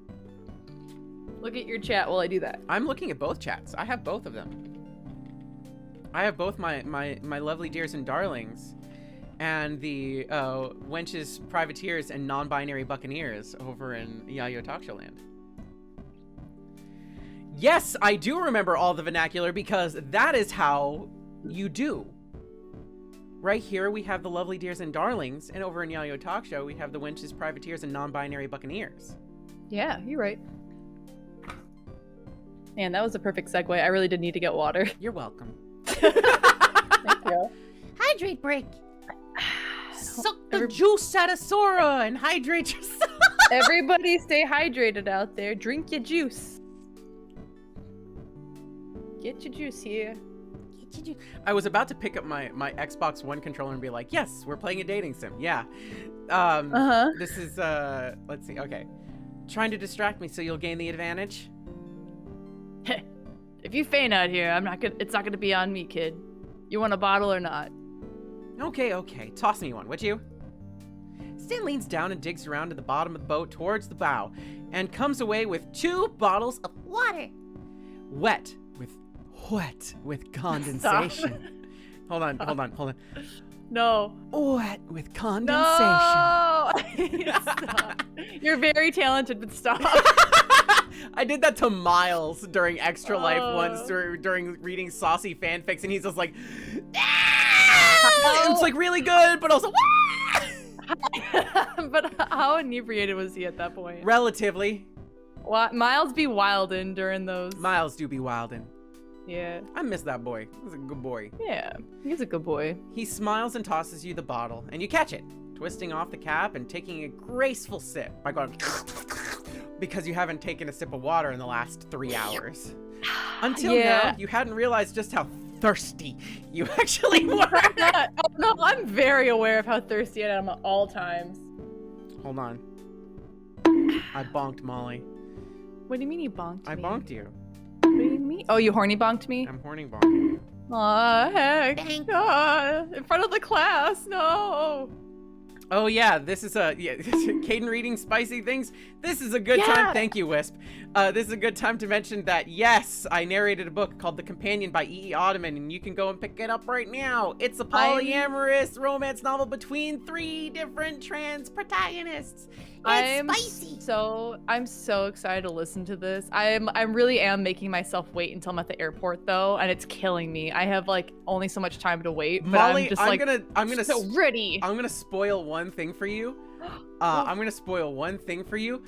Look at your chat while I do that. I'm looking at both chats. I have both of them. I have both my lovely dears and darlings and the wenches, privateers, and non-binary buccaneers over in YYTS land. Yes, I do remember all the vernacular because that is how you do. Right here, we have the lovely dears and darlings, and over in Yayo Talk Show, we have the wenches, privateers, and non-binary buccaneers. Yeah, you're right. Man, that was a perfect segue. I really did need to get water. You're welcome. Thank you. Hydrate break. Suck the juice out of Sora and hydrate yourself. Everybody stay hydrated out there. Drink your juice. Get your juice here. I was about to pick up my Xbox One controller and be like, yes, we're playing a dating sim. Yeah. This is, let's see. Okay. Trying to distract me so you'll gain the advantage. If you faint out here, it's not gonna be on me, kid. You want a bottle or not? Okay. Toss me one, would you? Stan leans down and digs around to the bottom of the boat towards the bow and comes away with 2 bottles of water. Wet with condensation. Hold on. No. Wet with condensation. No! Stop. You're very talented, but stop. I did that to Miles during Extra Life once during reading saucy fanfics, and he's just like, it's like really good, but also But how inebriated was he at that point? Relatively. Miles be wildin' during those. Miles do be wildin'. Yeah. I miss that boy. He's a good boy. Yeah, he's a good boy. He smiles and tosses you the bottle, and you catch it, twisting off the cap and taking a graceful sip by going because you haven't taken a sip of water in the last 3 hours. Until Yeah. now, you hadn't realized just how thirsty you actually were. Oh, no, I'm very aware of how thirsty I am at all times. Hold on. I bonked Molly. What do you mean you bonked I me? bonked you. What do you mean? Oh, you horny bonked me? I'm horny bonking you. Aw, heck. Thank In front of the class, no. Oh yeah, this is Kdin reading spicy things. This is a good Yeah. time. Thank you, Wisp. This is a good time to mention that yes, I narrated a book called The Companion by E.E. Ottoman, and you can go and pick it up right now. It's a polyamorous romance novel between 3 different trans protagonists. I'm spicy. I'm so excited to listen to this. I really am making myself wait until I'm at the airport though, and it's killing me. I have like only so much time to wait, but Molly, I'm just I'm gonna so ready. I'm gonna spoil one thing for you. Oh. I'm gonna spoil one thing for you.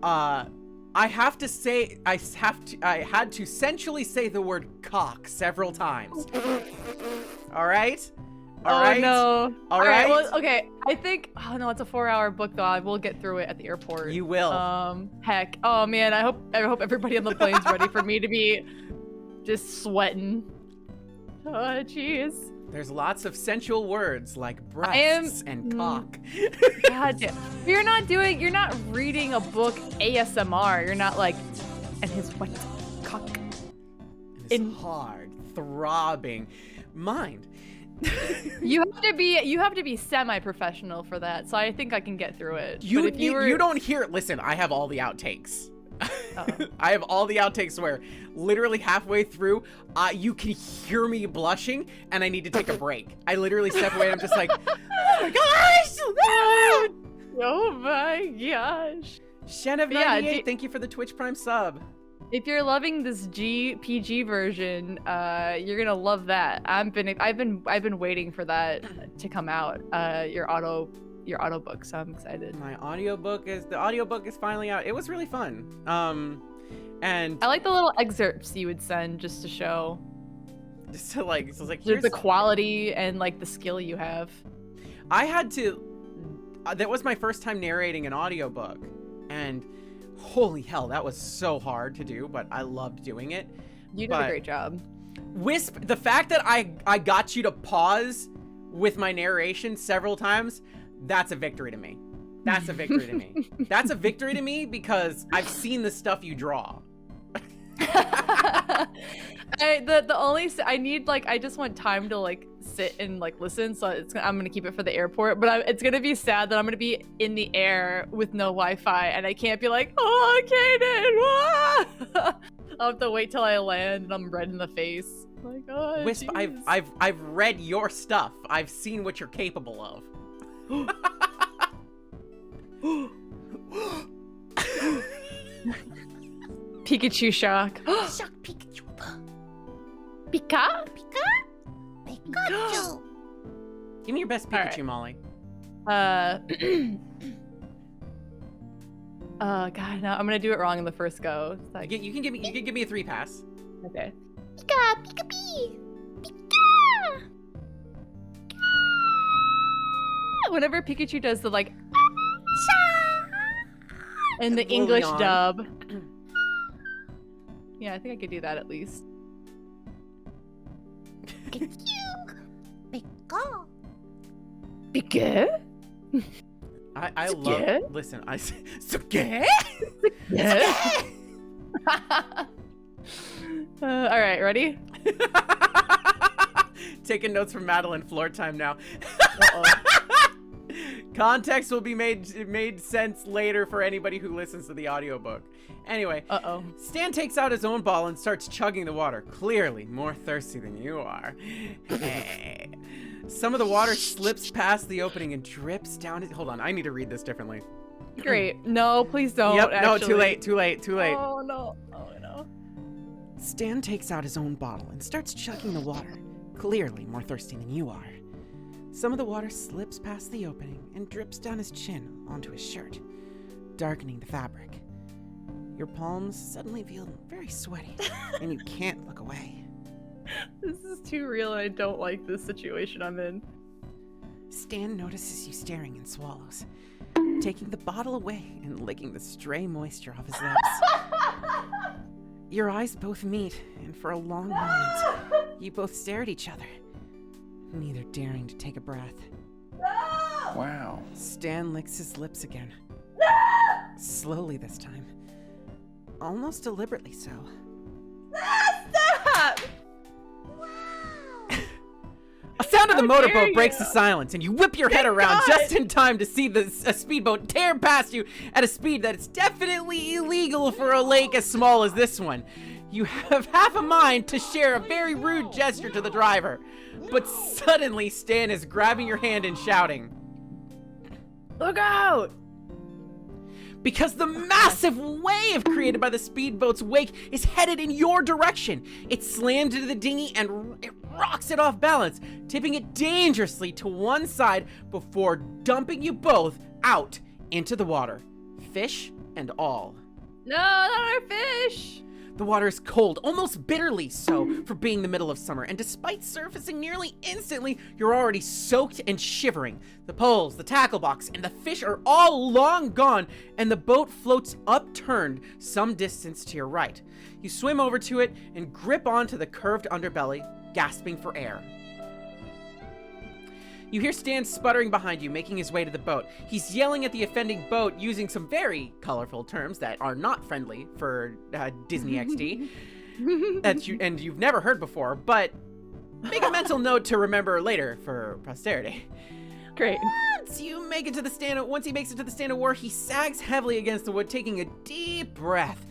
I have to say, I had to sensually say the word cock several times. All right? All right? No. All right? Well, okay. I think. Oh no, it's a 4-hour book though. I will get through it at the airport. You will. Heck. Oh man, I hope everybody on the plane's ready for me to be just sweating. Oh jeez. There's lots of sensual words like breasts and cock. God damn. You're not reading a book ASMR. You're not like, and his wet cock. It's hard, throbbing mind. You have to be semi-professional for that. So I think I can get through it. You But if you don't hear it. Listen, I have all the outtakes. Oh. I have all the outtakes where literally halfway through, you can hear me blushing and I need to take a break. I literally step away and I'm just like, oh my gosh! Oh my gosh. Shenev98, Yeah, thank you for the Twitch Prime sub. If you're loving this PG version, you're gonna love that. I've been waiting for that to come out. Your auto book, so I'm excited. The audiobook is finally out. It was really fun. And I like the little excerpts you would send just to show just to like, so it's like the here's quality and like the skill you have. I had to that was my first time narrating an audiobook, and holy hell, that was so hard to do, but I loved doing it. You did a great job. Wisp, the fact that I got you to pause with my narration several times, that's a victory to me. That's a victory to me. That's a victory to me because I've seen the stuff you draw. I just want time to like sit and like listen, so I'm gonna keep it for the airport. But it's gonna be sad that I'm gonna be in the air with no Wi-Fi and I can't be like, oh, Kdin, I'll have to wait till I land and I'm red in the face. Like, oh, Wisp, geez. I've read your stuff. I've seen what you're capable of. Pikachu shock. Shock Pikachu. Pika? Pikachu. Give me your best All right. Pikachu, Molly. Oh god, no, I'm gonna do it wrong in the first go. It's like, You can give me a 3 pass. okay. Pika, Pika, Pika. Whenever Pikachu does the like in the Moving English on. dub. Yeah, I think I could do that at least. Pikachu. Pika. Pika? I Suge? love. Listen, I say Suge? Yeah. All right, ready? Taking notes from Madeline. Floor time now. Uh-oh. Context will be made sense later for anybody who listens to the audiobook. Anyway, Uh-oh. Stan takes out his own ball and starts chugging the water. Clearly more thirsty than you are. Hey. Some of the water slips past the opening and drips down his... Hold on, I need to read this differently. Great. No, please don't. Yep, no, actually. too late. Oh no. Oh no. Stan takes out his own bottle and starts chugging the water. Clearly more thirsty than you are. Some of the water slips past the opening and drips down his chin onto his shirt, darkening the fabric. Your palms suddenly feel very sweaty, and you can't look away. This is too real and I don't like this situation I'm in. Stan notices you staring and swallows. taking the bottle away and licking the stray moisture off his lips. Your eyes both meet, and for a long moment, you both stare at each other, neither daring to take a breath. Wow. Stan licks his lips again. Slowly this time. Almost deliberately so. Stop! A sound of the How motorboat dare breaks you. the silence, and you whip your head around God. just in time to see a speedboat tear past you at a speed that is definitely illegal for a lake as small as this one. You have half a mind to share a very rude gesture to the driver, but suddenly Stan is grabbing your hand and shouting, Look out! because the massive wave created by the speedboat's wake is headed in your direction. It slams into the dinghy and it rocks it off balance, tipping it dangerously to one side before dumping you both out into the water, fish and all. No, not our fish! The water is cold, almost bitterly so for being the middle of summer, and despite surfacing nearly instantly, you're already soaked and shivering. The poles, the tackle box, and the fish are all long gone, and the boat floats upturned some distance to your right. You swim over to it and grip onto the curved underbelly, gasping for air. You hear Stan sputtering behind you, making his way to the boat. He's yelling at the offending boat using some very colorful terms that are not friendly for Disney XD, and you've never heard before, but make a mental note to remember later for posterity. Great. Once he makes it to the stand of war, he sags heavily against the wood, taking a deep breath.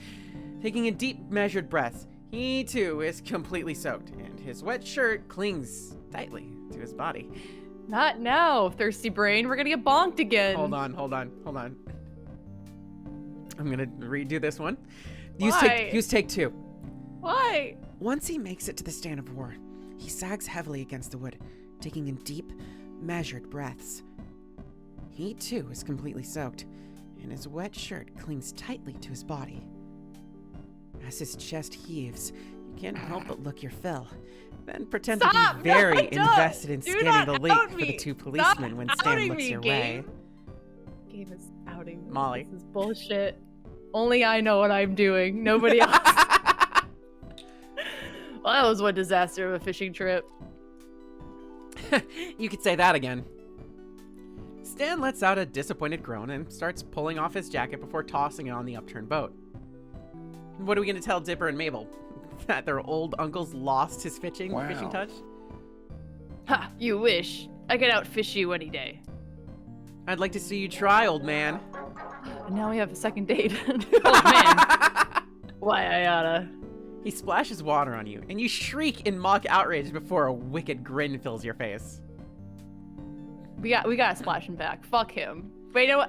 Taking a deep, measured breath. He, too, is completely soaked, and his wet shirt clings tightly to his body. Not now, thirsty brain. We're gonna get bonked again. Hold on. I'm gonna redo this one. Why? Use take two. Why? Once he makes it to the stand of war, he sags heavily against the wood, taking in deep, measured breaths. He, too, is completely soaked, and his wet shirt clings tightly to his body. As his chest heaves, you can't help but look your fill. Then pretend Stop! to be very No, don't! invested in Do scanning not the leak out for me! the two policemen Stop when Stan outing looks me, your Gabe. way. Gabe is outing me. Molly. This is bullshit. Only I know what I'm doing. Nobody else. Well, that was one disaster of a fishing trip. You could say that again. Stan lets out a disappointed groan and starts pulling off his jacket before tossing it on the upturned boat. What are we going to tell Dipper and Mabel? That their old uncle's lost his fishing touch? Ha! You wish. I could outfish you any day. I'd like to see you try, old man. And now we have a second date. Oh man. Why I oughta. He splashes water on you, and you shriek in mock outrage before a wicked grin fills your face. We gotta splash him back. Fuck him. Wait, you know what?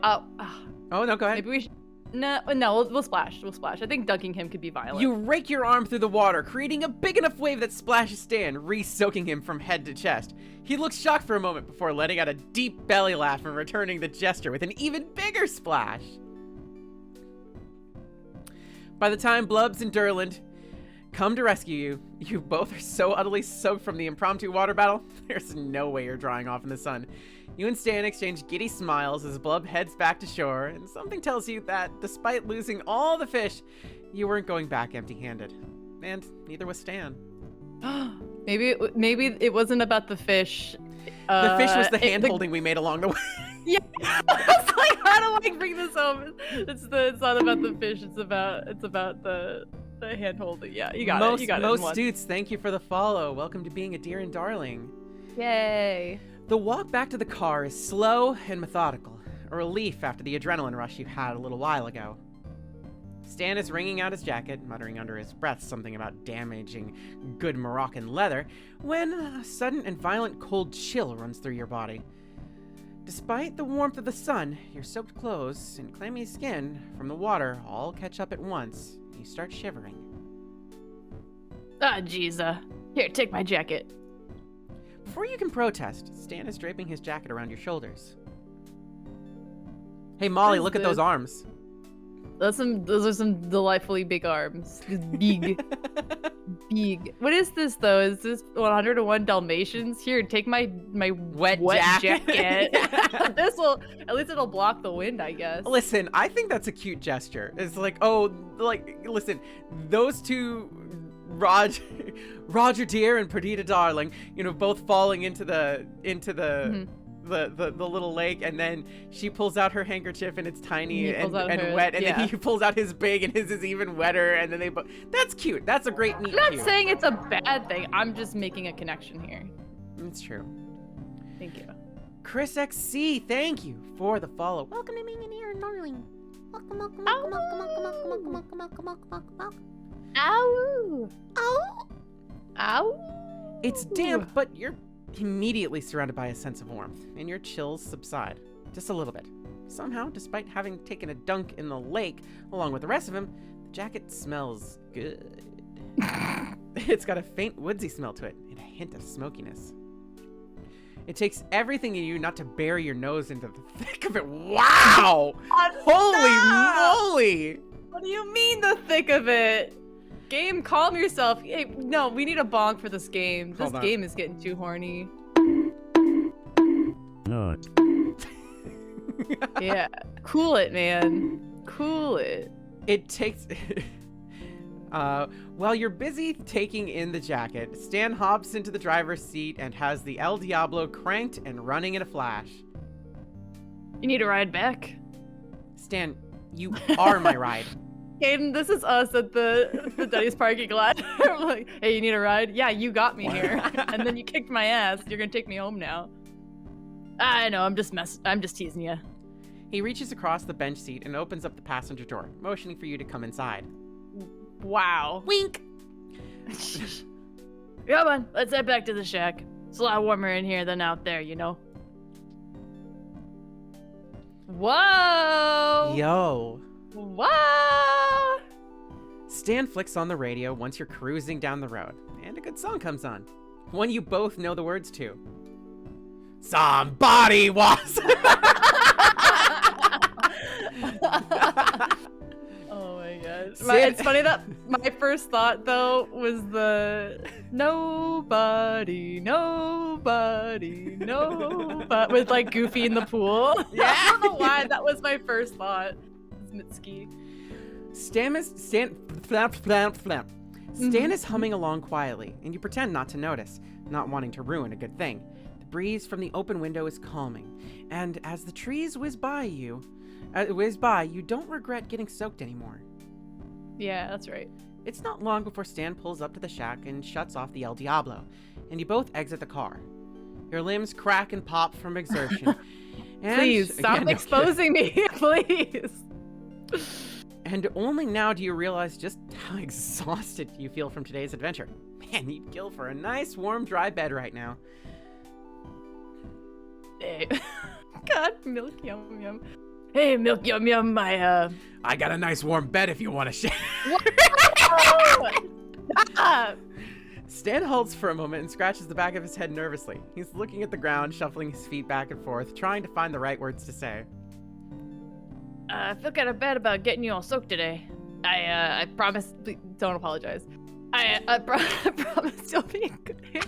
Oh, no, go ahead. Maybe we should. No, we'll splash. We'll splash. I think dunking him could be violent. You rake your arm through the water, creating a big enough wave that splashes Stan, re-soaking him from head to chest. He looks shocked for a moment before letting out a deep belly laugh and returning the gesture with an even bigger splash. By the time Blubs and Durland come to rescue you, you both are so utterly soaked from the impromptu water battle, there's no way you're drying off in the sun. You and Stan exchange giddy smiles as Blub heads back to shore, and something tells you that, despite losing all the fish, you weren't going back empty-handed. And neither was Stan. Maybe it wasn't about the fish. The fish was the hand-holding we made along the way. Yeah. I was like, how do I bring this home? It's not about the fish. It's about the hand-holding. Yeah, you got it. You got it. Most dudes, thank you for the follow. Welcome to being a dear and darling. Yay. The walk back to the car is slow and methodical, a relief after the adrenaline rush you had a little while ago. Stan is wringing out his jacket, muttering under his breath something about damaging good Moroccan leather, when a sudden and violent cold chill runs through your body. Despite the warmth of the sun, your soaked clothes and clammy skin from the water all catch up at once, and you start shivering. Ah, jeez. Here, take my jacket. Before you can protest, Stan is draping his jacket around your shoulders. Hey, Molly, What is look at this? those arms. Those are some delightfully big arms. Just big. Big. What is this though? Is this 101 Dalmatians? Here, take my Wet jacket. This will, at least it'll block the wind, I guess. Listen, I think that's a cute gesture. It's like, oh, like, listen, those two, Roger dear and Perdita darling, you know, both falling into the little lake, and then she pulls out her handkerchief and it's tiny and wet, and then he pulls out his big and his is even wetter, and then they both. That's cute. That's a great meet. I'm not saying it's a bad thing. I'm just making a connection here. It's true. Thank you. Chris XC, thank you for the follow. Welcome to being in here, darling. Welcome, welcome, welcome, welcome, welcome, welcome, welcome, welcome, welcome, welcome, welcome. Ow! Oh! Ow! It's damp, but you're immediately surrounded by a sense of warmth, and your chills subside just a little bit. Somehow, despite having taken a dunk in the lake along with the rest of him, the jacket smells good. It's got a faint woodsy smell to it and a hint of smokiness. It takes everything in you not to bury your nose into the thick of it. Wow! Holy moly! What do you mean the thick of it? Game, calm yourself. Hey, no, we need a bong for this game. This game is getting too horny. No. Yeah, cool it, man. Cool it. It takes... while you're busy taking in the jacket, Stan hops into the driver's seat and has the El Diablo cranked and running in a flash. You need a ride back? Stan, you are my ride. Kdin, this is us at the Denny's parking lot. I'm like, hey, you need a ride? Yeah, you got me here. And then you kicked my ass. You're gonna take me home now. I know, I'm just teasing you. He reaches across the bench seat and opens up the passenger door, motioning for you to come inside. Wow. Wink. Come on, let's head back to the shack. It's a lot warmer in here than out there, you know? Whoa! Yo. Whoa! Stan flicks on the radio once you're cruising down the road, and a good song comes on. One you both know the words to. Somebody was... Oh my god. It's funny that my first thought, though, was the nobody, with like Goofy in the pool. Yeah. I don't know why that was my first thought. Mitski. Stan is humming along quietly, and you pretend not to notice, not wanting to ruin a good thing. The breeze from the open window is calming, and as the trees whiz by, you don't regret getting soaked anymore. Yeah, that's right. It's not long before Stan pulls up to the shack and shuts off the El Diablo, and you both exit the car. Your limbs crack and pop from exertion. And, please, stop exposing me, please. And only now do you realize just how exhausted you feel from today's adventure. Man, you'd kill for a nice, warm, dry bed right now. Hey. God, milk yum yum. Hey, milk yum yum, I got a nice warm bed if you want to share. Stop! Stan halts for a moment and scratches the back of his head nervously. He's looking at the ground, shuffling his feet back and forth, trying to find the right words to say. I feel kind of bad about getting you all soaked today. I promise. Please, don't apologize. I promise you'll be in good hands.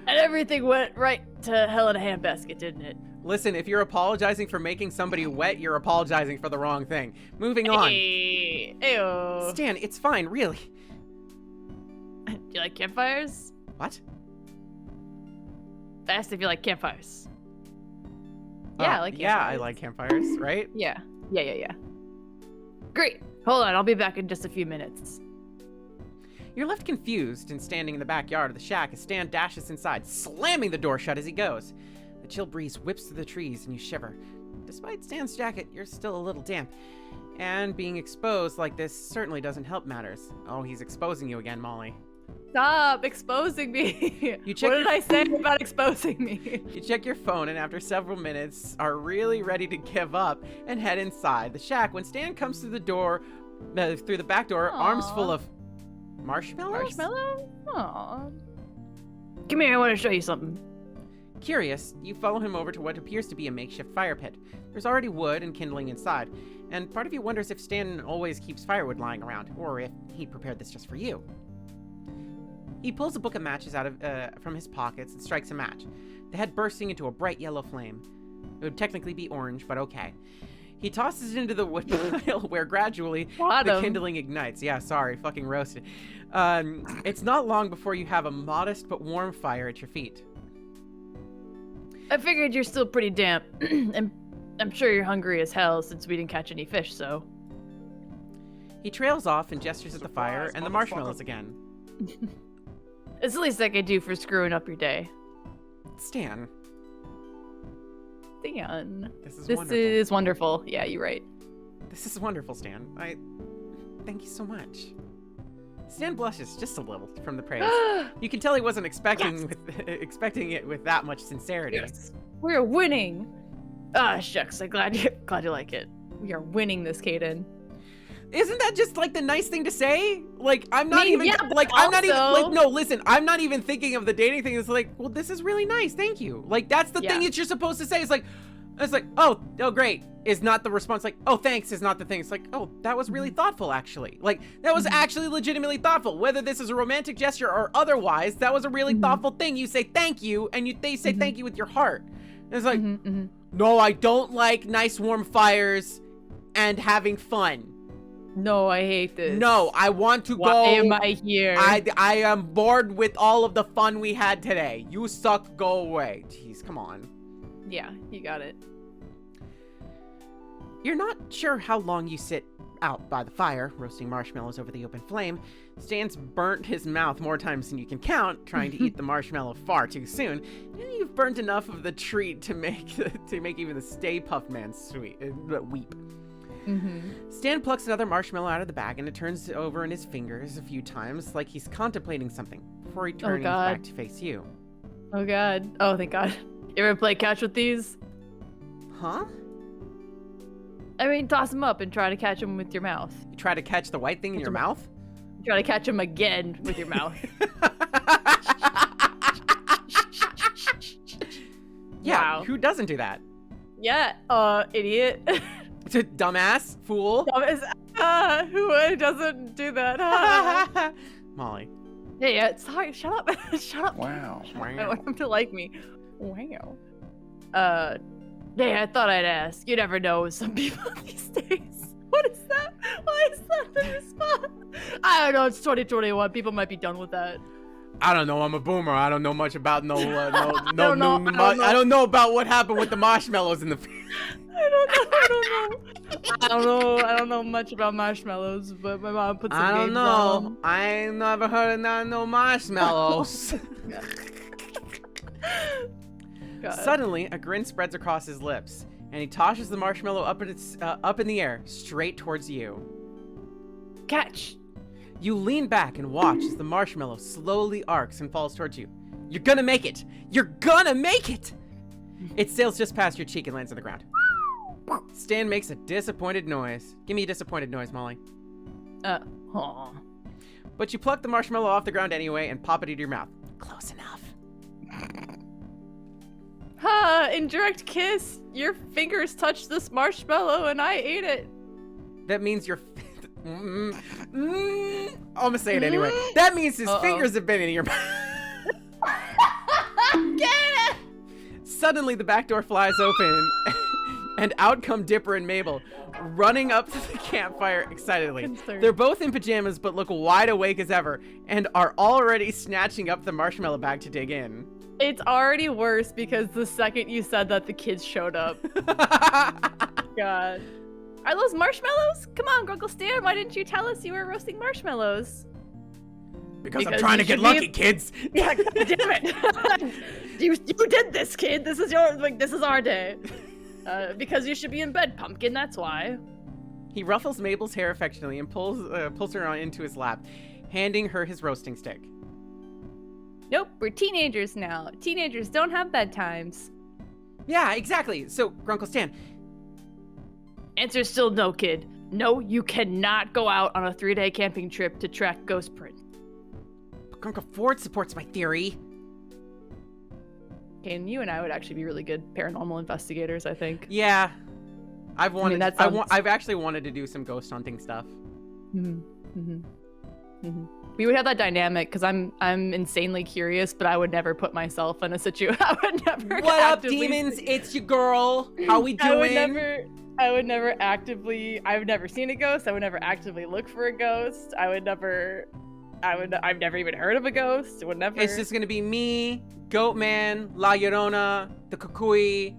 And everything went right to hell in a handbasket, didn't it? Listen, if you're apologizing for making somebody wet, you're apologizing for the wrong thing. Moving on. Hey, ayo. Stan, it's fine, really. Do you like campfires? What? I asked if you like campfires. Yeah, I like campfires. Yeah, I like campfires, right? Yeah. Great. Hold on, I'll be back in just a few minutes. You're left confused and standing in the backyard of the shack as Stan dashes inside, slamming the door shut as he goes. The chill breeze whips through the trees and you shiver. Despite Stan's jacket, you're still a little damp. And being exposed like this certainly doesn't help matters. Oh, he's exposing you again, Molly. Stop exposing me. You check what did I say about exposing me? You check your phone and after several minutes are really ready to give up and head inside the shack when Stan comes through the door, through the back door, arms full of marshmallows? Marshmallow? Aw. Come here, I want to show you something. Curious, you follow him over to what appears to be a makeshift fire pit. There's already wood and kindling inside, and part of you wonders if Stan always keeps firewood lying around, or if he prepared this just for you. He pulls a book of matches out from his pockets and strikes a match, the head bursting into a bright yellow flame. It would technically be orange, but okay. He tosses it into the wood pile where gradually the kindling ignites. Yeah, sorry, fucking roasted. It's not long before you have a modest but warm fire at your feet. I figured you're still pretty damp, and I'm sure you're hungry as hell since we didn't catch any fish, so... He trails off and gestures at the fire and the marshmallows again. It's the least I could do for screwing up your day. Stan. Stan. This This is wonderful. Yeah, you're right. This is wonderful, Stan. Thank you so much. Stan blushes just a little from the praise. You can tell he wasn't expecting it with that much sincerity. Yes. We're winning. Ah, shucks. I'm glad you like it. We are winning this, Kdin. Isn't that just like the nice thing to say? Like, I'm not even yeah, like I'm not even also- like no, listen, I'm not even thinking of the dating thing. It's like, well, this is really nice, thank you. Like that's the thing that you're supposed to say. It's like, oh great is not the response. Like, oh thanks is not the thing. It's like, oh, that was really thoughtful actually. Like that was actually legitimately thoughtful. Whether this is a romantic gesture or otherwise, that was a really thoughtful thing. You say thank you and they say thank you with your heart. And it's like, no, I don't like nice warm fires and having fun. No, I hate this. No, I want to go. Why am I here? I am bored with all of the fun we had today. You suck, go away. Jeez, come on. Yeah, you got it. You're not sure how long you sit out by the fire, roasting marshmallows over the open flame. Stan's burnt his mouth more times than you can count, trying to eat the marshmallow far too soon. And you've burnt enough of the treat to make even the Stay Puft Man weep. Stan plucks another marshmallow out of the bag and it turns over in his fingers a few times like he's contemplating something before he turns back to face you. Oh god. Oh, thank god. You ever play catch with these? Huh? I mean, toss them up and try to catch them with your mouth. You try to catch the white thing in your mouth? Try to catch them again with your mouth. Yeah, Wow. who doesn't do that? Yeah, idiot. Dumbass, fool. Who doesn't do that? Molly. Yeah, sorry, shut up. Shut up. Wow. I want him to like me. Wow. Yeah, I thought I'd ask. You never know with some people these days. What is that? Why is that the response? I don't know, it's 2021. People might be done with that. I don't know. I'm a boomer. I don't know much about I don't know about what happened with the marshmallows in the. I don't know much about marshmallows, but my mom put some games on them. I ain't never heard of no marshmallows. God. Suddenly, a grin spreads across his lips, and he tosses the marshmallow up in the air, straight towards you. Catch! You lean back and watch as the marshmallow slowly arcs and falls towards you. You're gonna make it! You're gonna make it! It sails just past your cheek and lands on the ground. Stan makes a disappointed noise. Give me a disappointed noise, Molly. Aw. But you pluck the marshmallow off the ground anyway and pop it into your mouth. Close enough. Indirect kiss. Your fingers touched this marshmallow and I ate it. That means your... I'm gonna say it anyway. That means his fingers have been in your mouth. Get it! Suddenly, the back door flies open, and out come Dipper and Mabel, running up to the campfire excitedly. Concerned. They're both in pajamas, but look wide awake as ever, and are already snatching up the marshmallow bag to dig in. It's already worse because the second you said that, the kids showed up. God. Are those marshmallows? Come on, Grunkle Stan, why didn't you tell us you were roasting marshmallows? Because I'm trying to get lucky, kids. Yeah, God damn it. you did this, kid. This is our day. Because you should be in bed, Pumpkin, that's why. He ruffles Mabel's hair affectionately and pulls her on into his lap, handing her his roasting stick. Nope, we're teenagers now. Teenagers don't have bedtimes. Yeah, exactly. So, Grunkle Stan. Answer's still no, kid. No, you cannot go out on a 3-day camping trip to track ghost print. But Grunkle Ford supports my theory. Kane, you and I would actually be really good paranormal investigators, I think. Yeah, I've wanted. that sounds... I've actually wanted to do some ghost hunting stuff. We would have that dynamic because I'm insanely curious, but I would never put myself in a situation. I would never. What up, demons? It's your girl. How we doing? I would never actively. I've never seen a ghost. I would never actively look for a ghost. I've never even heard of a ghost. It would never. It's just gonna be me, Goat Man, La Llorona, the Kukui,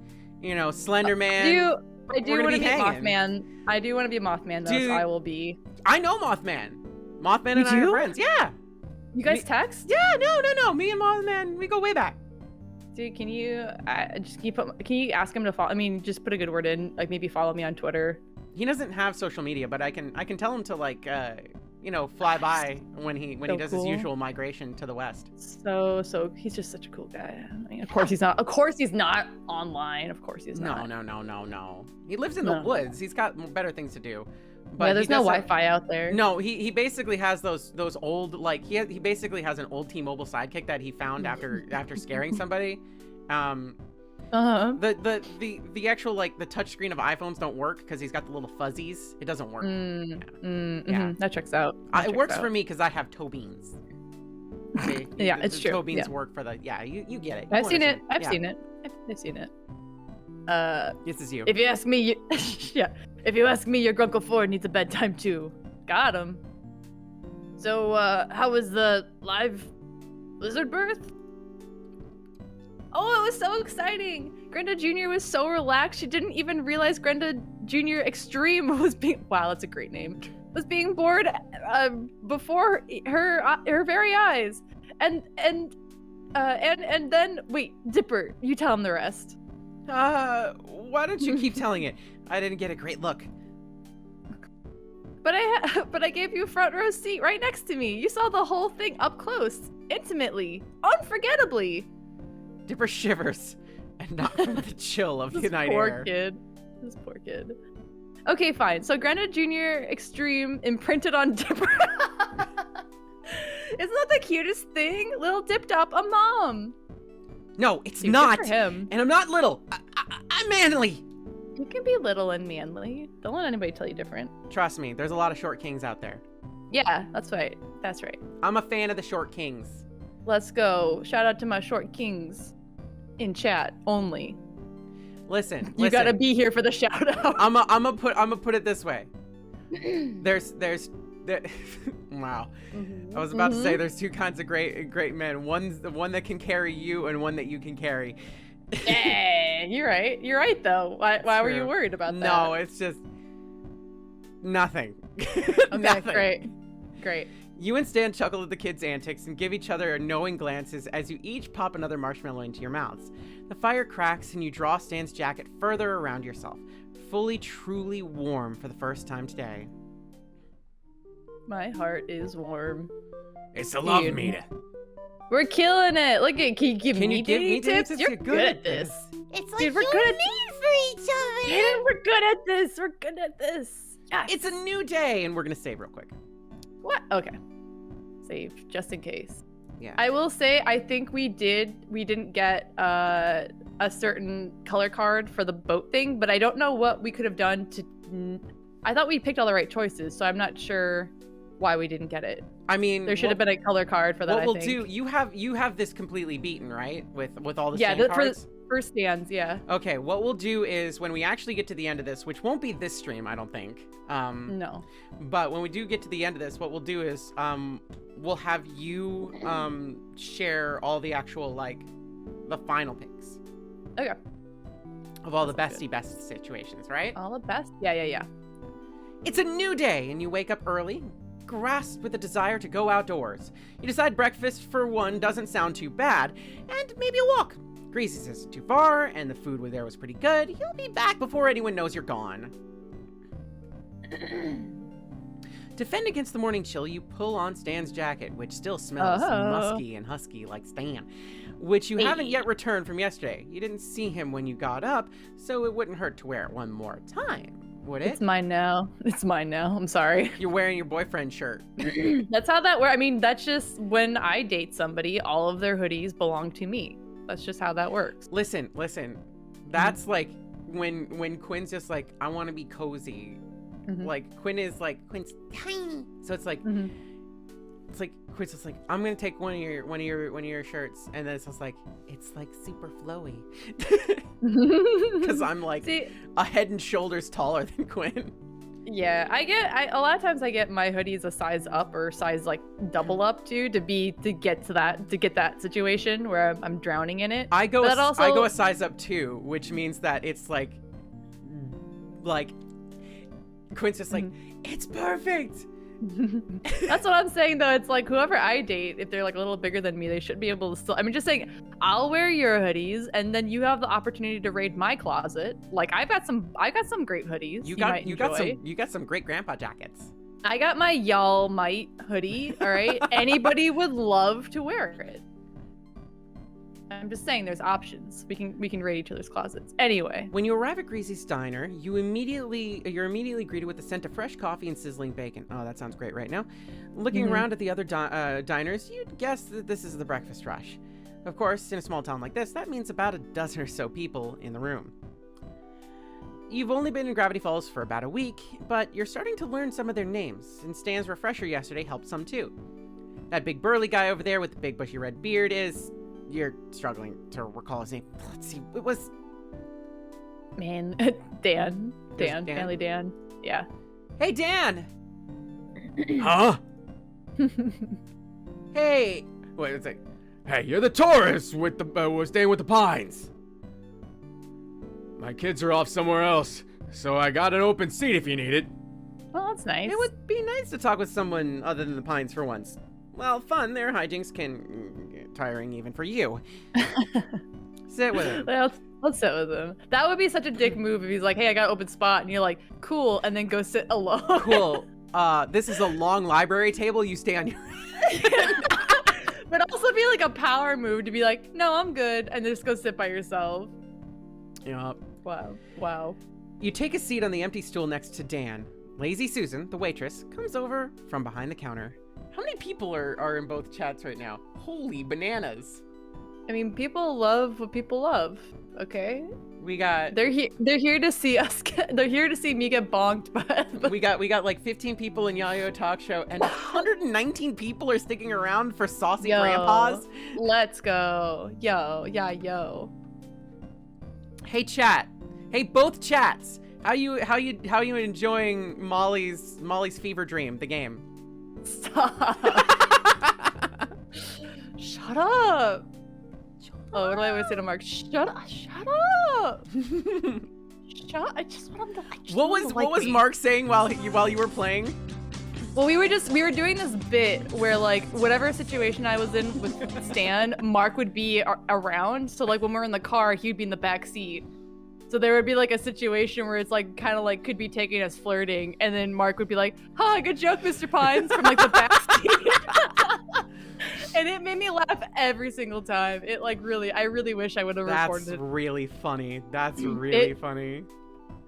Slender Man. I do want to be Mothman. I do want to be a Mothman, though, Dude, so I will be. I know Mothman. Mothman and I are friends. Yeah. You guys text? Yeah, no. Me and Mothman, we go way back. Dude, can you can you ask him to follow? I mean, just put a good word in, like maybe follow me on Twitter. He doesn't have social media, but I can tell him to fly by when he does his usual migration to the west. So he's just such a cool guy. I mean, of course he's not. Of course he's not online. Of course he's not. No. He lives in the woods. He's got better things to do. But yeah, there's no Wi-Fi out there. No, he basically has those old he basically has an old T-Mobile sidekick that he found after scaring somebody. The actual the touchscreen of iPhones don't work because he's got the little fuzzies. It doesn't work. That checks out. It works for me because I have toe beans. Okay? Yeah, it's true. Toe beans work for you get it. I've seen it. I've seen it. This is you. If you ask me, if you ask me, your Grunkle Ford needs a bedtime too. Got him. So, how was the live lizard birth? Oh, it was so exciting! Grenda Jr. was so relaxed, she didn't even realize Grenda Jr. Extreme was being— wow, that's a great name— was being born before her very eyes. And then, wait, Dipper, you tell him the rest. Why don't you keep telling it? I didn't get a great look. But I gave you a front row seat right next to me. You saw the whole thing up close, intimately, unforgettably. Dipper shivers, and not from the chill of the night air. This poor kid. Okay, fine. So Grenda Jr. Extreme imprinted on Dipper. Isn't that the cutest thing? Little Dipped Up, a mom. No, it's Dude, not. good for him. And I'm not little. I'm manly. You can be little and manly. Don't let anybody tell you different. Trust me, there's a lot of short kings out there. Yeah, that's right. That's right. I'm a fan of the short kings. Let's go. Shout out to my short kings in chat only. Listen. You gotta be here for the shout out. I'm gonna put it this way. There's wow. I was about to say there's two kinds of great men. One's the one that can carry you and one that you can carry. Hey, you're right. You're right though. Why were you worried about that? No, it's just nothing. Okay, Nothing. Great. You and Stan chuckle at the kids' antics and give each other knowing glances as you each pop another marshmallow into your mouths. The fire cracks and you draw Stan's jacket further around yourself, fully, truly warm for the first time today. My heart is warm. It's a love meter. We're killing it. Look at, can you give me dating tips? You're good at this. It's like Dude, we're you good and me for each other. Dude, we're good at this. We're good at this. Yes. It's a new day, and we're gonna save real quick. What? Okay. Save just in case. Yeah. I will say I think we didn't get a certain color card for the boat thing, but I don't know what we could have done to. I thought we picked all the right choices, so I'm not sure why we didn't get it. I mean, there should have been a color card for that. What we'll I think. do, you have this completely beaten, right? With all the cards. For stands, yeah. Okay, what we'll do is when we actually get to the end of this, which won't be this stream, I don't think. No. But when we do get to the end of this, what we'll do is we'll have you share all the actual the final picks. Okay. Of all the best situations, right? All the best? Yeah. It's a new day and you wake up early, grasped with a desire to go outdoors. You decide breakfast for one doesn't sound too bad, and maybe a walk. Greasy isn't too far, and the food there was pretty good. You'll be back before anyone knows you're gone. To fend against the morning chill, you pull on Stan's jacket, which still smells musky and husky like Stan, which you haven't yet returned from yesterday. You didn't see him when you got up, so it wouldn't hurt to wear it one more time, would it? It's mine now. I'm sorry. You're wearing your boyfriend's shirt. That's how that works. I mean, that's just when I date somebody, all of their hoodies belong to me. That's just how that works. Listen. That's like when Quinn's just like, I want to be cozy. Like Quinn's tiny, so it's like it's like Quinn's just like, I'm gonna take one of your shirts, and then it's just like, it's like super flowy because I'm like a head and shoulders taller than Quinn. Yeah, a lot of times I get my hoodies a size up or size like double up to get that situation where I'm drowning in it. I go a size up too, which means that it's like Quinn's just like, it's perfect. That's what I'm saying though. It's like whoever I date, if they're like a little bigger than me, they should be able to still. I'm just saying, I'll wear your hoodies, and then you have the opportunity to raid my closet. Like I got some great hoodies. You got some great grandpa jackets. I got my y'all might hoodie. All right, anybody would love to wear it. I'm just saying, there's options. We can raid each other's closets. Anyway, when you arrive at Greasy's diner, you're immediately greeted with the scent of fresh coffee and sizzling bacon. Oh, that sounds great right now. Looking around at the other diners, you'd guess that this is the breakfast rush. Of course, in a small town like this, that means about a dozen or so people in the room. You've only been in Gravity Falls for about a week, but you're starting to learn some of their names, and Stan's refresher yesterday helped some too. That big burly guy over there with the big bushy red beard is... You're struggling to recall his name. Let's see. It was... Man, Dan. Manly Dan. Yeah. Hey, Dan! Huh? Hey! Wait, it's like... Hey, you're the tourist with the staying with the Pines. My kids are off somewhere else, so I got an open seat if you need it. Well, that's nice. It would be nice to talk with someone other than the Pines for once. Well, fun. Their hijinks can get tiring even for you. Sit with him. Let's sit with him. That would be such a dick move if he's like, hey, I got an open spot, and you're like, cool, and then go sit alone. Cool. This is a long library table. You stay on your... But also be like a power move to be like, no, I'm good, and just go sit by yourself. Yeah. Wow. You take a seat on the empty stool next to Dan. Lazy Susan, the waitress, comes over from behind the counter. How many people are in both chats right now? Holy bananas. I mean, people love what people love, okay? We got... They're here to see us they're here to see me get bonked, but... We got like 15 people in Yayo Talk Show, and 119 people are sticking around for saucy grandpas. Let's go. Yo. Hey chat. Hey both chats. How you enjoying Molly's fever dream, the game? Stop. Shut up. Oh, what do I always say to Mark? Shut up. I just want him to What was Mark saying while you were playing? Well, we were doing this bit where like whatever situation I was in with Stan, Mark would be around. So like when we're in the car, he'd be in the back seat. So there would be like a situation where it's like kind of like could be taken as flirting, and then Mark would be like, "Ha, good joke, Mr. Pines," from like the backseat. And it made me laugh every single time. It like I really wish I would have recorded it. That's really funny. That's really funny.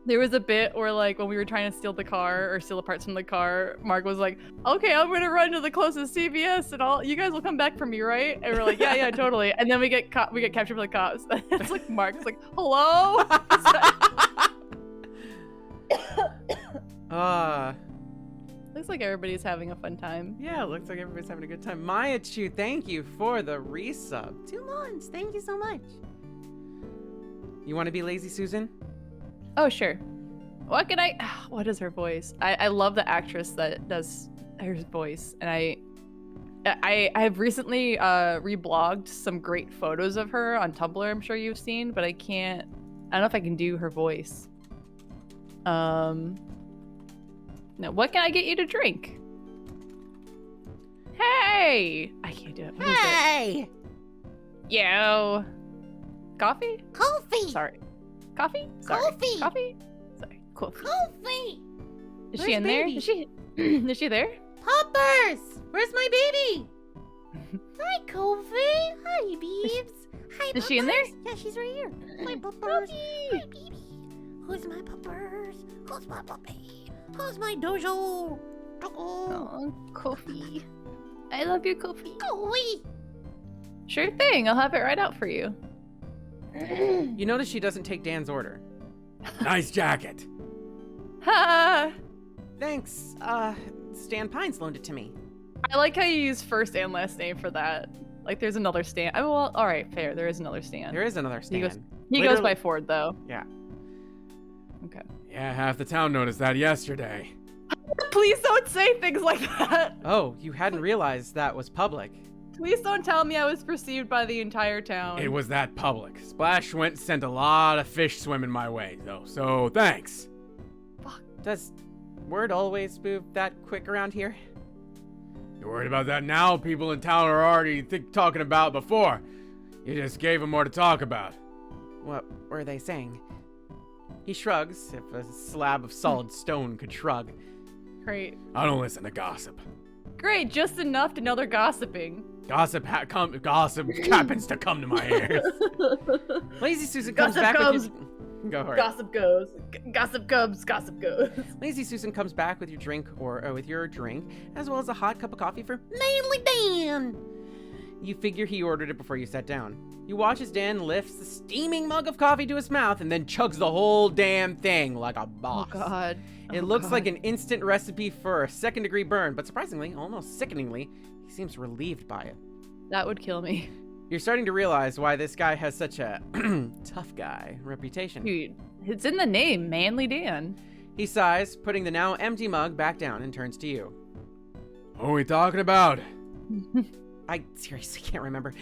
There was a bit where like when we were trying to steal the car or steal the parts from the car, Mark was like, "Okay, I'm gonna run to the closest CVS and you guys will come back for me, right?" And we're like, yeah, totally. And then we get captured by the cops. It's like Mark's like, "Hello?" Looks like everybody's having a fun time. Yeah, looks like everybody's having a good time. Maya Chu, thank you for the resub. 2 months. Thank you so much. You want to be Lazy Susan? Oh, sure. What is her voice? I love the actress that does her voice, and I have recently reblogged some great photos of her on Tumblr. I'm sure you've seen, but I don't know if I can do her voice. No, what can I get you to drink? Hey! I can't do it. What is it? Hey! Yo. Coffee? Coffee! Sorry. Coffee? Sorry. Coffee! Coffee? Sorry. Cool. Coffee! Is Where's she in baby? there? Is she there? Poppers! Where's my baby? Hi, Kofi. Hi, Beebs. Hi, Is she in there? Poppers. Yeah, she's right here. My puppers. Hi, baby. Who's my puppers? Who's my puppy? Who's my dojo? Oh, Kofi. I love you, Kofi. Kofi. Sure thing. I'll have it right out for you. You notice she doesn't take Dan's order. Nice jacket. Ha! Thanks. Stan Pines loaned it to me. I like how you use first and last name for that. Like, there's another Stan. Oh, well, all right, fair. There is another Stan. There is another Stan. He goes by Ford, though. Yeah. Okay. Yeah, half the town noticed that yesterday. Please don't say things like that. Oh, you hadn't realized that was public. Please don't tell me I was perceived by the entire town. It was that public. Splash sent a lot of fish swimming my way, though, so thanks. Does word always move that quick around here? You're worried about that now? People in town are already talking about before. You just gave them more to talk about. What were they saying? He shrugs, if a slab of solid stone could shrug. Great. I don't listen to gossip. Great, just enough to know they're gossiping. Gossip happens to come to my ears. Lazy Susan comes Gossip back comes. with your... Go for it. Gossip goes. Gossip comes, gossip goes. Lazy Susan comes back with your drink, with your drink, as well as a hot cup of coffee for Manly Dan! You figure he ordered it before you sat down. You watch as Dan lifts the steaming mug of coffee to his mouth and then chugs the whole damn thing like a boss. Oh, God. It looks like an instant recipe for a second-degree burn, but surprisingly, almost sickeningly, he seems relieved by it. That would kill me. You're starting to realize why this guy has such a tough guy reputation. Dude, it's in the name, Manly Dan. He sighs, putting the now empty mug back down and turns to you. What are we talking about? I seriously can't remember.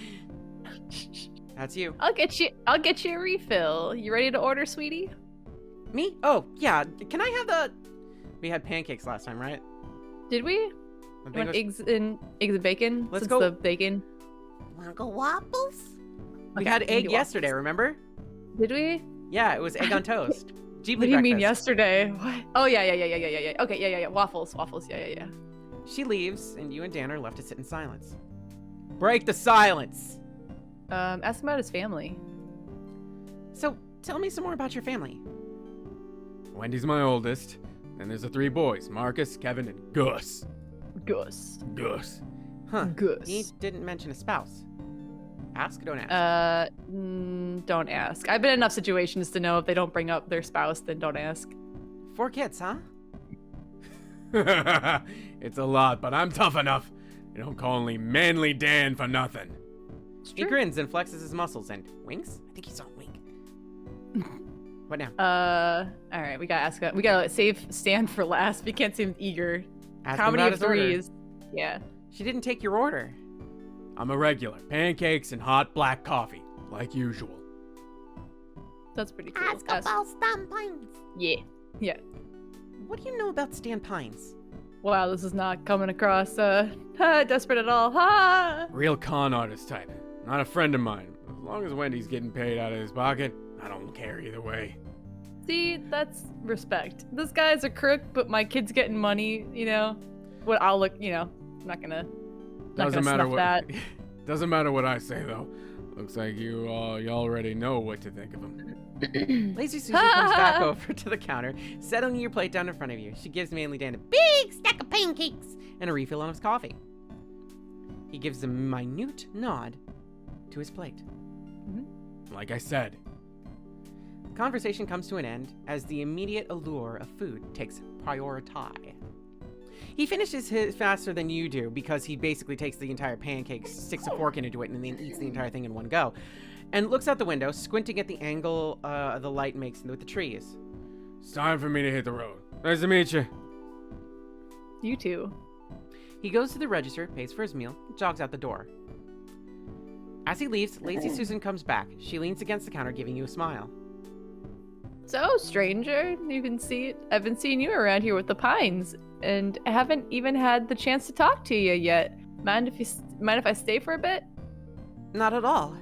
That's you. I'll get you a refill. You ready to order, sweetie? Me? Oh, yeah. Can I have the... We had pancakes last time, right? Did we? I think Want it was- eggs and bacon? Let's Since go- the bacon. Wanna go waffles? We Okay, had we can egg do yesterday, waffles. remember? Did we? Yeah, it was egg on toast. Ghibli What do you mean breakfast. yesterday? What? Oh yeah. Okay, yeah. Waffles. Yeah. She leaves, and you and Dan are left to sit in silence. Break the silence! Ask him about his family. So, tell me some more about your family. Wendy's my oldest. And there's the 3 boys, Marcus, Kevin, and Gus. Gus. Gus. Huh. Gus. He didn't mention a spouse. Ask or don't ask? Don't ask. I've been in enough situations to know if they don't bring up their spouse, then don't ask. 4 kids, huh? It's a lot, but I'm tough enough. You don't call me Manly Dan for nothing. He grins and flexes his muscles and winks? I think he saw a wink. What now? All right, we gotta ask. We gotta save Stan for last. We can't seem eager. Ask How him many about of his order. threes? Yeah. She didn't take your order. I'm a regular. Pancakes and hot black coffee, like usual. That's pretty cool. Ask about Stan Pines. Yeah. What do you know about Stan Pines? Wow, this is not coming across desperate at all. Ha! Real con artist type. Not a friend of mine. As long as Wendy's getting paid out of his pocket, I don't care either way. See, that's respect. This guy's a crook, but my kid's getting money, you know? What I'll look, you know, I'm not gonna Doesn't matter snuff what. that. Doesn't matter what I say though. Looks like you already know what to think of him. Lazy Susan comes back over to the counter, settling your plate down in front of you. She gives Manly Dan a big stack of pancakes and a refill on his coffee. He gives a minute nod to his plate. Like I said, The conversation comes to an end as the immediate allure of food takes priority. He finishes his faster than you do because he basically takes the entire pancake, sticks a fork into it, and then eats the entire thing in one go. And looks out the window, squinting at the angle the light makes with the trees. it's time for me to hit the road. Nice to meet you. You too. He goes to the register, pays for his meal, and jogs out the door. As he leaves, Lazy Susan comes back. She leans against the counter, giving you a smile. So, stranger, I've been seeing you around here with the Pines, and I haven't even had the chance to talk to you yet. Mind if I stay for a bit? Not at all.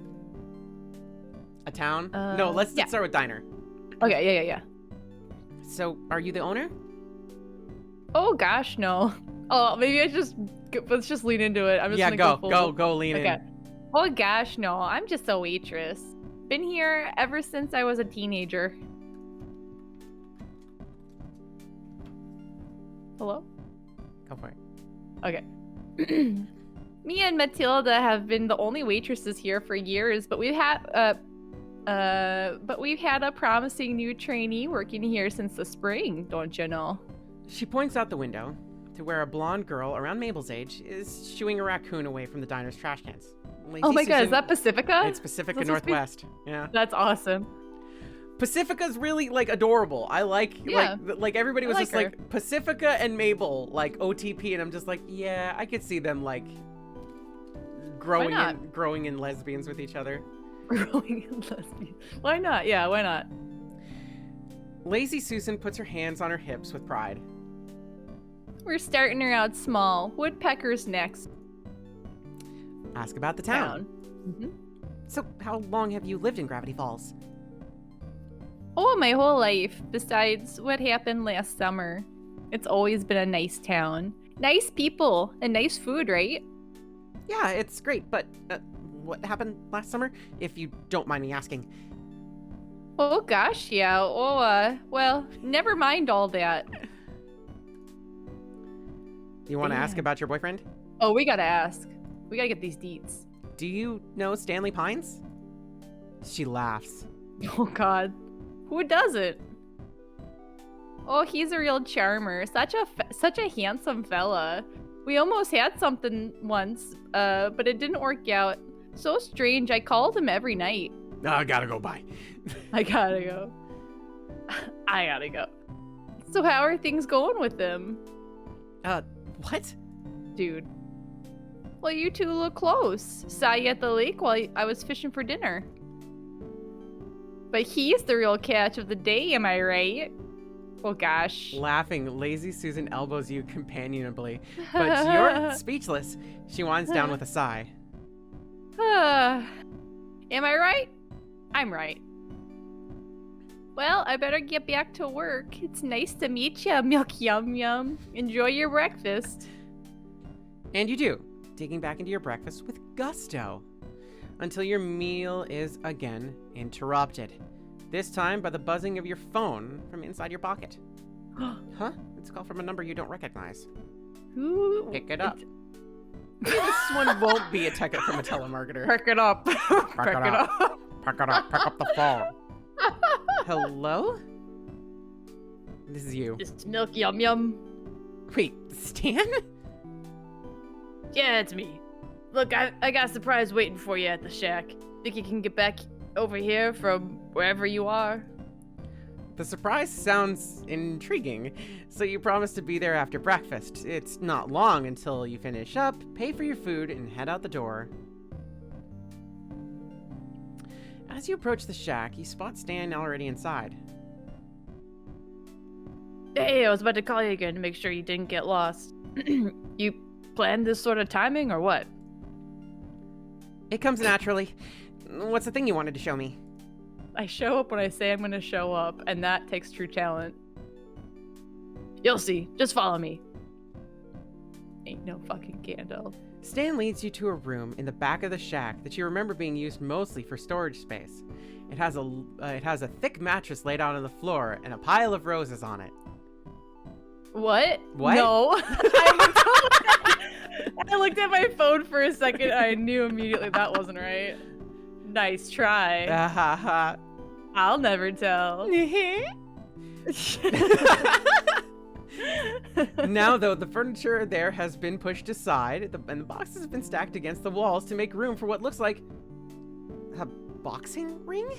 A town? No, let's yeah. start with diner. Okay, yeah. So, are you the owner? Oh gosh, no. Oh, maybe let's just lean into it. I'm just Yeah, gonna go, lean Okay. in. Oh gosh, no. I'm just a waitress. Been here ever since I was a teenager. Hello? Go for it. Okay. Me and Matilda have been the only waitresses here for years, but But we've had a promising new trainee working here since the spring, don't you know? She points out the window to where a blonde girl around Mabel's age is shooing a raccoon away from the diner's trash cans. Lazy Oh my god, is Susan- that Pacifica? It's Pacifica Is that supposed to be- Northwest. Yeah. That's awesome. Pacifica's really like adorable. I like Yeah. like everybody was I just like like Pacifica and Mabel like OTP, and I'm just like, yeah, I could see them like not? growing in lesbians with each other. Growing in lesbian. Why not? Yeah, why not? Lazy Susan puts her hands on her hips with pride. We're starting her out small. Woodpeckers next. Ask about the town. Mm-hmm. So, how long have you lived in Gravity Falls? Oh, my whole life. Besides what happened last summer. It's always been a nice town. Nice people and nice food, right? Yeah, it's great, but what happened last summer? If you don't mind me asking. Oh gosh, yeah. Oh, well, never mind all that. You want to ask Yeah. about your boyfriend? Oh, we gotta ask. We gotta get these deets. Do you know Stanley Pines? She laughs. Oh god. Who doesn't? Oh, he's a real charmer. Such a handsome fella. We almost had something once, but it didn't work out. So strange. I called him every night. I gotta go. Bye. I gotta go. I gotta go. So how are things going with him, What? dude? Well, you two look close. Saw you at the lake while I was fishing for dinner. But he's the real catch of the day, am I right? Oh gosh. Laughing, Lazy Susan elbows you companionably, but you're speechless. She winds down with a sigh. Am I right? I'm right. Well, I better get back to work. It's nice to meet you, Milky Yum Yum. Enjoy your breakfast. And you do, digging back into your breakfast with gusto, until your meal is again interrupted. This time by the buzzing of your phone from inside your pocket. Huh? It's a call from a number you don't recognize. Ooh, Pick it up. This one won't be a ticket from a telemarketer. Perk it up. Perk it up. Pick up the phone. Hello? This is you. Just Milky Yum Yum. Wait, Stan? Yeah, it's me. Look, I got a surprise waiting for you at the shack. Think you can get back over here from wherever you are? The surprise sounds intriguing, so you promise to be there after breakfast. It's not long until you finish up, pay for your food, and head out the door. As you approach the shack, you spot Stan already inside. Hey, I was about to call you again to make sure you didn't get lost. You planned this sort of timing or what? It comes naturally. What's the thing you wanted to show me? I show up when I say I'm going to show up, and that takes true talent. You'll see. Just follow me. Ain't no fucking Gandalf. Stan leads you to a room in the back of the shack that you remember being used mostly for storage space. It has a thick mattress laid out on the floor and a pile of roses on it. What? What? No. I looked at my phone for a second. I knew immediately that wasn't right. Nice try. Ha ha. I'll never tell. Now, though, the furniture there has been pushed aside, and the boxes have been stacked against the walls to make room for what looks like a boxing ring?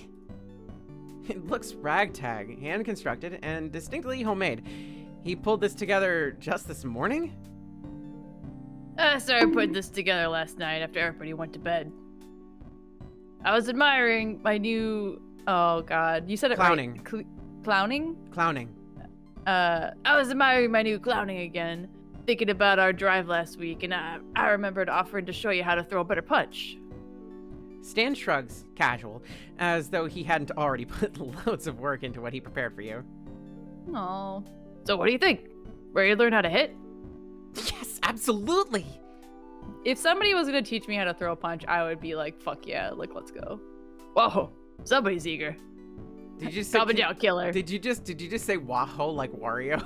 It looks ragtag, hand-constructed, and distinctly homemade. He pulled this together just this morning? I started putting this together last night after everybody went to bed. I was admiring my new... Oh, God. You said it Clowning. right. Clowning? Clowning. I was admiring my new clowning again, thinking about our drive last week, and I remembered offering to show you how to throw a better punch. Stan shrugs, casual, as though he hadn't already put loads of work into what he prepared for you. Oh. So what do you think? Ready to learn how to hit? Yes, absolutely! If somebody was gonna teach me how to throw a punch, I would be like, fuck yeah, like, let's go. Whoa, somebody's eager. Did you say Calm it down, killer. Did you just say Waho like Wario?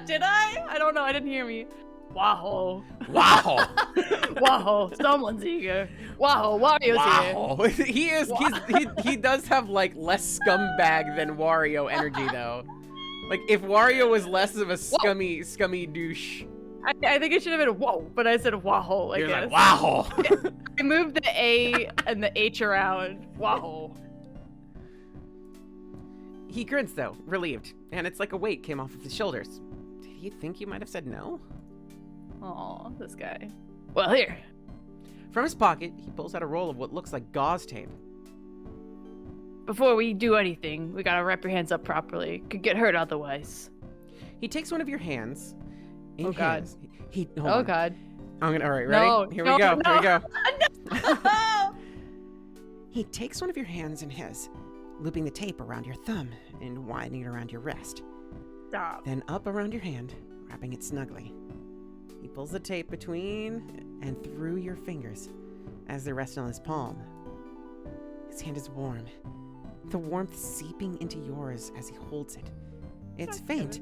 Did I? I don't know, I didn't hear me. Wow. Wow. Wow. Someone's eager. Wow. Wario's here. He does have like less scumbag than Wario energy though. Like if Wario was less of a scummy douche. I think it should have been whoa, but I said wow, I You're guess. like, wow. I moved the A and the H around. Wow. He grins though, relieved, and it's like a weight came off of his shoulders. Did you think you might have said no? Aw, this guy. Well, here. From his pocket, he pulls out a roll of what looks like gauze tape. Before we do anything, we gotta wrap your hands up properly. Could get hurt otherwise. He takes one of your hands. In Oh, God. his. He. hold Oh on. God. I'm gonna. All right, ready? No, Here no, we go. no. Here we go. No! He takes one of your hands in his, looping the tape around your thumb and winding it around your wrist. Stop. Then up around your hand, wrapping it snugly. He pulls the tape between and through your fingers as they rest on his palm. His hand is warm, the warmth seeping into yours as he holds it. It's faint,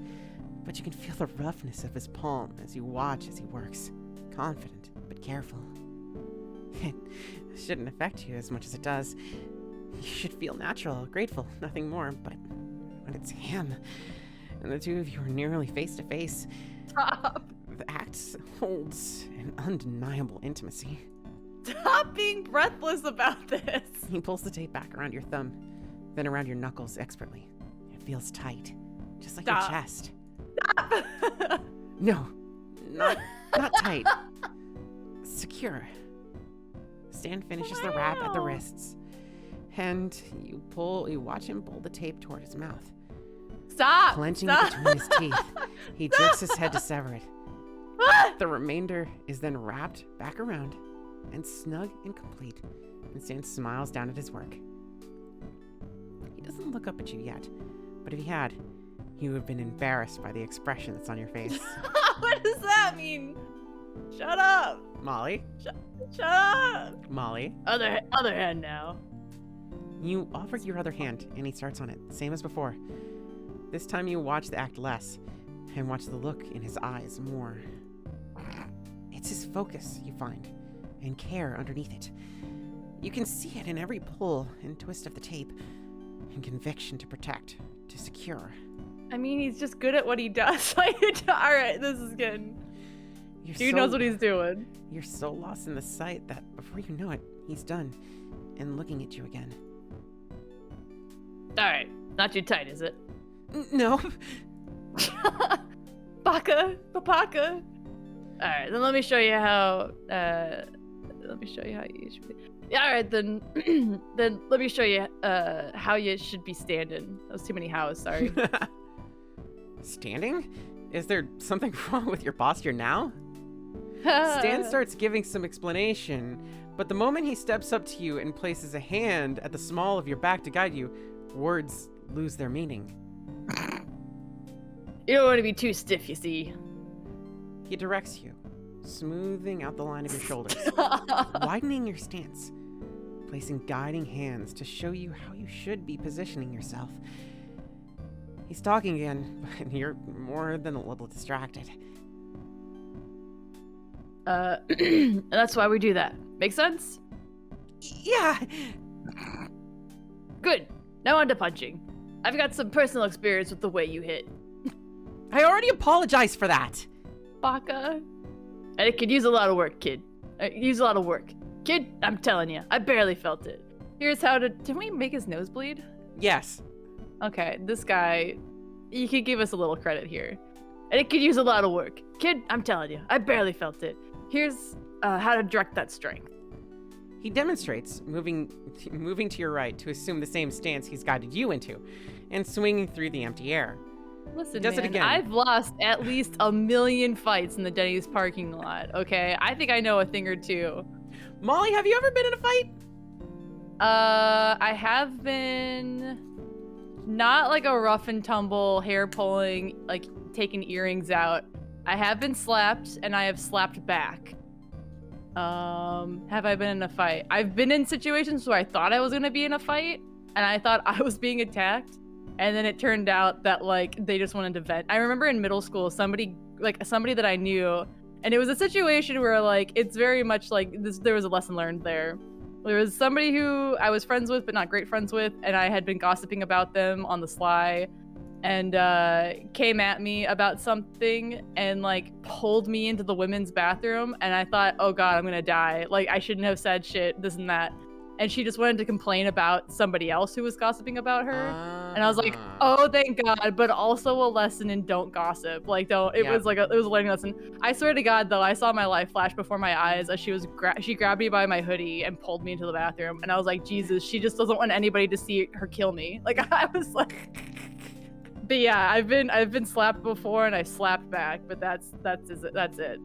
but you can feel the roughness of his palm as you watch as he works, confident but careful. It shouldn't affect you as much as it does. You should feel natural, grateful, nothing more, but when it's him, and the two of you are nearly face to face, Stop. the act holds an undeniable intimacy. Stop being breathless about this. He pulls the tape back around your thumb, then around your knuckles expertly. It feels tight, just like Stop. your chest. Stop. No, not tight. Secure. Stan finishes the wrap at the Wow. wrists, and you watch him pull the tape toward his mouth. Stop. Clenching Stop. it between his teeth, he jerks his head to sever it. Ah! The remainder is then wrapped back around and snug and complete, and Stan smiles down at his work. He doesn't look up at you yet, but if he had, he would have been embarrassed by the expression that's on your face. What does that mean? Shut up. Molly? Shut up. Molly? Other hand now. You offer your other hand, and he starts on it, same as before. This time you watch the act less, and watch the look in his eyes more. It's his focus, you find, and care underneath it. You can see it in every pull and twist of the tape, and conviction to protect, to secure. I mean, he's just good at what he does. Like, all right, this is good. He knows what he's doing. You're so lost in the sight that before you know it, he's done, and looking at you again. All right, not too tight, is it? No. Baka, papaka. All right, then let me show you how. Let me show you how you should be. Yeah, all right, then. Then let me show you how you should be standing. That was too many hows. Sorry. Standing? Is there something wrong with your posture now? Stan starts giving some explanation, but the moment he steps up to you and places a hand at the small of your back to guide you, words lose their meaning. You don't want to be too stiff, you see. He directs you, smoothing out the line of your shoulders, widening your stance, placing guiding hands to show you how you should be positioning yourself. He's talking again, but you're more than a little distracted. And that's why we do that. Make sense? Yeah. Good. Now on to punching. I've got some personal experience with the way you hit. I already apologized for that. Baka. And it could use a lot of work, kid. Use a lot of work. Kid, I'm telling you, I barely felt it. Here's how to... Did we make his nose bleed? Yes. Okay, this guy... You could give us a little credit here. And it could use a lot of work. Kid, I'm telling you, I barely felt it. Here's how to direct that strength. He demonstrates, moving to your right to assume the same stance he's guided you into, and swinging through the empty air. Listen, does it man, again. I've lost at least 1,000,000 fights in the Denny's parking lot, okay? I think I know a thing or two. Molly, have you ever been in a fight? I have been... Not like a rough and tumble, hair pulling, like taking earrings out. I have been slapped, and I have slapped back. Have I been in a fight? I've been in situations where I thought I was gonna be in a fight, and I thought I was being attacked, and then it turned out that like they just wanted to vent. I remember in middle school, somebody that I knew And it was a situation where like it's very much like this. There was a lesson learned there. There was somebody who I was friends with, but not great friends with, and I had been gossiping about them on the sly, and came at me about something and like pulled me into the women's bathroom, and I thought, oh god, I'm gonna die. Like I shouldn't have said shit, this and that. And she just wanted to complain about somebody else who was gossiping about her. And I was like, oh, thank God, but also a lesson in don't gossip. Like, don't, it was like, it was a learning lesson. I swear to God, though, I saw my life flash before my eyes as she grabbed me by my hoodie and pulled me into the bathroom. And I was like, Jesus, she just doesn't want anybody to see her kill me. Like, I was like, but yeah, I've been slapped before and I slapped back, but that's it.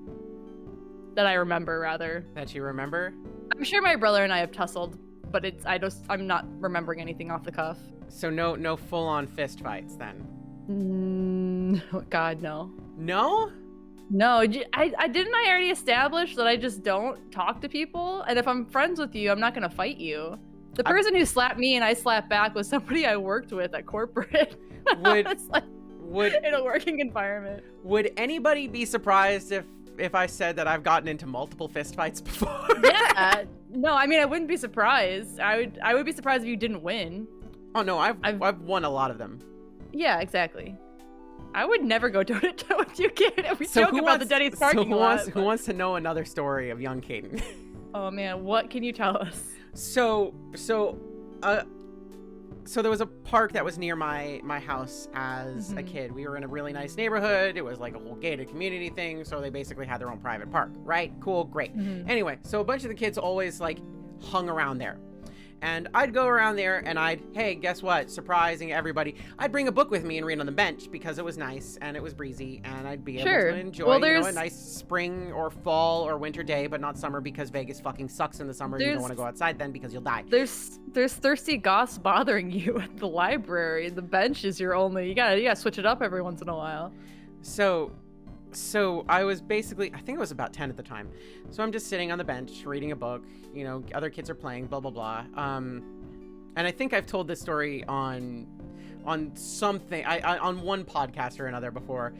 That I remember, rather. That you remember? I'm sure my brother and I have tussled, but I'm not remembering anything off the cuff. So no full-on fist fights then? God, no. No? No, I already establish that I just don't talk to people, and if I'm friends with you, I'm not gonna fight you. The person who slapped me and I slapped back was somebody I worked with at corporate. Would in a working environment. Would anybody be surprised if I said that I've gotten into multiple fistfights before? Yeah. No, I mean I wouldn't be surprised. I would be surprised if you didn't win. Oh no, I've won a lot of them. Yeah, exactly. I would never go toe to toe with you, kid. We So joke about the Denny's parking lot. Who wants to know another story of young Kdin? Oh man, what can you tell us? So there was a park that was near my house as a kid. We were in a really nice neighborhood. It was like a whole gated community thing. So they basically had their own private park, right? Cool, great. Anyway, so a bunch of the kids always like hung around there. And I'd go around there and hey, guess what? Surprising everybody. I'd bring a book with me and read on the bench because it was nice and it was breezy and I'd be able to enjoy a nice spring or fall or winter day, but not summer because Vegas fucking sucks in the summer. You don't want to go outside then because you'll die. There's thirsty goths bothering you at the library. The bench is your only. You gotta switch it up every once in a while. So I was basically, I think I was about 10 at the time. So I'm just sitting on the bench reading a book, other kids are playing, blah, blah, blah. And I think I've told this story on something, on one podcast or another before.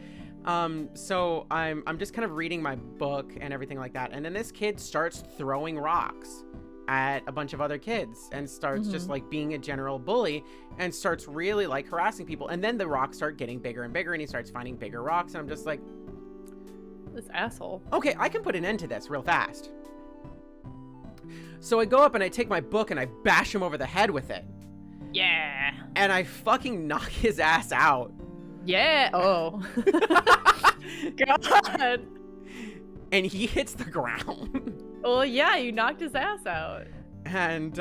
So I'm just kind of reading my book and everything like that. And then this kid starts throwing rocks at a bunch of other kids and starts just like being a general bully and starts really like harassing people. And then the rocks start getting bigger and bigger and he starts finding bigger rocks. And I'm just like, this asshole. Okay, I can put an end to this real fast. So I go up and I take my book and I bash him over the head with it. Yeah. And I fucking knock his ass out. Yeah. Oh. God. And he hits the ground. Well, yeah, you knocked his ass out. And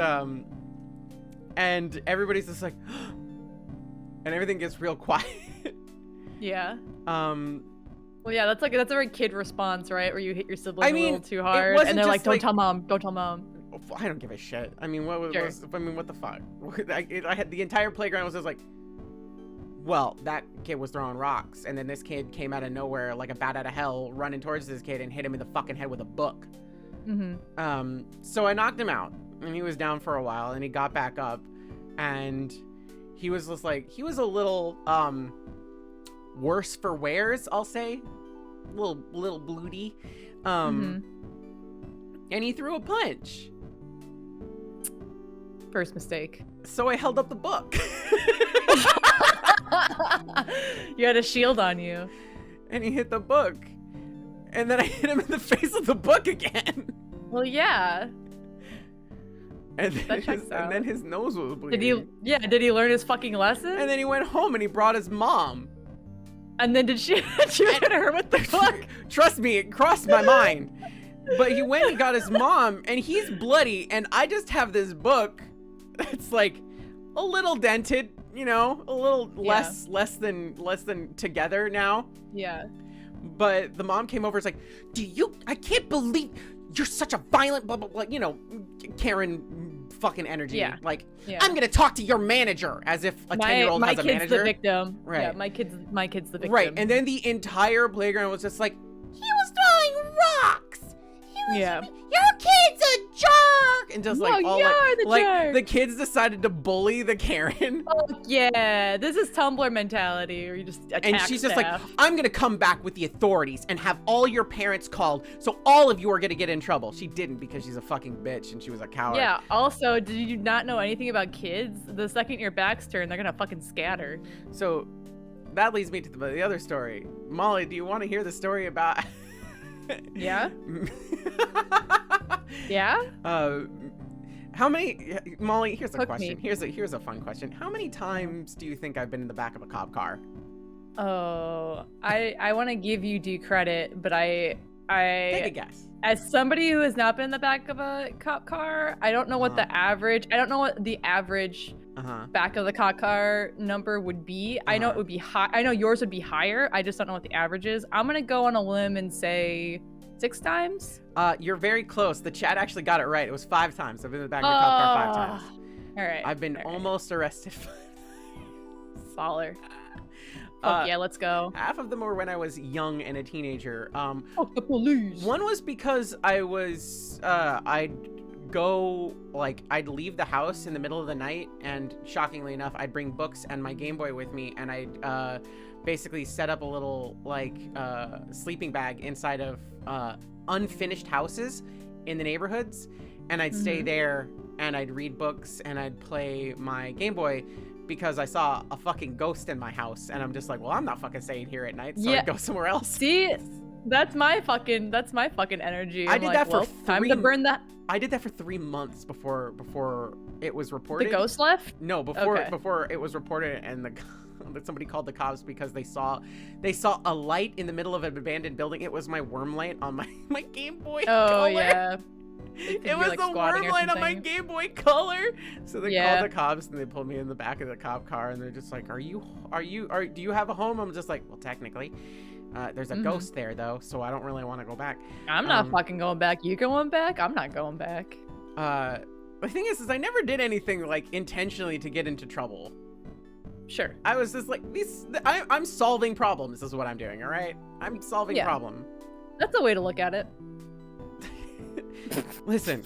everybody's just like, and everything gets real quiet. Yeah. Well, yeah, that's a very kid response, right? Where you hit your sibling a little too hard, and they're like, "Don't tell mom, don't tell mom." I don't give a shit. I mean, what Sure. what the fuck? I had the entire playground was just like, well, that kid was throwing rocks, and then this kid came out of nowhere like a bat out of hell, running towards this kid and hit him in the fucking head with a book. So I knocked him out, and he was down for a while, and he got back up, and he was just like, he was a little worse for wears, I'll say, little bloody, and he threw a punch. First mistake. So I held up the book. You had a shield on you. And he hit the book. And then I hit him in the face with the book again. Well, yeah. And That then his nose was bleeding. Did he learn his fucking lesson? And then he went home and he brought his mom. And then did she hit her with the book? Trust me, it crossed my mind. But he went and got his mom, and he's bloody, and I just have this book that's like a little dented, a little less than together now. Yeah. But the mom came over, it's like, I can't believe you're such a violent blah blah blah, Karen fucking energy. Yeah. Like, Yeah. I'm gonna talk to your manager, as if a 10-year-old has a manager. My kid's the victim. Right. Yeah, my kid's the victim. Right. And then the entire playground was just like, he was throwing rocks. Your kid's a jerk! and just No, like all you're the like jerk. the kids decided to bully the Karen. Oh, yeah, this is Tumblr mentality, where you just attack And she's just like, staff. I'm gonna come back with the authorities and have all your parents called, so all of you are gonna get in trouble. She didn't, because she's a fucking bitch and she was a coward. Yeah, also, did you not know anything about kids? The second your back's turned, they're gonna fucking scatter. So that leads me to the other story. Molly, do you want to hear the story about? Yeah? Yeah? How many, Molly? Here's a Hook question. me. Here's a fun question. How many times do you think I've been in the back of a cop car? Oh, I want to give you due credit, but Take a I guess. as somebody who has not been in the back of a cop car, I don't know what the average. I don't know what the average back of the cop car number would be. I know it would be high. I know yours would be higher. I just don't know what the average is. I'm gonna go on a limb and say 6 times. You're very close. The chat actually got it right. It was 5 times. I've been in the back of a cop car 5 times. All right. I've been almost arrested. Baller. Fuck yeah, let's go. Half of them were when I was young and a teenager. Fuck the police. One was because I was, I'd leave the house in the middle of the night, and shockingly enough, I'd bring books and my Game Boy with me, and I'd basically set up a little, sleeping bag inside of unfinished houses in the neighborhoods, and I'd stay there, and I'd read books, and I'd play my Game Boy, because I saw a fucking ghost in my house, and I'm just like, well, I'm not fucking staying here at night, so I'd go somewhere else. See, that's my fucking energy. I did that for time to burn that. I did that for 3 months before it was reported. The ghost left? No, before it was reported, and somebody called the cops because they saw a light in the middle of an abandoned building. It was my worm light on my Game Boy Color. Yeah. It was the worm light on my Game Boy Color. So they called the cops, and they pulled me in the back of the cop car, and they're just like, do you have a home? I'm just like, well, technically. There's a ghost there, though, so I don't really want to go back. I'm not fucking going back. You going back? I'm not going back. The thing is I never did anything, intentionally to get into trouble. Sure. I was just like, I'm solving problems is what I'm doing, all right? I'm solving problem. That's a way to look at it. Listen.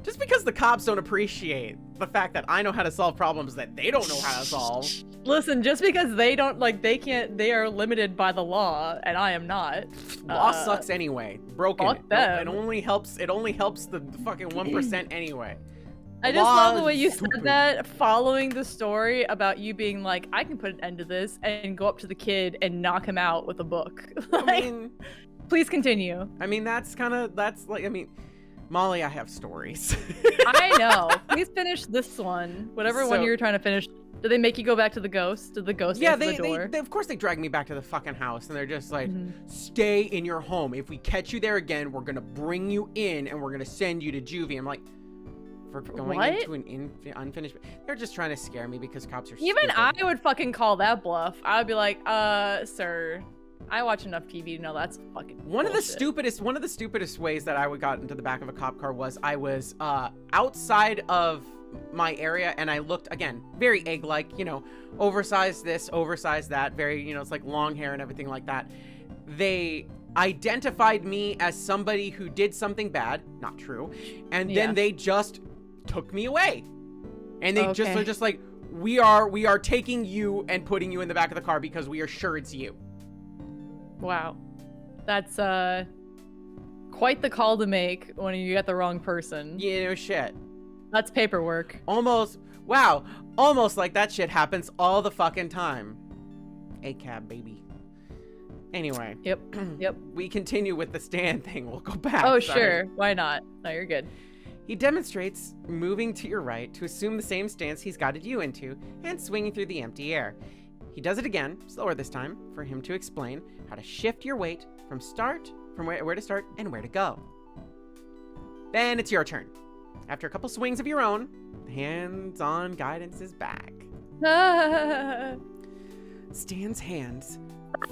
Just because the cops don't appreciate the fact that I know how to solve problems that they don't know how to solve. Listen, just because they don't, they are limited by the law, and I am not. Law sucks anyway. Broken. Fuck them. It only helps the fucking 1% anyway. I just love the way you said that, following the story about you being like, I can put an end to this, and go up to the kid and knock him out with a book. Please continue. I mean, Molly, I have stories. I know. Please finish this one. Whatever one you were trying to finish. Did they make you go back to the ghost? Did the ghost answer the door? They of course they dragged me back to the fucking house, and they're just like, stay in your home. If we catch you there again, we're gonna bring you in, and we're gonna send you to juvie. I'm like, for going into an unfinished. They're just trying to scare me because cops are Even stupid. I would fucking call that bluff. I would be like, sir, I watch enough TV to know that's fucking One of the bullshit. stupidest ways that I got into the back of a cop car was I was outside of my area, and I looked, again, very egg-like, oversized this, oversized that, very, it's like long hair and everything like that. They identified me as somebody who did something bad, not true, and then they just took me away. And they are just like, we are taking you and putting you in the back of the car because we are sure it's you. Wow. That's quite the call to make when you get the wrong person. Shit. That's paperwork. Almost like that shit happens all the fucking time. A-cab, baby. Anyway. Yep. We continue with the stand thing. We'll go back. Oh, sure. Why not? No, you're good. He demonstrates moving to your right to assume the same stance he's guided you into and swinging through the empty air. He does it again, slower this time, for him to explain how to shift your weight from where to start and where to go. Then it's your turn. After a couple swings of your own, the hands-on guidance is back. Stan's hands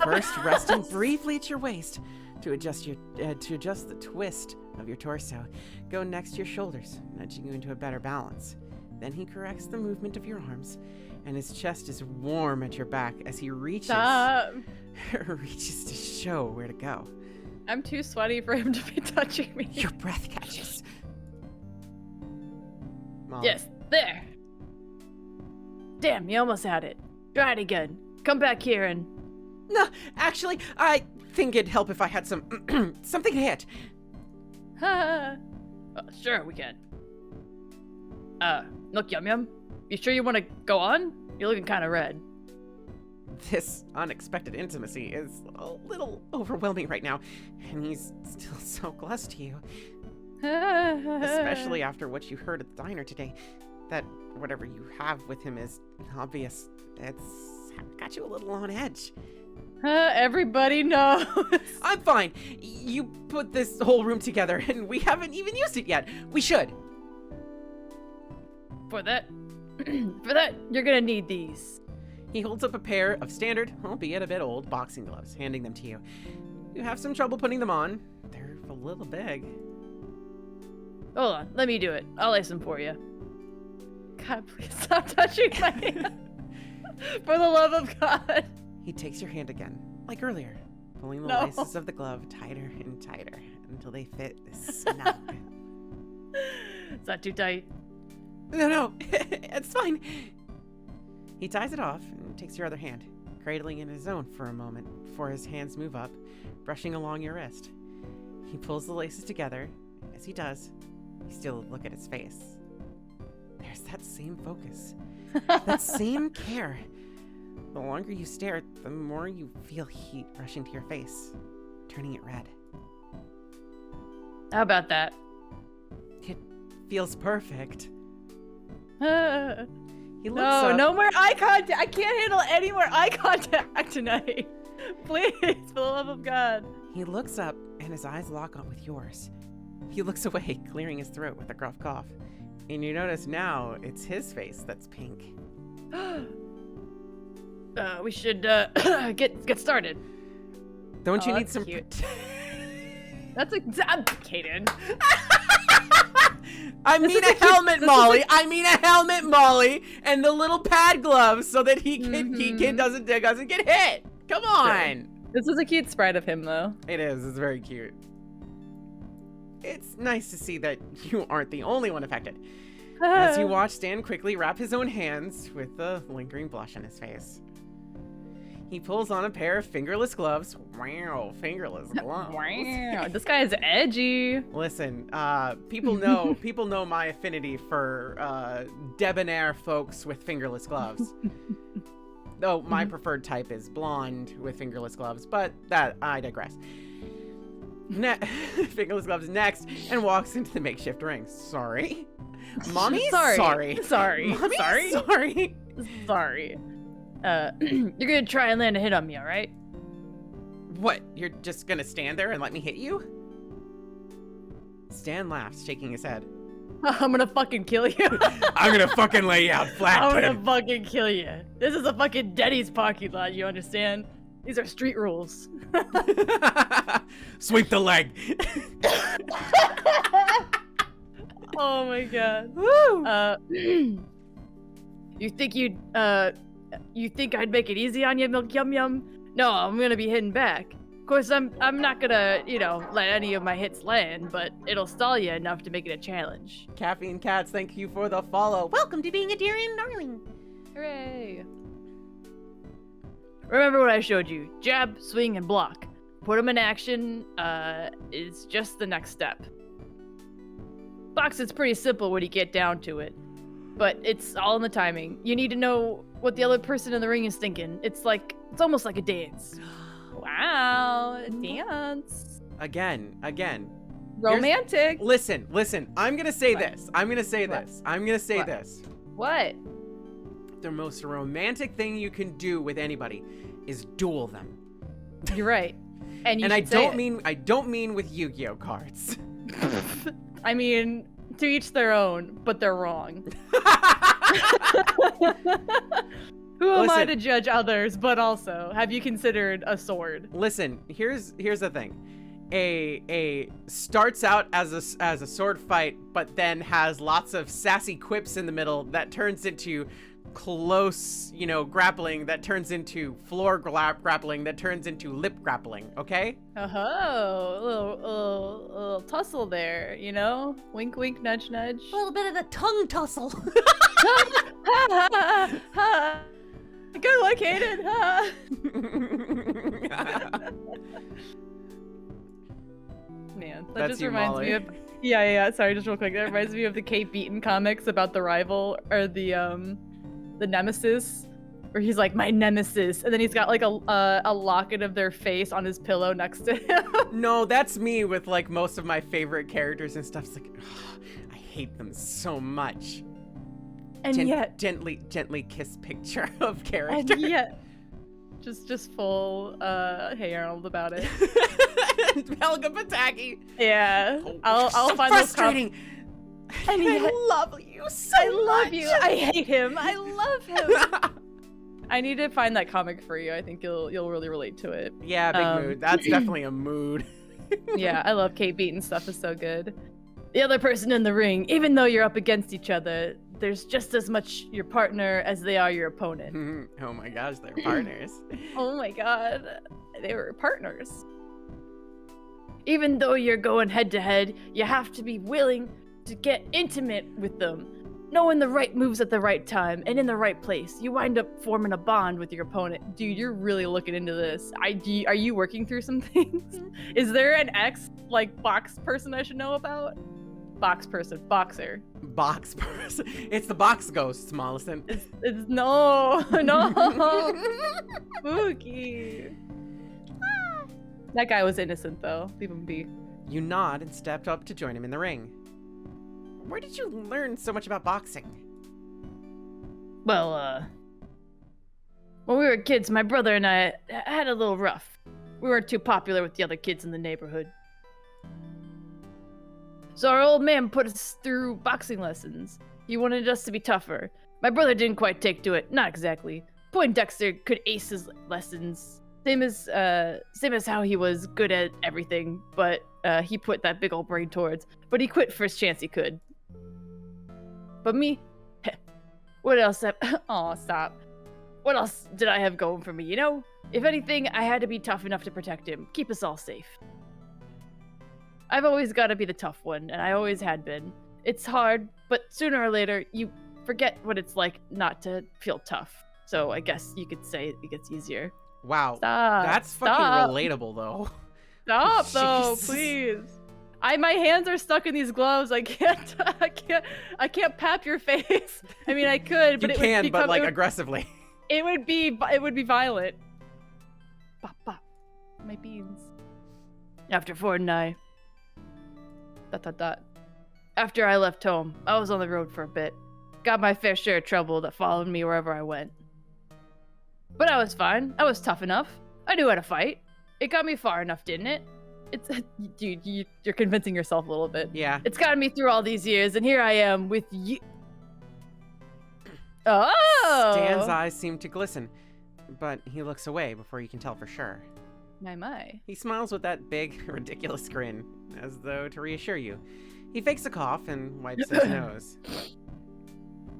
first resting briefly at your waist to adjust the twist of your torso. Go next to your shoulders, nudging you into a better balance. Then he corrects the movement of your arms, and his chest is warm at your back as he reaches to show where to go. I'm too sweaty for him to be touching me. Your breath catches. Molly. Yes, there. Damn, you almost had it. Try it again. Come back here and... No, actually, I think it'd help if I had some something to hit. Sure, we can. Look, Yum Yum. You sure you want to go on? You're looking kind of red. This unexpected intimacy is a little overwhelming right now, and he's still so close to you. Especially after what you heard at the diner today. That whatever you have with him is obvious. It's got you a little on edge. Everybody knows. I'm fine. You put this whole room together, and we haven't even used it yet. We should. For that, you're gonna need these. He holds up a pair of standard, albeit a bit old, boxing gloves, handing them to you. You have some trouble putting them on. They're a little big. Hold on, let me do it. I'll lace them for you. God, please stop touching my hand. For the love of God. He takes your hand again, like earlier, pulling the No. laces of the glove tighter and tighter until they fit snug. It's not too tight. No, it's fine. He ties it off and takes your other hand, cradling in his own for a moment before his hands move up, brushing along your wrist. He pulls the laces together. As he does, you still look at his face. There's that same focus, that same care. The longer you stare, the more you feel heat rushing to your face, turning it red. How about that? It feels perfect. No, He looks up. no more eye contact. I can't handle any more eye contact tonight. Please, for the love of God. He looks up and his eyes lock on with yours. He looks away, clearing his throat with a gruff cough. And you notice now it's his face that's pink. We should get started. Don't you Oh, need that's some cute. That's Kdin. I mean a helmet, Molly. I mean a helmet, Molly, and the little pad gloves so that he doesn't get hit. Come on. This is a cute sprite of him, though. It is. It's very cute. It's nice to see that you aren't the only one affected. As you watch Stan quickly wrap his own hands with the lingering blush on his face. He pulls on a pair of fingerless gloves. Wow, fingerless gloves. Wow, this guy is edgy. Listen, people know my affinity for debonair folks with fingerless gloves. Though my preferred type is blonde with fingerless gloves, but that I digress. Fingerless gloves next, and walks into the makeshift ring. Sorry, mommy. Sorry. Mommy? Sorry. Sorry. You're gonna try and land a hit on me, all right? What? You're just gonna stand there and let me hit you? Stan laughs, shaking his head. I'm gonna fucking kill you. I'm gonna fucking lay you out flat, I'm kid. gonna fucking kill you. This is a fucking Denny's parking lot, you understand? These are street rules. Sweep the leg. Oh my god. Woo! You think I'd make it easy on you, Milk Yum Yum? No, I'm gonna be hitting back. Of course, I'm not gonna, let any of my hits land, but it'll stall you enough to make it a challenge. Caffeine Cats, thank you for the follow. Welcome to being a dear and darling. Hooray! Remember what I showed you. Jab, swing, and block. Put them in action is just the next step. Box is pretty simple when you get down to it, but it's all in the timing. You need to know what the other person in the ring is thinking. It's almost like a dance. Wow, a dance. Again. Romantic. Listen. I'm gonna say What? this. I'm gonna say What? this. I'm gonna say What? this. What? The most romantic thing you can do with anybody is duel them. You're right. And I should say don't mean with Yu-Gi-Oh cards. I mean, to each their own, but they're wrong. Who am I Listen. to judge others? But also, have you considered a sword? Listen, here's the thing. A starts out as a sword fight, but then has lots of sassy quips in the middle that turns into close, grappling that turns into floor grappling that turns into lip grappling, okay? Oh, a little tussle there, Wink, wink, nudge, nudge. A little bit of a tongue tussle. Good one, Kdin. Man, that That's just you, reminds Molly. me of. Yeah. Sorry, just real quick. That reminds me of the Kate Beaton comics about the rival or the nemesis, where he's like my nemesis, and then he's got like a locket of their face on his pillow next to him. No, that's me with like most of my favorite characters and stuff. It's like, I hate them so much. And yet, gently kiss picture of character. and yet, just full hey Arnold about it. Helga Pataki. Yeah, Oh, I'll so find frustrating. And I yet, love you so I love much. you. I hate him. I love him. I need to find that comic for you. I think you'll really relate to it. Yeah, big mood. That's definitely a mood. Yeah, I love Kate Beaton stuff. Is so good. The other person in the ring, even though you're up against each other, there's just as much your partner as they are your opponent. Oh my gosh, they're partners. Oh my god, they were partners. Even though you're going head to head, you have to be willing to get intimate with them. Knowing the right moves at the right time and in the right place, you wind up forming a bond with your opponent. Dude, you're really looking into this. Are you working through some things? Is there an box person I should know about? Boxer. Box person. It's the box ghosts, Mollison. It's no. Spooky. That guy was innocent though. Leave him be. You nod and stepped up to join him in the ring. Where did you learn so much about boxing? Well, when we were kids, my brother and I had a little rough. We weren't too popular with the other kids in the neighborhood. So our old man put us through boxing lessons. He wanted us to be tougher. My brother didn't quite take to it, not exactly. Poindexter could ace his lessons. Same as how he was good at everything, but he put that big old brain towards. But he quit first chance he could. But me? What else Aw, stop. What else did I have going for me, If anything, I had to be tough enough to protect him, keep us all safe. I've always got to be the tough one, and I always had been. It's hard, but sooner or later, you forget what it's like not to feel tough. So I guess you could say it gets easier. Wow. Stop. That's Stop. fucking relatable, though. Stop, though, Jesus. please. My hands are stuck in these gloves. I can't pap your face. I mean, I could, but You it can, would but become, like aggressively. it would be violent. Bop, bop. My beans. After Ford and I. ... After I left home, I was on the road for a bit. Got my fair share of trouble that followed me wherever I went. But I was fine. I was tough enough. I knew how to fight. It got me far enough, didn't it? Dude, you're convincing yourself a little bit. Yeah. It's gotten me through all these years, and here I am with you. Oh! Stan's eyes seem to glisten, but he looks away before you can tell for sure. My. He smiles with that big, ridiculous grin, as though to reassure you. He fakes a cough and wipes his nose.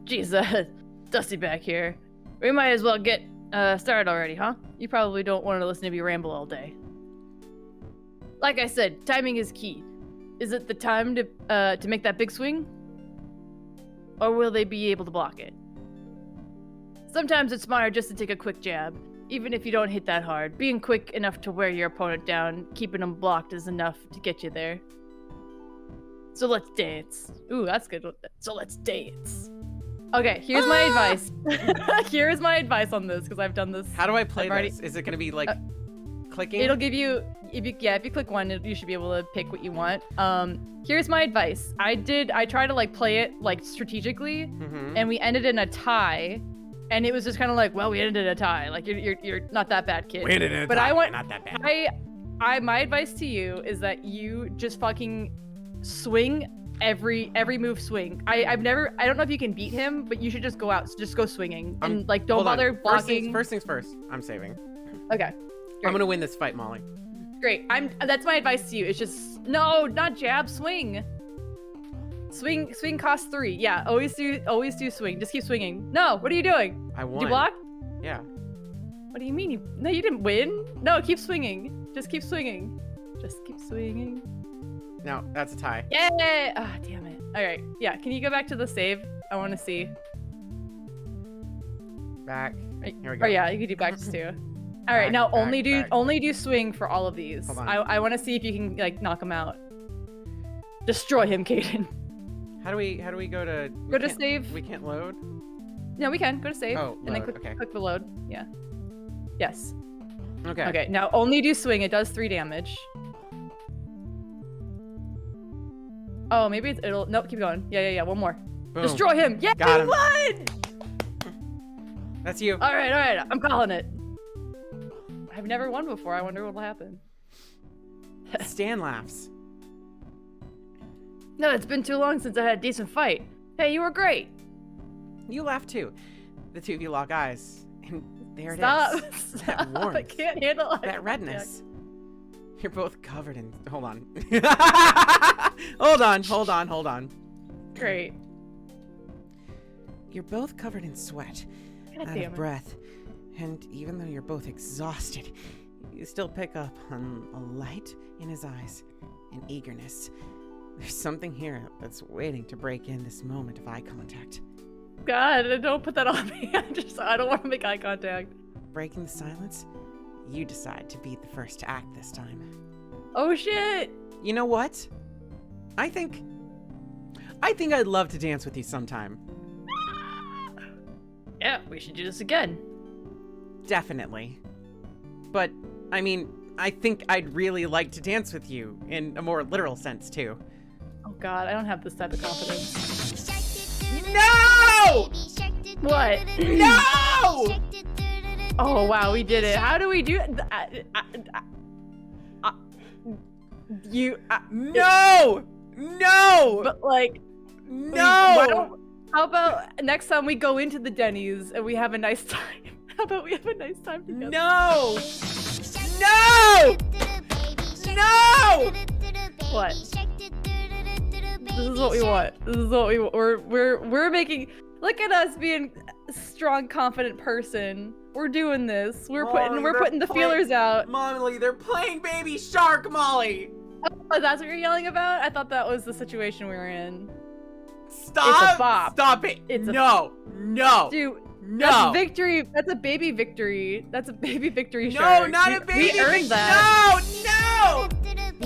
Jeez, Dusty back here. We might as well get started already, huh? You probably don't want to listen to me ramble all day. Like I said, timing is key. Is it the time to make that big swing? Or will they be able to block it? Sometimes it's smarter just to take a quick jab. Even if you don't hit that hard, being quick enough to wear your opponent down, keeping them blocked is enough to get you there. So let's dance. Ooh, that's good. So let's dance. Okay, here's my advice. Here's my advice on this, because I've done this. How do I play I've already- this? Is it going to be like clicking? It'll give you, if you click one, you should be able to pick what you want. Here's my advice. I tried to play it strategically, Mhm. and we ended in a tie. And it was just kind of like, well, we ended in a tie. Like you're not that bad, kid. We ended in a But tie, I want not that bad. my advice to you is that you just fucking swing every move. Swing. I don't know if you can beat him, but you should just go out, just go swinging and don't Hold on. bother blocking. First things first. I'm saving. Okay, I'm gonna win this fight, Molly. great. That's my advice to you. It's just no, not jab, swing. Swing costs 3. Yeah, always do swing. Just keep swinging. No, what are you doing? I won. Did you block? Yeah. What do you mean? No, you didn't win. No, keep swinging. Just keep swinging. Just keep swinging. No, that's a tie. Yay! Ah, damn it. All right. Yeah, can you go back to the save? I want to see. Back. Right. Here we go. Oh yeah, you can do backs too. All right, Back, now back, only back. do swing for all of these. Hold on. I want to see if you can like knock him out. Destroy him, Kdin. How do we go to Go to can't- save. We can't load? No, we can go to save Oh, and then load, okay. click the load. Yeah. Yes. Okay. Okay. Now only do swing. It does 3 damage. Oh, maybe it'll. Nope. Keep going. Yeah. One more. Boom. Destroy him. Yeah, Got you him. won. That's you. All right. I'm calling it. I've never won before. I wonder what'll happen. Stan laughs. No, it's been too long since I had a decent fight. Hey, you were great. You laugh too. The two of you lock eyes. And there Stop. it is. That Stop. I warmth. can't handle it. That redness. You're both covered in. Hold on. Hold on. Great. You're both covered in sweat, God out damn of it. breath, and even though you're both exhausted, you still pick up on a light in his eyes, an eagerness. There's something here that's waiting to break in this moment of eye contact. God, don't put that on me. I don't want to make eye contact. Breaking the silence, you decide to be the first to act this time. Oh shit. You know what? I think I'd love to dance with you sometime. Yeah, we should do this again. Definitely. But, I mean, I think I'd really like to dance with you in a more literal sense, too. Oh god, I don't have this type of confidence. No! What? No! Oh wow, we did it. How do we do it? No! No! But like, No! how about next time we go into the Denny's and we have a nice time? How about we have a nice time together? No! No! No! What? This is what we want. This is what we want. We're making. Look at us being a strong, confident person. We're doing this. We're putting the feelers out. Molly, they're playing Baby Shark, Molly! Oh, that's what you're yelling about? I thought that was the situation we were in. Stop! It's a bop. Stop it! It's a- no! Dude, No! that's victory. That's a baby victory. That's a baby victory No, shirt. not We- a baby! We earned that. No!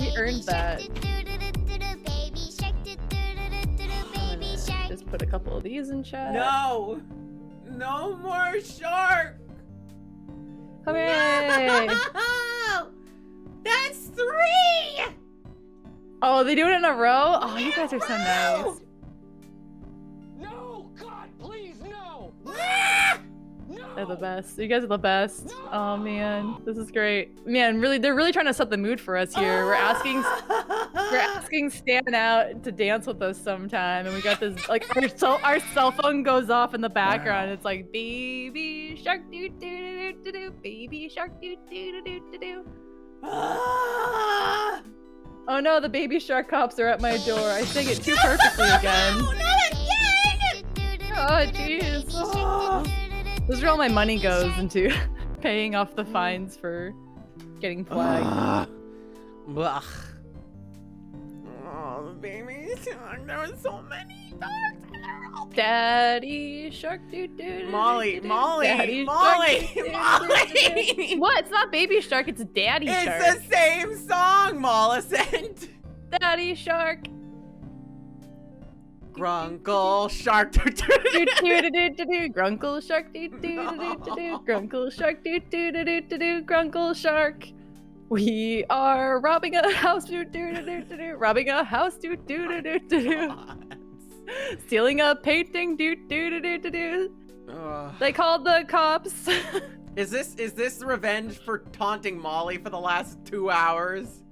We earned that. Just put a couple of these in chat. No! No more shark! Hooray! No! That's 3! Oh, they do it in a row? Oh, you guys are so nice. No! God, please, no! No! They're the best. You guys are the best. Oh man, this is great. Man, really, they're really trying to set the mood for us here. We're asking Stan out to dance with us sometime, and we got this like our cell phone goes off in the background. It's like baby shark doo doo doo doo doo, baby shark doo doo doo doo doo. Oh no, the baby shark cops are at my door. I sang it too perfectly again. No, not again! Oh jeez. Oh. This is where all my money goes into paying off the fines for getting flagged. Blah. Oh, baby shark, there were so many sharks. Daddy shark doo doo. Molly, Molly, Daddy Molly, shark, Molly. What? It's not baby shark, it's daddy shark. It's the same song, Mollicent. Daddy shark. Grunkle shark. Doo doo doo doo doo doo. Grunkle shark doo doo doo doo doo doo. Grunkle shark doo doo doo doo doo doo. Grunkle shark. We are robbing a house doo doo doo doo doo doo. Robbing a house doo doo doo doo doo doo. Stealing a painting doo doo doo doo doo doo. They called the cops. Is this revenge for taunting Molly for the last 2 hours?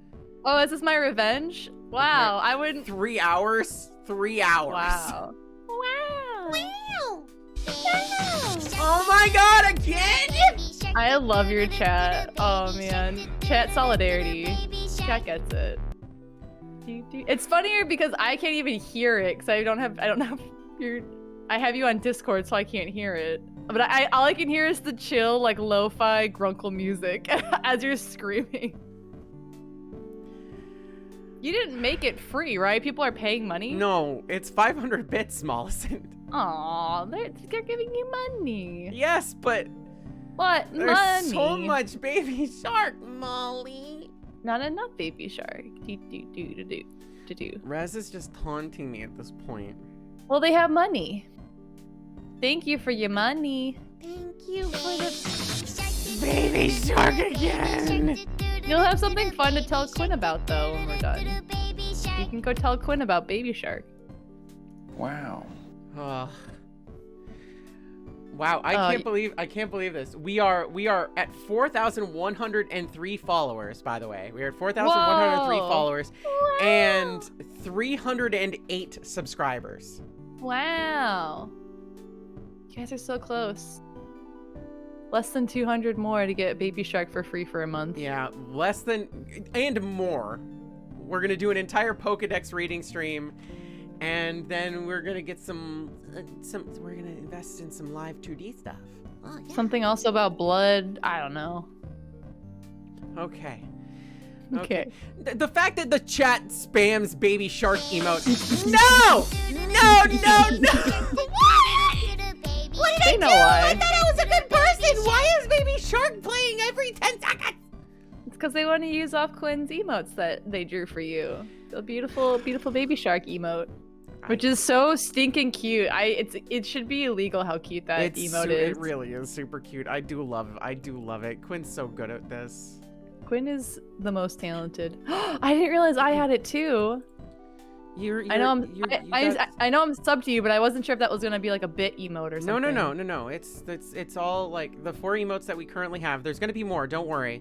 Oh, is this my revenge? Wow, I wouldn't. 3 hours? 3 hours. Wow. Wow! Oh my god, again? I love your chat. Oh man. Chat solidarity. Chat gets it. It's funnier because I can't even hear it because I don't have I have you on Discord, so I can't hear it. But all I can hear is the chill, like lo-fi grunkle music as you're screaming. You didn't make it free, right? People are paying money? No, it's 500 bits, Mollicent. Aw, they're giving you money. Yes, but What there's money? so much Baby Shark, Molly. Not enough, Baby Shark. Do. Rez is just taunting me at this point. Well, they have money. Thank you for your money. Thank you for the Baby Shark again! You'll have something fun to tell Quinn about, though, when we're done. You can go tell Quinn about Baby Shark. Wow. Ugh. Wow, I can't believe this. We are at 4,103 followers, by the way. We are at 4,103 Whoa. followers Wow. and 308 subscribers. Wow. You guys are so close. Less than 200 more to get Baby Shark for free for a month. Yeah, less than and more. We're gonna do an entire Pokedex reading stream, and then we're gonna get some. We're gonna invest in some live 2D stuff. Oh, yeah. Something also about blood. I don't know. Okay. Okay. The fact that the chat spams Baby Shark emote. No! No! What did They I know do? why. I thought I was a good person. Why is Baby Shark playing every 10 seconds? It's because they want to use off Quinn's emotes that they drew for you. The beautiful, beautiful Baby Shark emote. Which is so stinking cute. It should be illegal how cute that emote is. It really is super cute. I do love it. Quinn's so good at this. Quinn is the most talented. I didn't realize I had it too. I know I'm sub to you, but I wasn't sure if that was gonna be like a bit emote or something. No. It's all like the 4 emotes that we currently have. There's gonna be more, don't worry.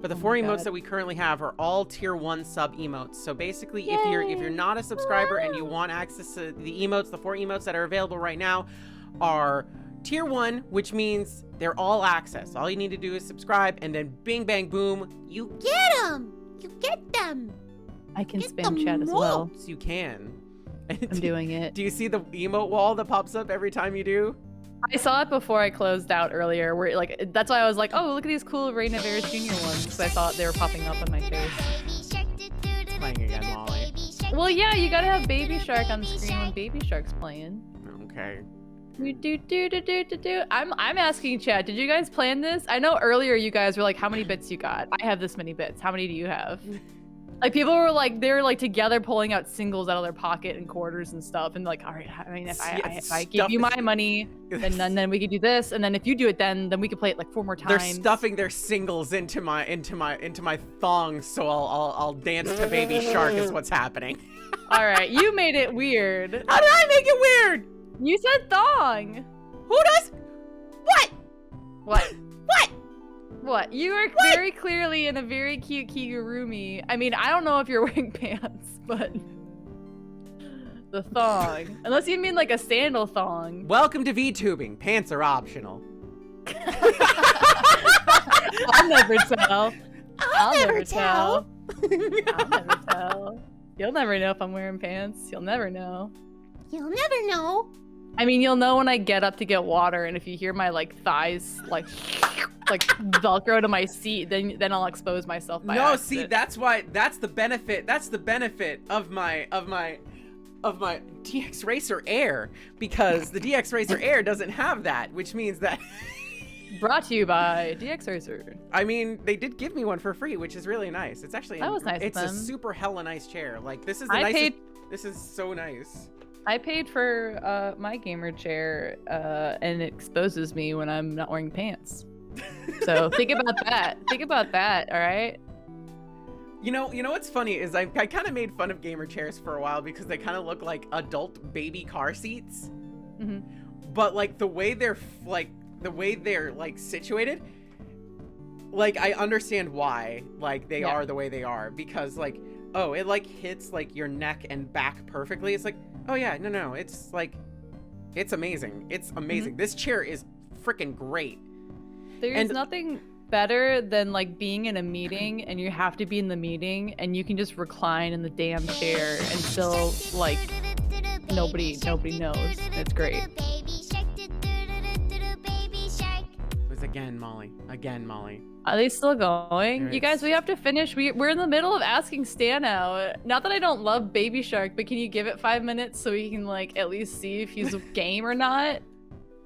But the 4 emotes that we currently have are all tier 1 sub emotes. So basically, if you're not a subscriber and you want access to the emotes, the 4 emotes that are available right now are tier 1, which means they're all access. All you need to do is subscribe, and then bing bang boom, you Get them. You get them. I can Get spam the chat as well. so you can. I'm doing it. Do you see the emote wall that pops up every time you do? I saw it before I closed out earlier. Where like that's why I was like, oh, look at these cool Raina Veras Jr. ones, because I thought they were popping up on my face. It's playing again, Molly. Well, yeah, you gotta have Baby Shark on the screen when Baby Shark's playing. Okay. I'm asking chat, did you guys plan this? I know earlier you guys were like, how many bits you got? I have this many bits. How many do you have? Like people were like, they were like together pulling out singles out of their pocket and quarters and stuff, and like, all right, I mean, if I give you my money, then we could do this, and then if you do it, then we could play it like 4 more times. They're stuffing their singles into my thongs, so I'll dance to Baby Shark is what's happening. All right, you made it weird. How did I make it weird? You said thong. Who does? What? What? What? What? You are very clearly in a very cute kigurumi. I mean, I don't know if you're wearing pants, but the thong. Unless you mean like a sandal thong. Welcome to VTubing. Pants are optional. I'll never tell. I'll never tell. I'll never tell. You'll never know if I'm wearing pants. You'll never know. You'll never know. I mean, you'll know when I get up to get water, and if you hear my like thighs like Velcro to my seat, then I'll expose myself by accident. See, that's the benefit. That's the benefit of my DX Racer Air, because the DX Racer Air doesn't have that, which means that Brought to you by DX Racer. I mean, they did give me one for free, which is really nice. It's actually That was nice of it's a them. super hella nice chair. Like this is the nicest. This is so nice. I paid for my gamer chair, and it exposes me when I'm not wearing pants. So think about that. Think about that. All right. You know what's funny is I kind of made fun of gamer chairs for a while because they kind of look like adult baby car seats. Mm-hmm. But like the way they're situated, like I understand why like they are the way they are, because like, oh, it like hits like your neck and back perfectly. It's like, oh yeah, no, it's like, it's amazing. It's amazing. Mm-hmm. This chair is freaking great. There's nothing better than like being in a meeting and you have to be in the meeting and you can just recline in the damn chair and still like nobody knows. It's great. It was again, Molly. Again, Molly. Are they still going? There You guys, is. we have to finish. We're in the middle of asking Stan out. Not that I don't love Baby Shark, but can you give it 5 minutes so we can like at least see if he's game or not?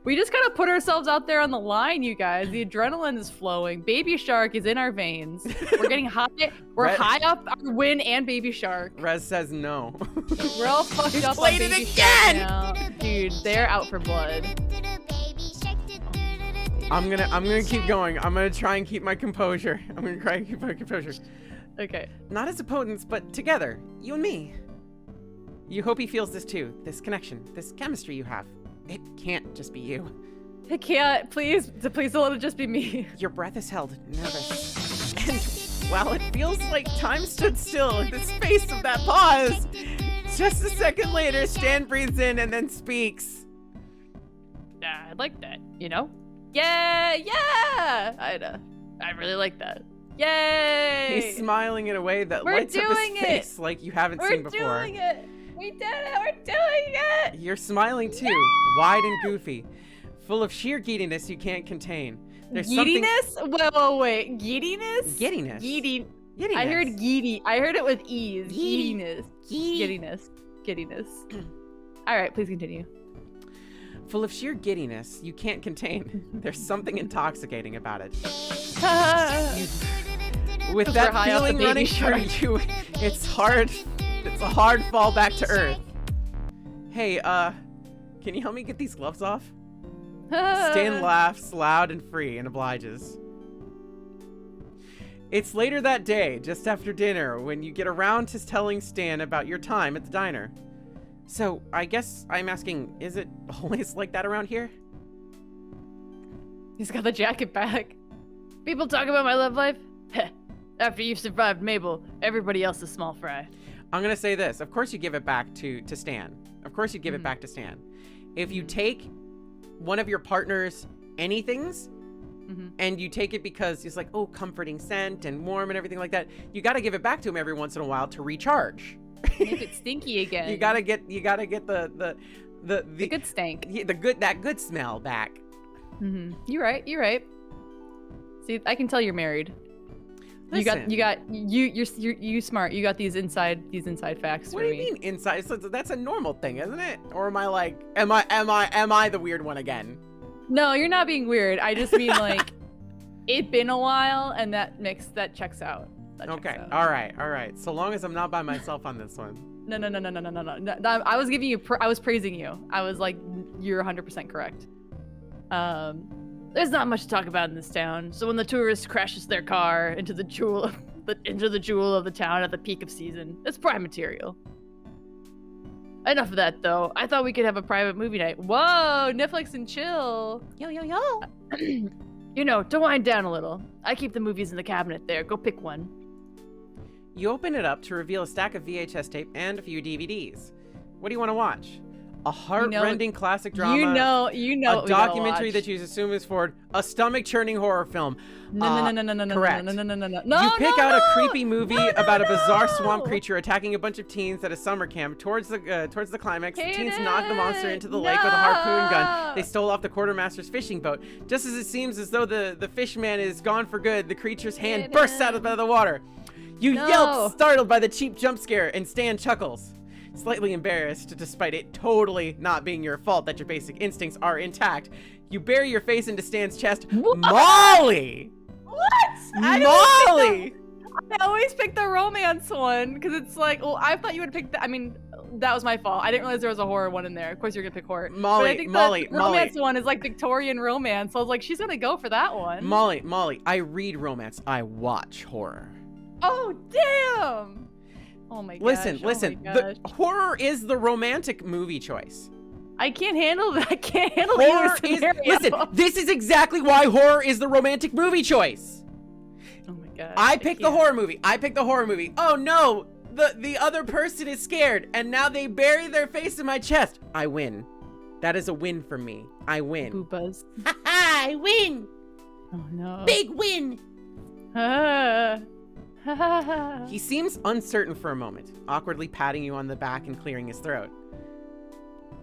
We just gotta put ourselves out there on the line, you guys. The adrenaline is flowing. Baby Shark is in our veins. We're getting high. We're Red- high up our win and Baby Shark. Rez says no. We're all fucked He up played on it Baby Shark again! now. Dude, they're out for blood. I'm gonna keep going. I'm gonna try and keep my composure. I'm gonna try and keep my composure. Okay. Not as opponents, but together. You and me. You hope he feels this too. This connection. This chemistry you have. It can't just be you. I can't. Please don't let it just be me. Your breath is held, nervous. And while it feels like time stood still in the space of that pause, just a second later, Stan breathes in and then speaks. I like that, you know? Yeah! I really like that. Yay! He's smiling in a way that We're lights up his doing it! face like you haven't seen before. We're doing it! We did it! We're doing it! You're smiling too, wide and goofy, full of sheer giddiness you can't contain. There's Giddiness? Wait. Giddiness? Giddiness. Giddy. Giddiness. I heard giddy. I heard it with ease. Giddy. Giddiness. Giddiness. All right, please continue. Full of sheer giddiness you can't contain. There's something intoxicating about it. With 'Cause that we're high off the feeling Baby running through Shark. you, it's hard. It's a hard fall back to earth. Hey, can you help me get these gloves off? Stan laughs loud and free and obliges. It's later that day, just after dinner, when you get around to telling Stan about your time at the diner. So, I guess I'm asking, is it always like that around here? He's got the jacket back. People talk about my love life? Heh. After you've survived Mabel, everybody else is small fry. I'm gonna say this. Of course you give it back to Stan. Of course you give it back to Stan. If you take one of your partner's anythings and you take it because he's like, oh, comforting scent and warm and everything like that, you gotta give it back to him every once in a while to recharge. Make it stinky again. You gotta get the good stank. yeah, that good smell back. You're right. See, I can tell you're married. Listen. You're smart. You got these inside facts What for do you me. mean inside? So that's a normal thing, isn't it? Or am I like, am I the weird one again? No, you're not being weird. I just mean like it's been a while, and that checks out. That checks Okay. out. All right. So long as I'm not by myself on this one. No. I was giving you. I was praising you. I was like, you're 100% correct. There's not much to talk about in this town. So when the tourist crashes their car into the jewel of the town at the peak of season, it's prime material. Enough of that, though. I thought we could have a private movie night. Whoa, Netflix and chill. Yo. You know, to wind down a little. I keep the movies in the cabinet there. Go pick one. You open it up to reveal a stack of VHS tape and a few DVDs. What do you want to watch? A heart-rending classic drama. You know. A documentary that you assume is for a stomach-churning horror film. No. Correct. No. You pick out a creepy movie about a bizarre swamp creature attacking a bunch of teens at a summer camp. Towards the climax, the teens knock the monster into the lake with a harpoon gun. They stole off the quartermaster's fishing boat. Just as it seems as though the fishman is gone for good, the creature's hand bursts out of the water. You yelp, startled by the cheap jump scare, and Stan chuckles. Slightly embarrassed, despite it totally not being your fault that your basic instincts are intact, you bury your face into Stan's chest. What? Molly! What? Molly! I always pick the romance one because it's like, well, I thought you would pick that. I mean, that was my fault. I didn't realize there was a horror one in there. Of course, you're gonna pick horror. Molly, but I think the romance one is like Victorian romance. So I was like, she's gonna go for that one. Molly, I read romance. I watch horror. Oh damn! Oh my gosh. Listen. Oh my gosh. The horror is the romantic movie choice. I can't handle that. I can't handle Horror either is. scenario. Listen, this is exactly why horror is the romantic movie choice. Oh my gosh. I picked the horror movie. Oh no, the other person is scared, and now they bury their face in my chest. I win. That is a win for me. I win. Boobas. I win. Oh no. Big win! He seems uncertain for a moment, awkwardly patting you on the back and clearing his throat.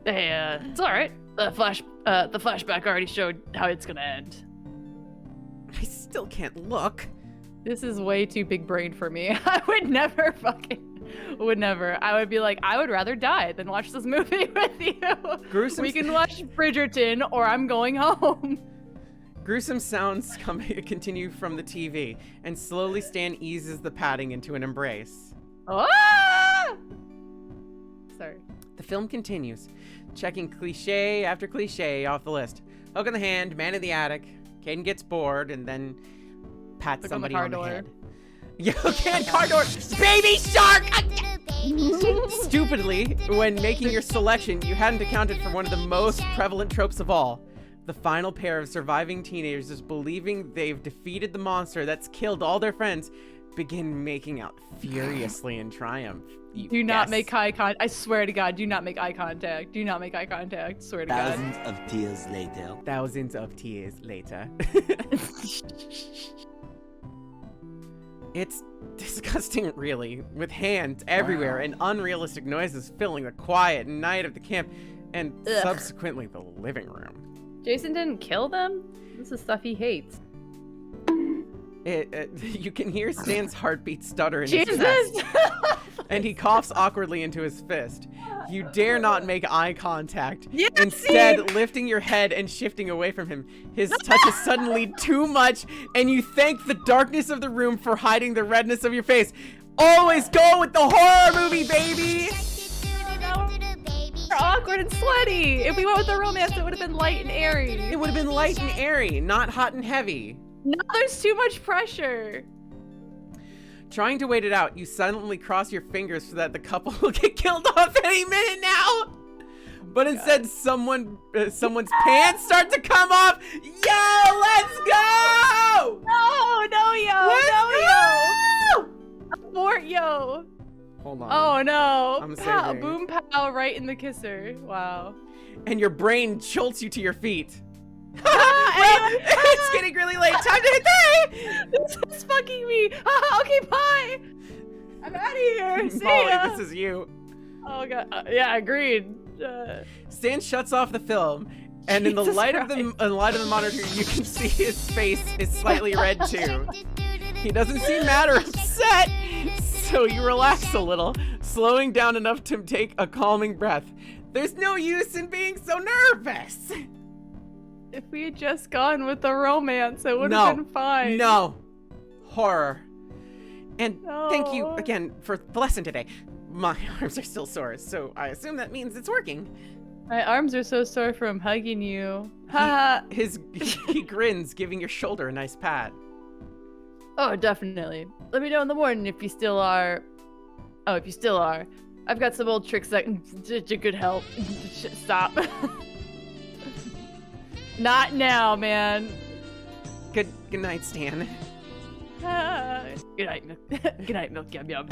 Hey, it's all right. The flashback already showed how it's gonna end. I still can't look. This is way too big brain for me. I would never would never. I would be like, I would rather die than watch this movie with you. Gruesome. We can watch Bridgerton or I'm going home. Gruesome sounds continue from the TV, and slowly Stan eases the patting into an embrace. Ah! Sorry. The film continues, checking cliche after cliche off the list. Hook in the hand, man in the attic. Kdin gets bored and then pats Look somebody on on the the car head. Yeah, okay, car door. Baby shark! Stupidly, when making your selection, you hadn't accounted for one of the most prevalent tropes of all. The final pair of surviving teenagers, believing they've defeated the monster that's killed all their friends, begin making out furiously in triumph. Do not make eye contact. I swear to God, do not make eye contact. Do not make eye contact. Swear to God. Thousands of tears later. Thousands of tears later. It's disgusting, really, with hands everywhere and unrealistic noises filling the quiet night of the camp and subsequently the living room. Jason didn't kill them? This is stuff he hates. You can hear Stan's heartbeat stutter in his Jesus! chest, and he coughs awkwardly into his fist. You dare not make eye contact. Yes, Instead, lifting your head and shifting away from him. His touch is suddenly too much, and you thank the darkness of the room for hiding the redness of your face. Always go with the horror movie, baby! We're awkward and sweaty. If we went with the romance, it would have been light and airy. It would have been light and airy, not hot and heavy. No, there's too much pressure. Trying to wait it out, you silently cross your fingers so that the couple will get killed off any minute now. But instead, someone's pants start to come off. Yo, let's go! No, yo, Let's yo. Abort, yo. Hold on. Oh no. I'm Pow, saving. boom pow right in the kisser. Wow. And your brain jolts you to your feet. It's getting really late. Time to hit the This is fucking me. Okay, bye. I'm out of here. See Molly, ya. this is you. Oh god. Yeah, agreed. Stan shuts off the film, and in the Jesus light of Christ. the monitor, you can see his face is slightly red too. He doesn't seem mad or upset, so you relax a little, slowing down enough to take a calming breath. There's no use in being so nervous. If we had just gone with the romance, it would have been fine. No. Horror. And thank you No. again for the lesson today. My arms are still sore, so I assume that means it's working. My arms are so sore from hugging you. Ha. He grins, giving your shoulder a nice pat. Oh, definitely. Let me know in the morning if you still are. Oh, if you still are. I've got some old tricks that could help. Stop. Not now, man. Good night, Stan. Good night, Milk. Good night, Milk. Yum yum.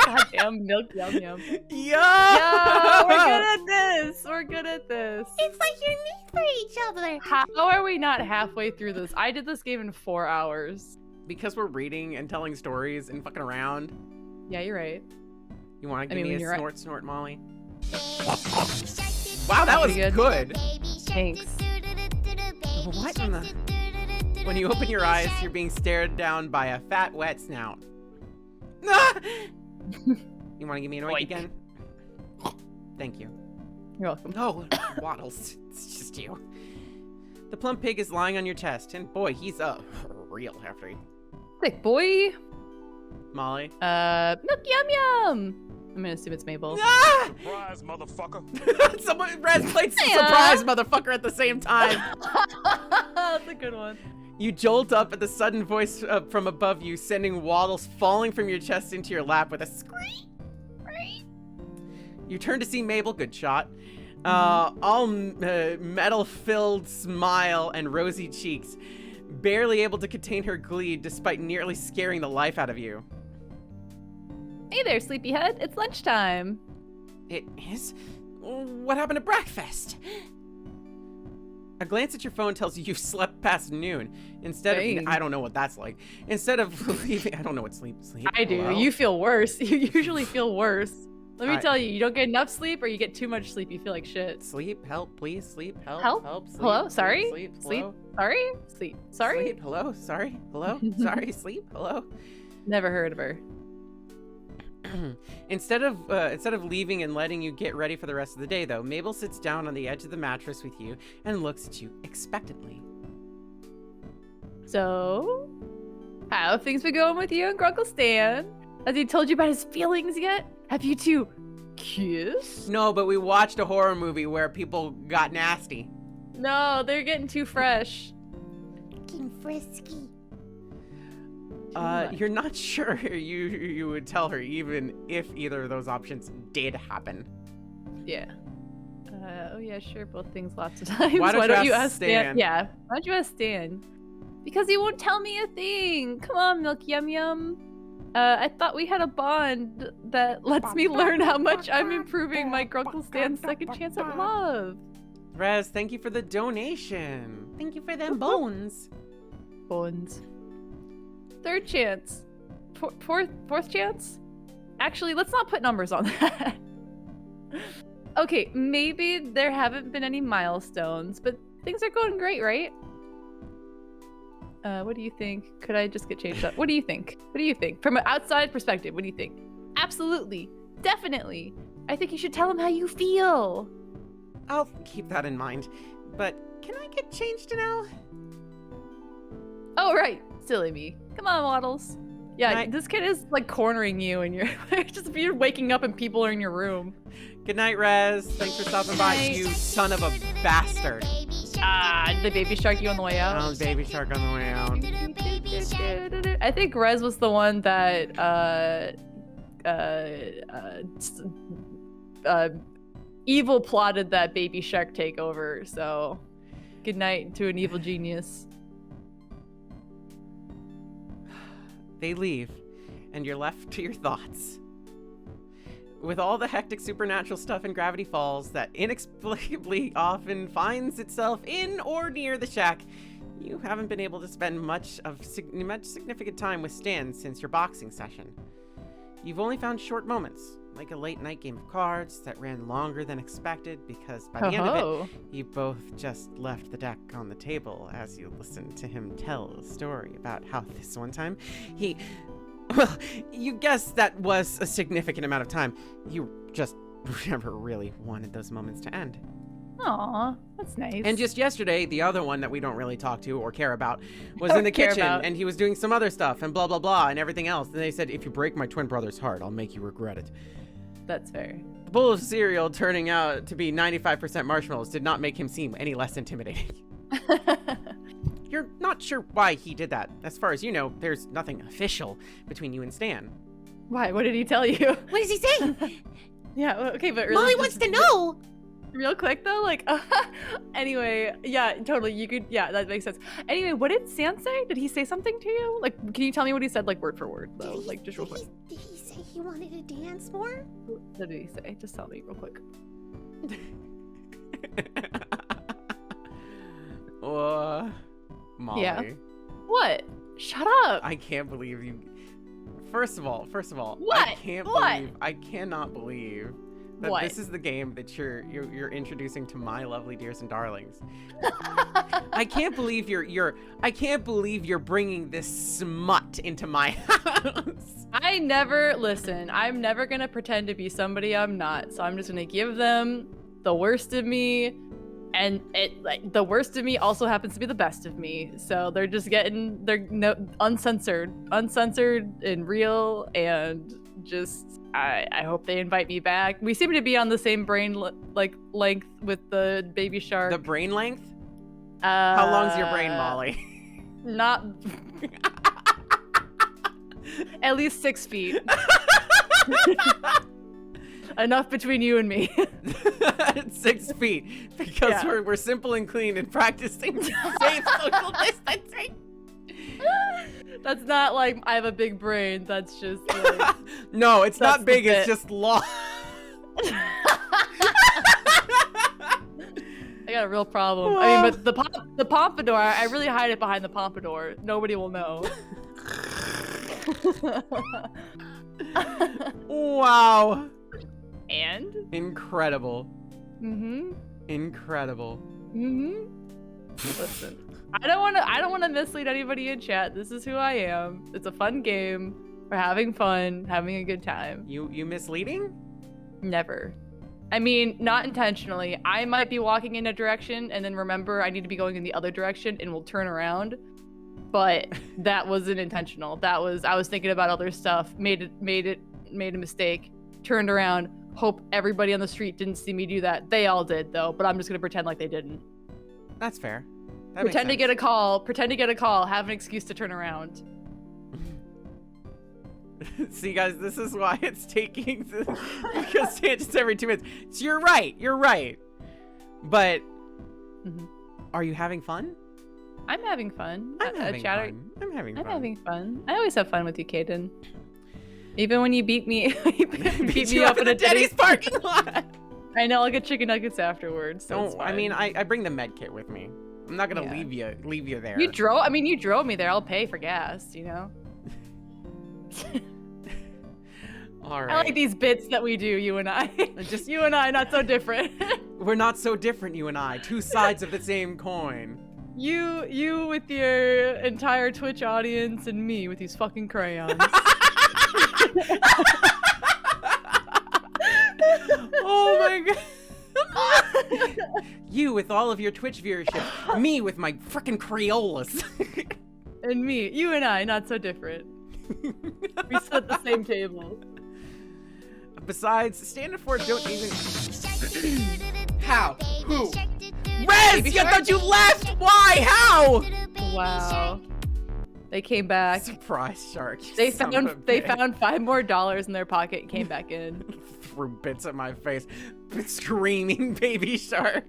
Goddamn Milk. Yum yum. Yeah. Yo, we're good at this. We're good at this. It's like you're made for each other. How are we not halfway through this? I did this game in 4 hours. Because we're reading and telling stories and fucking around. Yeah, you're right. You want to I give mean, me when a you're right. snort, Molly? Wow, that was Pretty good. Thanks. What in the? When you open your eyes, you're being stared down by a fat, wet snout. Ah! You want to give me an oink Oink. again? Thank you. You're welcome. No, Waddles. It's just you. The plump pig is lying on your chest, and boy, he's real hefty. Thick boy. Molly. Milk yum yum. I'm gonna assume it's Mabel. Ah! Surprise, motherfucker. Someone Raz played Hiya. surprise, motherfucker, at the same time. That's a good one. You jolt up at the sudden voice from above you, sending Waddles falling from your chest into your lap with a scream. You turn to see Mabel. Good shot. All metal-filled smile and rosy cheeks, barely able to contain her glee despite nearly scaring the life out of you. Hey there, sleepyhead. It's lunchtime. It is? What happened to breakfast? A glance at your phone tells you you've slept past noon. Instead Dang. of, I don't know what that's like. Instead of leaving, I don't know what sleep. I do. Hello? You feel worse. You usually feel worse. Let me I- tell you, you don't get enough sleep or you get too much sleep, you feel like shit. Sleep, help, please, sleep, help, Help? sleep, Hello? sleep, Sorry? sleep, Sleep? hello, Sorry? Sleep. Sorry? sleep, hello, sorry, hello, sorry, sleep, hello. Never heard of her. Instead of leaving and letting you get ready for the rest of the day, though, Mabel sits down on the edge of the mattress with you and looks at you expectantly. So, how have things been going with you and Grunkle Stan? Has he told you about his feelings yet? Have you two kissed? No, but we watched a horror movie where people got nasty. No, they're getting too fresh. Fucking frisky. You're not sure you would tell her even if either of those options did happen. Yeah. Oh yeah, sure. Both things lots of times. Why don't you ask Stan? Yeah. Why don't you ask Stan? Because he won't tell me a thing. Come on, Milky Yum Yum. I thought we had a bond that lets me learn how much I'm improving my Grunkle Stan's second chance at love. Rez, thank you for the donation. Thank you for them bones. Bones. Third chance. Fourth chance? Actually, let's not put numbers on that. Okay, maybe there haven't been any milestones, but things are going great, right? What do you think? Could I just get changed up? What do you think? What do you think? From an outside perspective, what do you think? Absolutely. Definitely. I think you should tell him how you feel. I'll keep that in mind. But can I get changed now? Oh, right. Silly me. Come on, Waddles. Yeah, Night. this kid is like cornering you and you're just you're waking up and people are in your room. Good night, Rez. Thanks for stopping by, Night. you son of a bastard. The baby shark you on the way out? Found baby shark on the way out. I think Rez was the one that evil plotted that baby shark takeover. So, good night to an evil genius. They leave, and you're left to your thoughts. With all the hectic supernatural stuff in Gravity Falls that inexplicably often finds itself in or near the shack, you haven't been able to spend much significant time with Stan since your boxing session. You've only found short moments, like a late night game of cards that ran longer than expected because by the end of it, you both just left the deck on the table as you listened to him tell a story about how this one time well, you guess that was a significant amount of time. You just never really wanted those moments to end. Aw, that's nice. And just yesterday, the other one that we don't really talk to or care about was in the Care kitchen, about. and he was doing some other stuff and blah, blah, blah, and everything else. And they said, if you break my twin brother's heart, I'll make you regret it. That's fair. The bowl of cereal turning out to be 95% marshmallows did not make him seem any less intimidating. You're not sure why he did that. As far as you know, there's nothing official between you and Stan. Why? What did he tell you? What does he say? Yeah, okay, but really Molly just- wants to know. Real quick though, like, anyway, yeah, totally, you could, yeah, that makes sense. Anyway, what did Stan say? Did he say something to you? Like, can you tell me what he said, like, word for word, though? Like, just real quick. Did he say he wanted to dance more? What did he say? Just tell me real quick. Molly. Yeah. What? Shut up. I can't believe you. First of all, What? I cannot believe that What? this is the game that you're introducing to my lovely dears and darlings. I can't believe you're bringing this smut into my house. I'm never gonna pretend to be somebody I'm not, so I'm just gonna give them the worst of me, and the worst of me also happens to be the best of me, so they're just getting uncensored and real, and just I hope they invite me back. We seem to be on the same brain length with the baby shark. The brain length? How long's your brain, Molly? Not at least 6 feet. Enough between you and me. 6 feet, because Yeah. we're simple and clean and practicing safe social distancing. That's not like I have a big brain. That's just like, No, it's That's not big. the It's bit. just long. I got a real problem. I mean, but the pompadour, I really hide it behind the pompadour. Nobody will know. Wow. And? Incredible. Mm-hmm. Incredible. Mm-hmm. Listen, I don't want to mislead anybody in chat. This is who I am. It's a fun game. We're having fun, having a good time. You misleading? Never. I mean, not intentionally. I might be walking in a direction and then remember I need to be going in the other direction and we'll turn around. But that wasn't intentional. I was thinking about other stuff, made a mistake, turned around, hope everybody on the street didn't see me do that. They all did though, but I'm just gonna pretend like they didn't. That's fair. Pretend to get a call, have an excuse to turn around. See, guys, this is why it's taking because tangents every 2 minutes. So you're right. But are you having fun? I'm having fun. I'm having fun. I always have fun with you, Kdin. Even when you beat me, beat me you up in a Denny's parking lot. I know, I'll get chicken nuggets afterwards. So it's Don't. I fine. mean, I bring the med kit with me. I'm not gonna Yeah. leave you there. You drove me there. I'll pay for gas. You know. All right. I like these bits that we do, you and I. Just you and I, not so different. We're not so different, you and I. Two sides of the same coin. You with your entire Twitch audience, and me with these fucking crayons. Oh my god. You with all of your Twitch viewership. Me with my frickin' Crayolas. And me, you and I, not so different. We sit at the same table. Besides, standard for don't even. How? Who? Rez! I thought you left! Why? How? Wow. They came back. Surprise shark. you They son of a found bitch. $5 more in their pocket and came back in. Threw bits at my face. Screaming baby shark.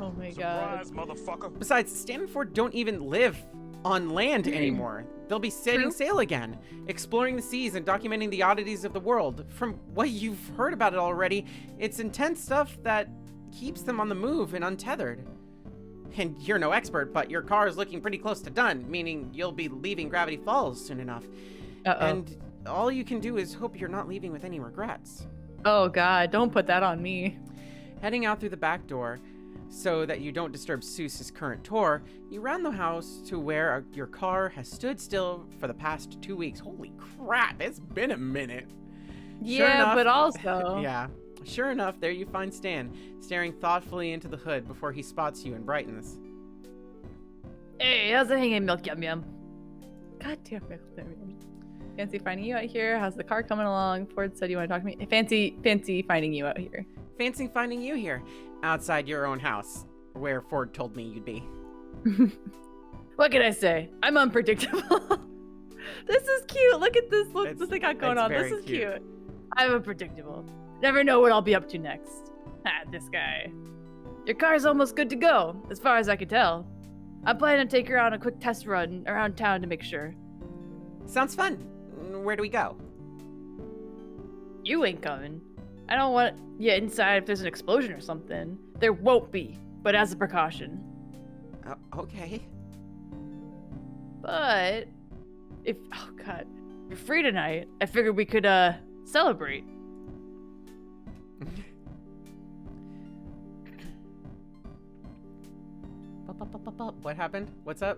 Oh my god. Surprise, motherfucker. Besides, standard for don't even live on land anymore. They'll be setting True. sail again, exploring the seas and documenting the oddities of the world. From what you've heard about it already, it's intense stuff that keeps them on the move and untethered. And you're no expert, but your car is looking pretty close to done, meaning you'll be leaving Gravity Falls soon enough. Uh-oh. And all you can do is hope you're not leaving with any regrets. Oh god, don't put that on me. Heading out through the back door, so that you don't disturb Seuss's current tour, you round the house to where your car has stood still for the past 2 weeks. Holy crap, it's been a minute. Yeah, enough- but also. Yeah. Sure enough, there you find Stan, staring thoughtfully into the hood before he spots you and brightens. Hey, how's it hanging, Milk Yum Yum? God damn Milk Yum Yum. Fancy finding you out here. How's the car coming along? Ford said you want to talk to me. Fancy finding you out here. Fancy finding you here, outside your own house, where Ford told me you'd be. What can I say? I'm unpredictable. This is cute. Look at this. Look It's- what they got going it's on. This very is cute. cute. I'm unpredictable. Never know what I'll be up to next. Ah, this guy. Your car's almost good to go, as far as I can tell. I'm planning to take her on a quick test run around town to make sure. Sounds fun. Where do we go? You ain't coming. I don't want you inside if there's an explosion or something. There won't be, but as a precaution. Okay. But if oh god, you're free tonight, I figured we could celebrate. What happened? What's up?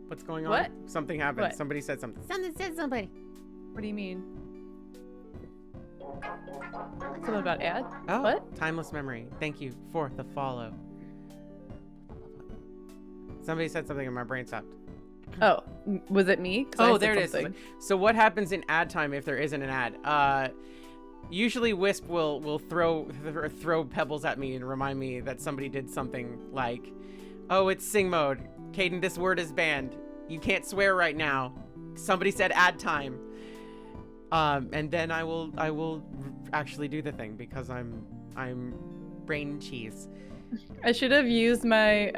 What's going on? What? Something happened. What? Somebody said something. Something said somebody. What do you mean? Something about ad? Oh, What? timeless memory. Thank you for the follow. Somebody said something and my brain stopped. Oh, was it me? 'Cause I Oh, said there it is. something. So what happens in ad time if there isn't an ad? Usually Wisp will throw pebbles at me and remind me that somebody did something like, "Oh, it's sing mode. Kdin, this word is banned. You can't swear right now. Somebody said ad time." And then I will actually do the thing because I'm brain cheese. I should have used my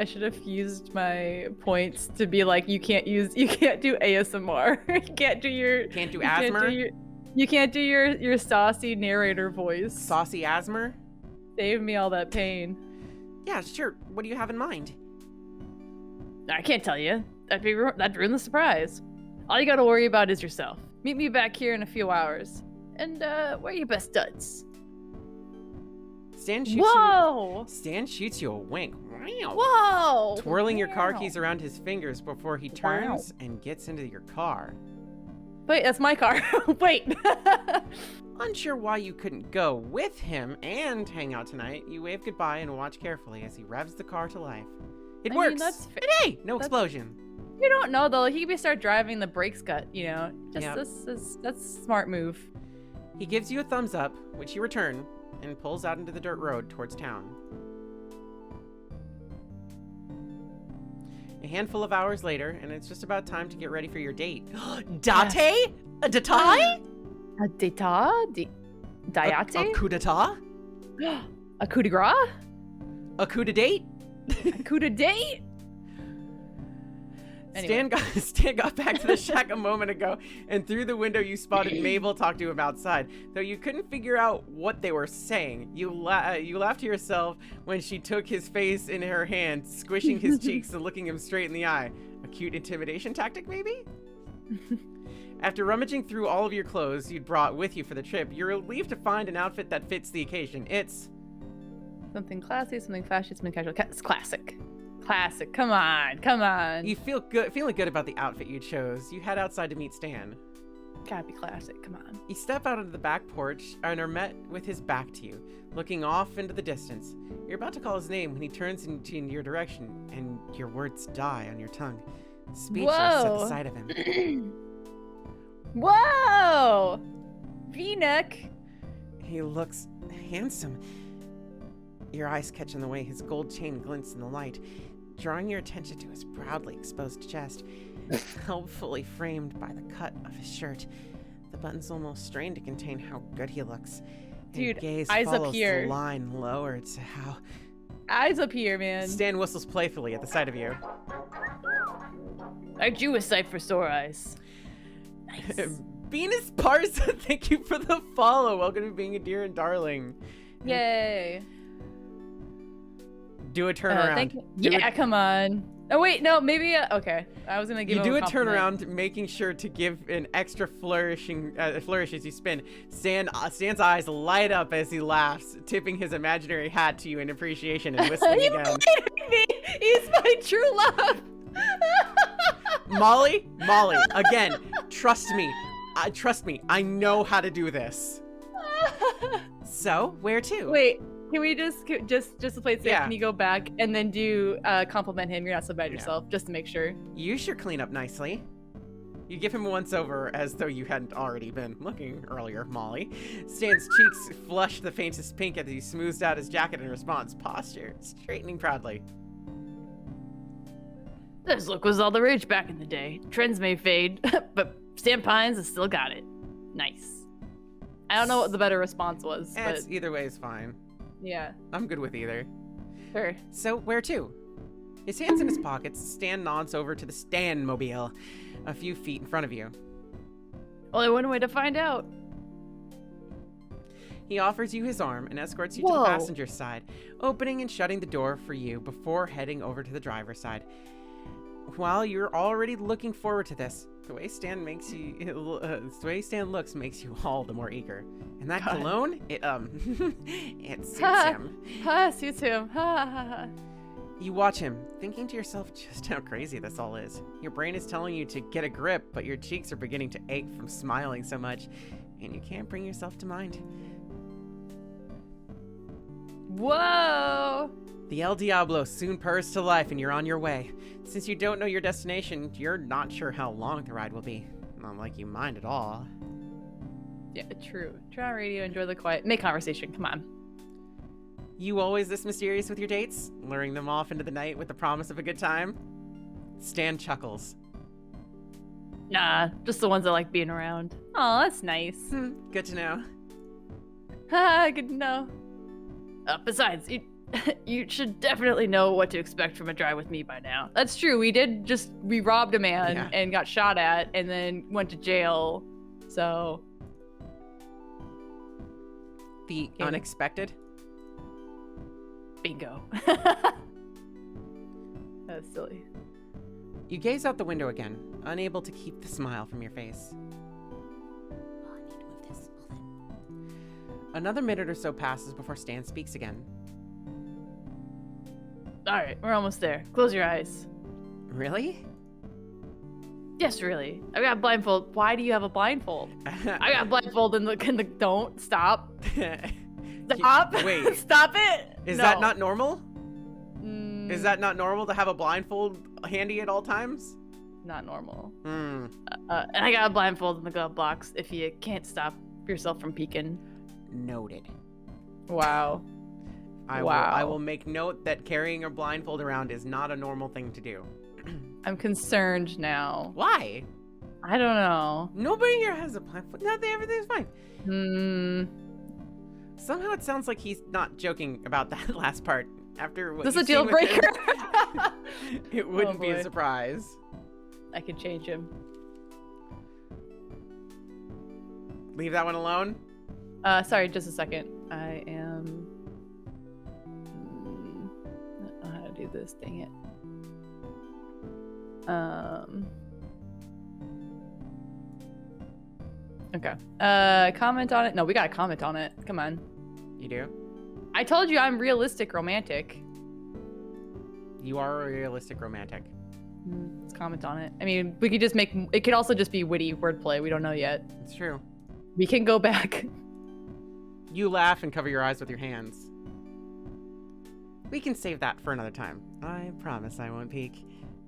points to be like, you can't do ASMR. You can't do your Can't do you can't do asthma? you can't do your saucy narrator voice. Saucy asthma? Save me all that pain. Yeah, sure. What do you have in mind? I can't tell you. That'd ruin the surprise. All you gotta worry about is yourself. Meet me back here in a few hours. And, wear your best studs. Stan shoots Whoa! Stan shoots you a wink. Wow. Whoa! Twirling your car Wow. keys around his fingers before he turns and gets into your car. Wait, that's my car. Wait. Unsure why you couldn't go with him and hang out tonight, you wave goodbye and watch carefully as he revs the car to life. It I works! mean, that's And hey! No explosion. You don't know though. He could start driving, the brakes cut. You know, just Yeah. that's a smart move. He gives you a thumbs up, which you return, and pulls out into the dirt road towards town. A handful of hours later, and it's just about time to get ready for your date. Date? A datai? A data? Diate? A coup d'etat? A coup de grace? A coup de date? A coup de date? Anyway. Stan got back to the shack a moment ago, and through the window you spotted Mabel talk to him outside. Though you couldn't figure out what they were saying, you laughed to yourself when she took his face in her hand, squishing his cheeks and looking him straight in the eye. A cute intimidation tactic, maybe? After rummaging through all of your clothes you'd brought with you for the trip, you're relieved to find an outfit that fits the occasion. It's Something classy, something fashion, something casual. It's classic. Classic. Come on. Come on. you feeling good about the outfit you chose. You head outside to meet Stan. Gotta be classic. Come on. You step out onto the back porch and are met with his back to you, looking off into the distance. You're about to call his name when he turns in your direction, and your words die on your tongue, speechless at the Whoa. sight of him. Whoa! V-neck. He looks handsome. Your eyes catch on the way his gold chain glints in the light, drawing your attention to his proudly exposed chest, helpfully framed by the cut of his shirt. The buttons almost strain to contain how good he looks. Dude, Your gaze eyes up follows here. the line lower to how Eyes up here, man. Stan whistles playfully at the sight of you. I drew a sight for sore eyes. Nice. Venus Parsa, thank you for the follow. Welcome to being a dear and darling. Yay. Do a turnaround. Thank you. Do Yeah, a- come on. Oh, wait, no, maybe, okay. I was gonna give You him do a compliment. turnaround, making sure to give an extra flourish as you spin. Stan's eyes light up as he laughs, tipping his imaginary hat to you in appreciation and whistling He again. believed me. He's my true love. Molly, again, trust me. I know how to do this. So, where to? Wait, can we just to play it safe, Yeah. can you go back and then do compliment him? You're not so bad yourself, just to make sure. You sure clean up nicely. You give him a once over as though you hadn't already been looking earlier, Molly. Stan's cheeks flush the faintest pink as he smooths out his jacket in response, posture straightening proudly. This look was all the rage back in the day. Trends may fade, but Stan Pines has still got it. Nice. I don't know what the better response was, but Either way is fine. yeah, I'm good with either. sure. So, where to? His hands in his pockets, Stan nods over to the Stan-mobile, a few feet in front of you. Only one way to find out. He offers you his arm and escorts you to the Whoa. passenger side, opening and shutting the door for you before heading over to the driver's side. While you're already looking forward to this, the way Stan looks makes you all the more eager. And that God. cologne, it suits Ha. him. Ha, suits him. Ha, ha, ha. You watch him, thinking to yourself just how crazy this all is. Your brain is telling you to get a grip, but your cheeks are beginning to ache from smiling so much, and you can't bring yourself to mind. Whoa! The El Diablo soon purrs to life and you're on your way. Since you don't know your destination, you're not sure how long the ride will be. Not like you mind at all. Yeah, true. Try on radio, enjoy the quiet. Make conversation, come on. You always this mysterious with your dates? Luring them off into the night with the promise of a good time? Stan chuckles. Nah, just the ones that like being around. Oh, that's nice. Good to know. Ha, good to know. Besides, you should definitely know what to expect from a drive with me by now. That's true. We robbed a man Yeah. and got shot at and then went to jail. So, The Yeah. unexpected? Bingo. That's silly. You gaze out the window again, unable to keep the smile from your face. Oh, I need to move this. Hold on. Another minute or so passes before Stan speaks again. All right, we're almost there. Close your eyes. Really? Yes, really. I got blindfold. Why do you have a blindfold? I got blindfold in the don't stop. Stop. Wait. Stop it. Is No. that not normal? Mm, Is that not normal to have a blindfold handy at all times? not normal? Hmm. And I got a blindfold in the glove box if you can't stop yourself from peeking. Noted. Wow. I will make note that carrying a blindfold around is not a normal thing to do. I'm concerned now. Why? I don't know. Nobody here has a blindfold. Nothing. Everything's fine. Hmm. Somehow it sounds like he's not joking about that last part. After what This you've a deal seen with him, breaker? it wouldn't be a boy. surprise. I can change him. Leave that one alone. Sorry, just a second. I am. I don't know how to do this. Dang it. Okay. Comment on it. No, we gotta comment on it. Come on. You do? I told you I'm realistic romantic. You are a realistic romantic. Let's comment on it. I mean, we could just make. It could also just be witty wordplay. We don't know yet. It's true. We can go back. You laugh and cover your eyes with your hands. We can save that for another time. I promise I won't peek.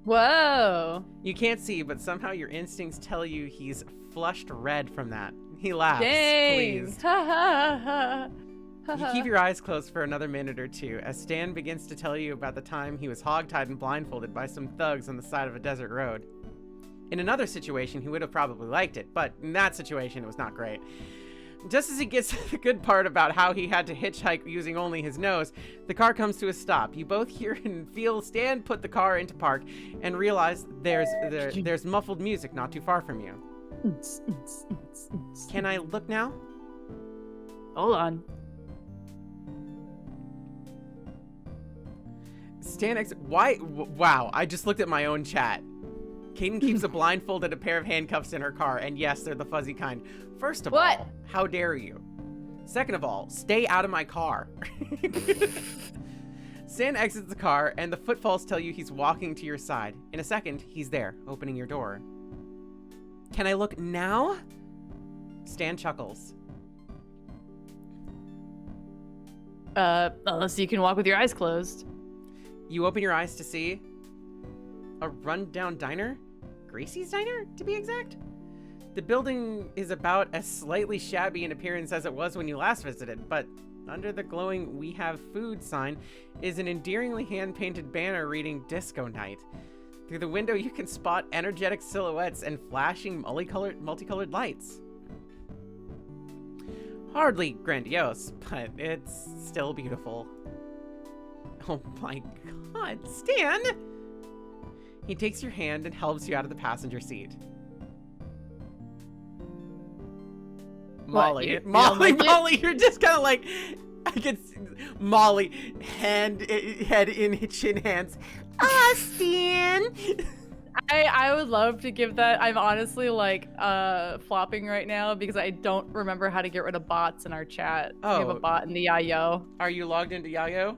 Whoa. You can't see, but somehow your instincts tell you he's flushed red from that. He laughs, Dang. pleased. Ha ha ha. You keep your eyes closed for another minute or two as Stan begins to tell you about the time he was hogtied and blindfolded by some thugs on the side of a desert road. In another situation, he would have probably liked it, but in that situation, it was not great. Just as he gets to the good part about how he had to hitchhike using only his nose, the car comes to a stop. You both hear and feel Stan put the car into park and realize there's muffled music not too far from you. Can I look now? Hold on. Stan why? Wow, I just looked at my own chat. Kdin keeps a blindfold and a pair of handcuffs in her car, and yes, they're the fuzzy kind. First of What? all, how dare you? Second of all, stay out of my car. Stan exits the car, and the footfalls tell you he's walking to your side. In a second, he's there, opening your door. Can I look now? Stan chuckles. Unless you can walk with your eyes closed. You open your eyes to see a rundown diner? Gracie's Diner, to be exact? The building is about as slightly shabby in appearance as it was when you last visited, but under the glowing "We Have Food" sign is an endearingly hand-painted banner reading Disco Night. Through the window, you can spot energetic silhouettes and flashing multicolored lights. Hardly grandiose, but it's still beautiful. Oh my god, Stan! He takes your hand and helps you out of the passenger seat. Molly, You Molly, don't like it? Molly, you're just kind of like, I can see Molly, head in chin hands. Ah, Stan! I would love to give that. I'm honestly like flopping right now because I don't remember how to get rid of bots in our chat. We have a Oh. bot in the Yayo. Are you logged into Yayo?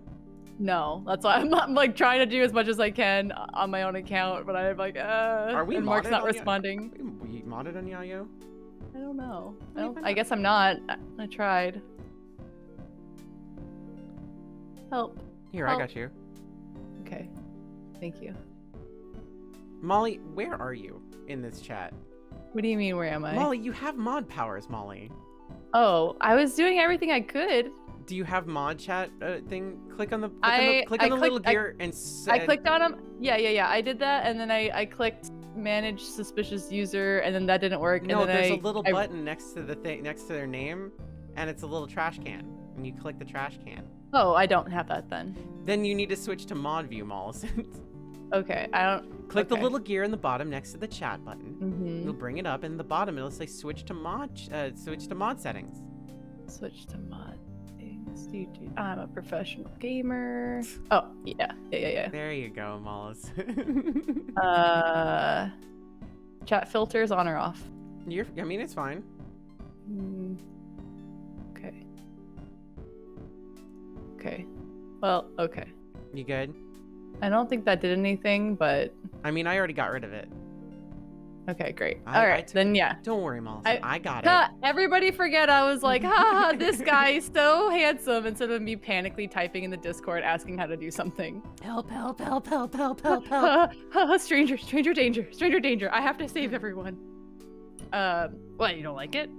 No, that's why I'm like trying to do as much as I can on my own account, but I'm like, Are we and Mark's modded not on Yayo? responding. We modded on Yayo? I don't know. Let me find I out. guess I'm not. I tried. Help. Here, I Oh. got you. Okay. Thank you. Molly, where are you in this chat? What do you mean, where am I? Molly, you have mod powers, Molly. Oh, I was doing everything I could. Do you have mod chat thing? Click on the I little clicked- gear and I clicked on him. Yeah. I did that, and then I clicked manage suspicious user, and then that didn't work. No, and then there's I, a little I- button next to the thing next to their name, and it's a little trash can. And you click the trash can. Oh, I don't have that then. Then you need to switch to mod view, Mollison. Okay, I don't. Click the okay. little gear in the bottom next to the chat button. Mhm. You'll bring it up, and in the bottom it'll say switch to mod settings. Switch to mod. I'm a professional gamer. Oh, yeah. There you go, Mollis. Chat filters on or off? I mean, it's fine. Okay. Okay. Well, okay. You good? I don't think that did anything, but... I mean, I already got rid of it. Okay, great. I All right, then yeah. Don't worry, Mollis. I got it. Everybody forget I was like, ha, this guy is so handsome, instead of me panically typing in the Discord asking how to do something. Help, help, help, help, help, help, help. Stranger danger. I have to save everyone. What, you don't like it?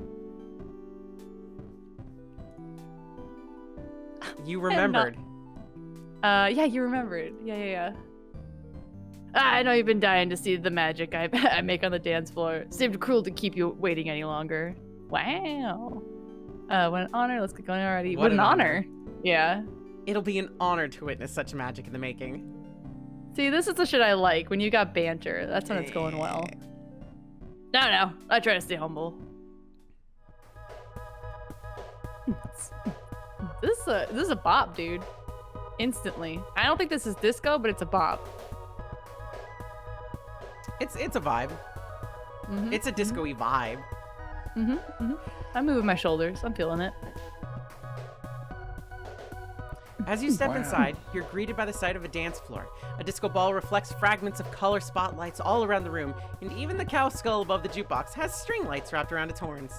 You remembered. Yeah, you remembered. Yeah. I know you've been dying to see the magic I make on the dance floor. Seemed cruel to keep you waiting any longer. Wow. What an honor. Let's get going already. What an honor. Yeah. It'll be an honor to witness such magic in the making. See, this is the shit I like. When you got banter, that's when it's going well. No. I try to stay humble. This is a bop, dude. Instantly. I don't think this is disco, but it's a bop. It's a vibe. It's a disco-y vibe. I'm moving my shoulders. I'm feeling it. As you step inside, you're greeted by the sight of a dance floor. A disco ball reflects fragments of color spotlights all around the room, and even the cow skull above the jukebox has string lights wrapped around its horns.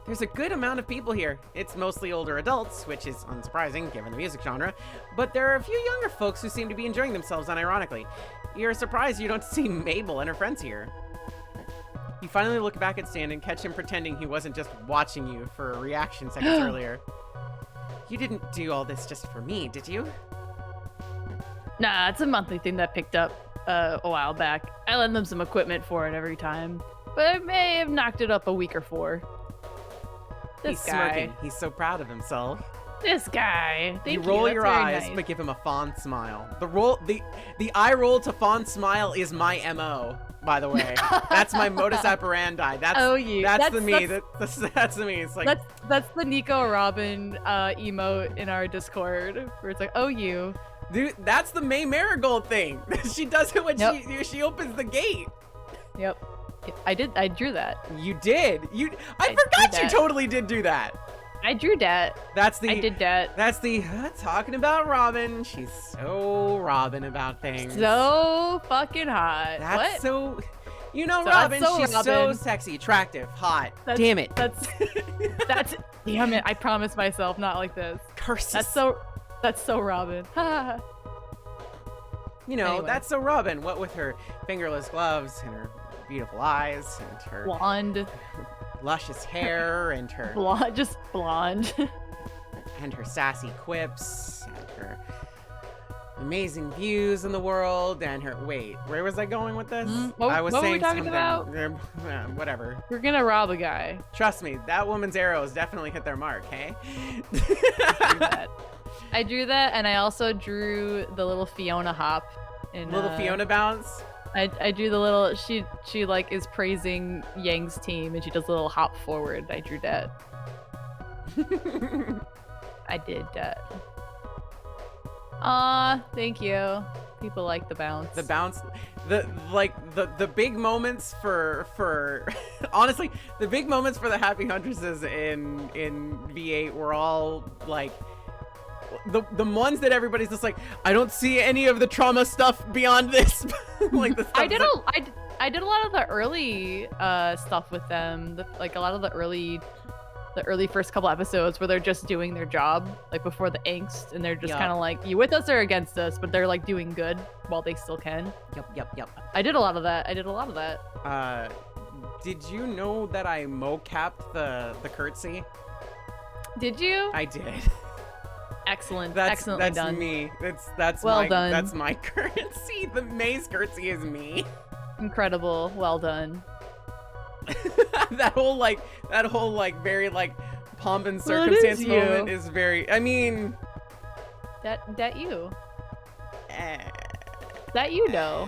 There's a good amount of people here. It's mostly older adults, which is unsurprising given the music genre, but there are a few younger folks who seem to be enjoying themselves unironically. You're surprised you don't see Mabel and her friends here. You finally look back at Stan and catch him pretending he wasn't just watching you for a reaction seconds earlier. You didn't do all this just for me, did you? Nah, it's a monthly thing that picked up a while back. I lend them some equipment for it every time, but I may have knocked it up a week or 4. He's smirking. He's so proud of himself. This guy. Thank you. You roll your eyes, nice. but give him a fond smile. The eye roll to fond smile is my MO, by the way. That's my modus operandi. That's the me. That's the me. It's like that's the Nico Robin emote in our Discord, where it's like, oh you. Dude, that's the May Marigold thing. She does it when she opens the gate. Yep. I drew that. You did. I forgot you totally did do that. I drew that. I did that. That's the talking about Robin. She's so Robin about things. So fucking hot. That's so Robin, she's Robin. So sexy, attractive, hot. Damn it. That's damn it. I promised myself not like this. Curses. That's so Robin. Anyway. That's so Robin. What with her fingerless gloves and her beautiful eyes and her blonde luscious hair and her blonde and her sassy quips and her amazing views in the world and her where was I going with this? What were we talking about? Whatever. We're gonna rob a guy. Trust me, that woman's arrows definitely hit their mark, hey? I drew that, and I also drew the little Fiona hop little Fiona bounce. I drew the little she like is praising Yang's team and she does a little hop forward. I drew that. I did that. Aw, thank you. People like the bounce. The bounce, the big moments for honestly, the big moments for the Happy Huntresses in V8 were all like the ones that everybody's just like, I don't see any of the trauma stuff beyond this. Like the stuff I did a lot of the early stuff with them, like a lot of the early first couple episodes where they're just doing their job, like before the angst, and they're just kind of like, you with us or against us, but they're like doing good while they still can. Yep. I did a lot of that. Did you know that I mo-capped the curtsy? Did you? I did. Excellent. Excellently done. That's me. That's well my done. That's my curtsy. The May's curtsy is me. Incredible. Well done. that whole very like pomp and circumstance moment is very. I mean, that you. That you know.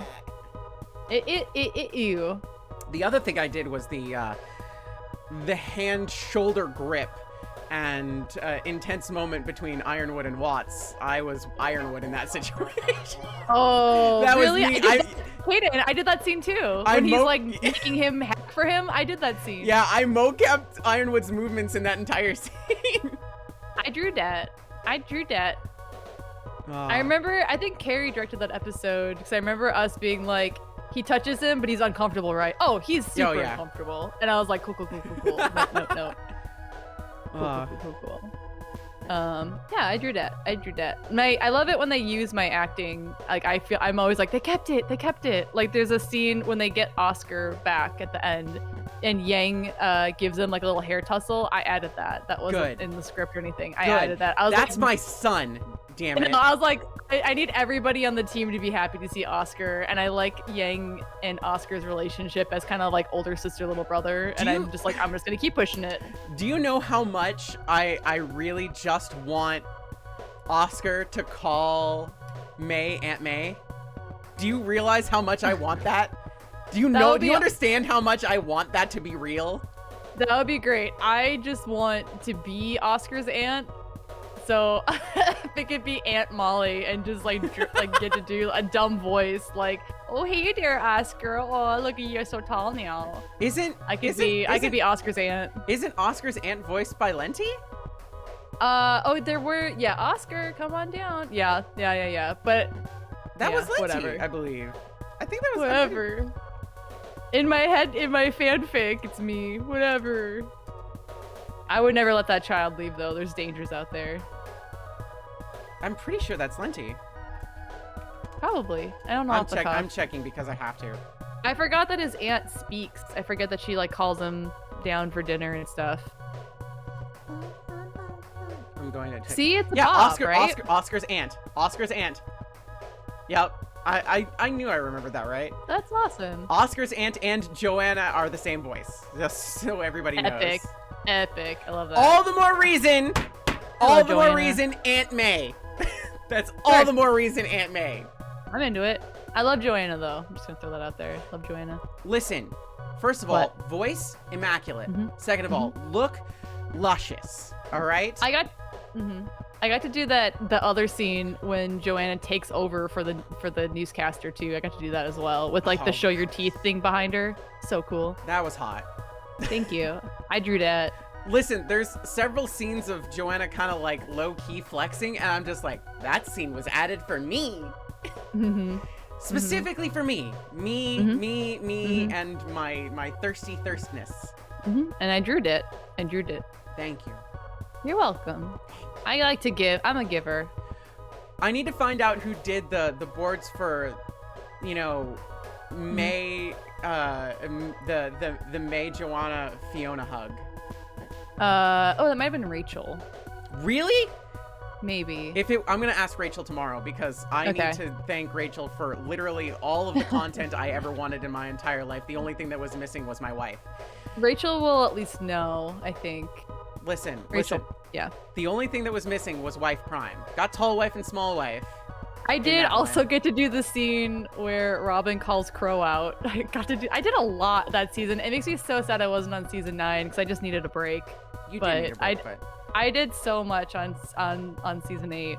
It you. The other thing I did was the hand shoulder grip and intense moment between Ironwood and Watts. I was Ironwood in that situation. Oh, That was really? me. Kdin, I did that scene too. I When he's mo- like making him hack for him, I did that scene. Yeah, I mocapped Ironwood's movements in that entire scene. I drew that. I remember, I think Carrie directed that episode because I remember us being like, he touches him, but he's uncomfortable, right? Oh, he's super yeah. uncomfortable. And I was like, cool. No. Cool. Yeah, I drew that. I love it when they use my acting. Like, I'm always like, they kept it. Like, there's a scene when they get Oscar back at the end and Yang gives him like a little hair tussle. I added that. That wasn't in the script or anything. I added that. I was That's like, my son. Damn it. no, I was like, I need everybody on the team to be happy to see Oscar, and I like Yang and Oscar's relationship as kind of like older sister, little brother, and I'm just like, I'm just gonna keep pushing it. Do you know how much I really just want Oscar to call May Aunt May? Do you realize how much I want that? Do you understand how much I want that to be real? That would be great. I just want to be Oscar's aunt. So it could be Aunt Molly and just like get to do a dumb voice like, oh hey there Oscar, oh look at you, you're so tall now. I could be Oscar's aunt. Isn't Oscar's aunt voiced by Lenti? Oscar, come on down. Yeah. But that was Lenti, whatever. I believe. I think that was whatever. In my head, in my fanfic, it's me. Whatever. I would never let that child leave though. There's dangers out there. I'm pretty sure that's Lenti. Probably. I don't know. I'm checking because I have to. I forgot that his aunt speaks. I forget that she like calls him down for dinner and stuff. I'm going to check. See, it's Bob, right? Oscar's aunt. Oscar's aunt. Yep. I knew I remembered that right. That's awesome. Oscar's aunt and Joanna are the same voice. Just so everybody knows. Epic. I love that. All the more reason. Aunt May. That's all the more reason Aunt May. I'm into it. I love Joanna though. I'm just gonna throw that out there. Love Joanna. Listen, first of all, voice immaculate. Second of all, look luscious. All right. I got to do the other scene when Joanna takes over for the newscaster too. I got to do that as well with like the show your teeth thing behind her. So cool. That was hot. Thank you. I drew that. Listen, there's several scenes of Joanna kind of like low-key flexing, and I'm just like, that scene was added for me. Specifically for me. Me, and my thirsty thirstness. And I drew it. Thank you. You're welcome. I like to give. I'm a giver. I need to find out who did the boards for, May, the May Joanna Fiona hug. That might have been Rachel. Really? Maybe. I'm gonna ask Rachel tomorrow because I need to thank Rachel for literally all of the content I ever wanted in my entire life. The only thing that was missing was my wife. Rachel will at least know, I think. Listen. Yeah. The only thing that was missing was wife prime. Got tall wife and small wife. I did also get to do the scene where Robin calls Crow out. I did a lot that season. It makes me so sad I wasn't on season 9 because I just needed a break. You did need a break, but I did so much on season 8.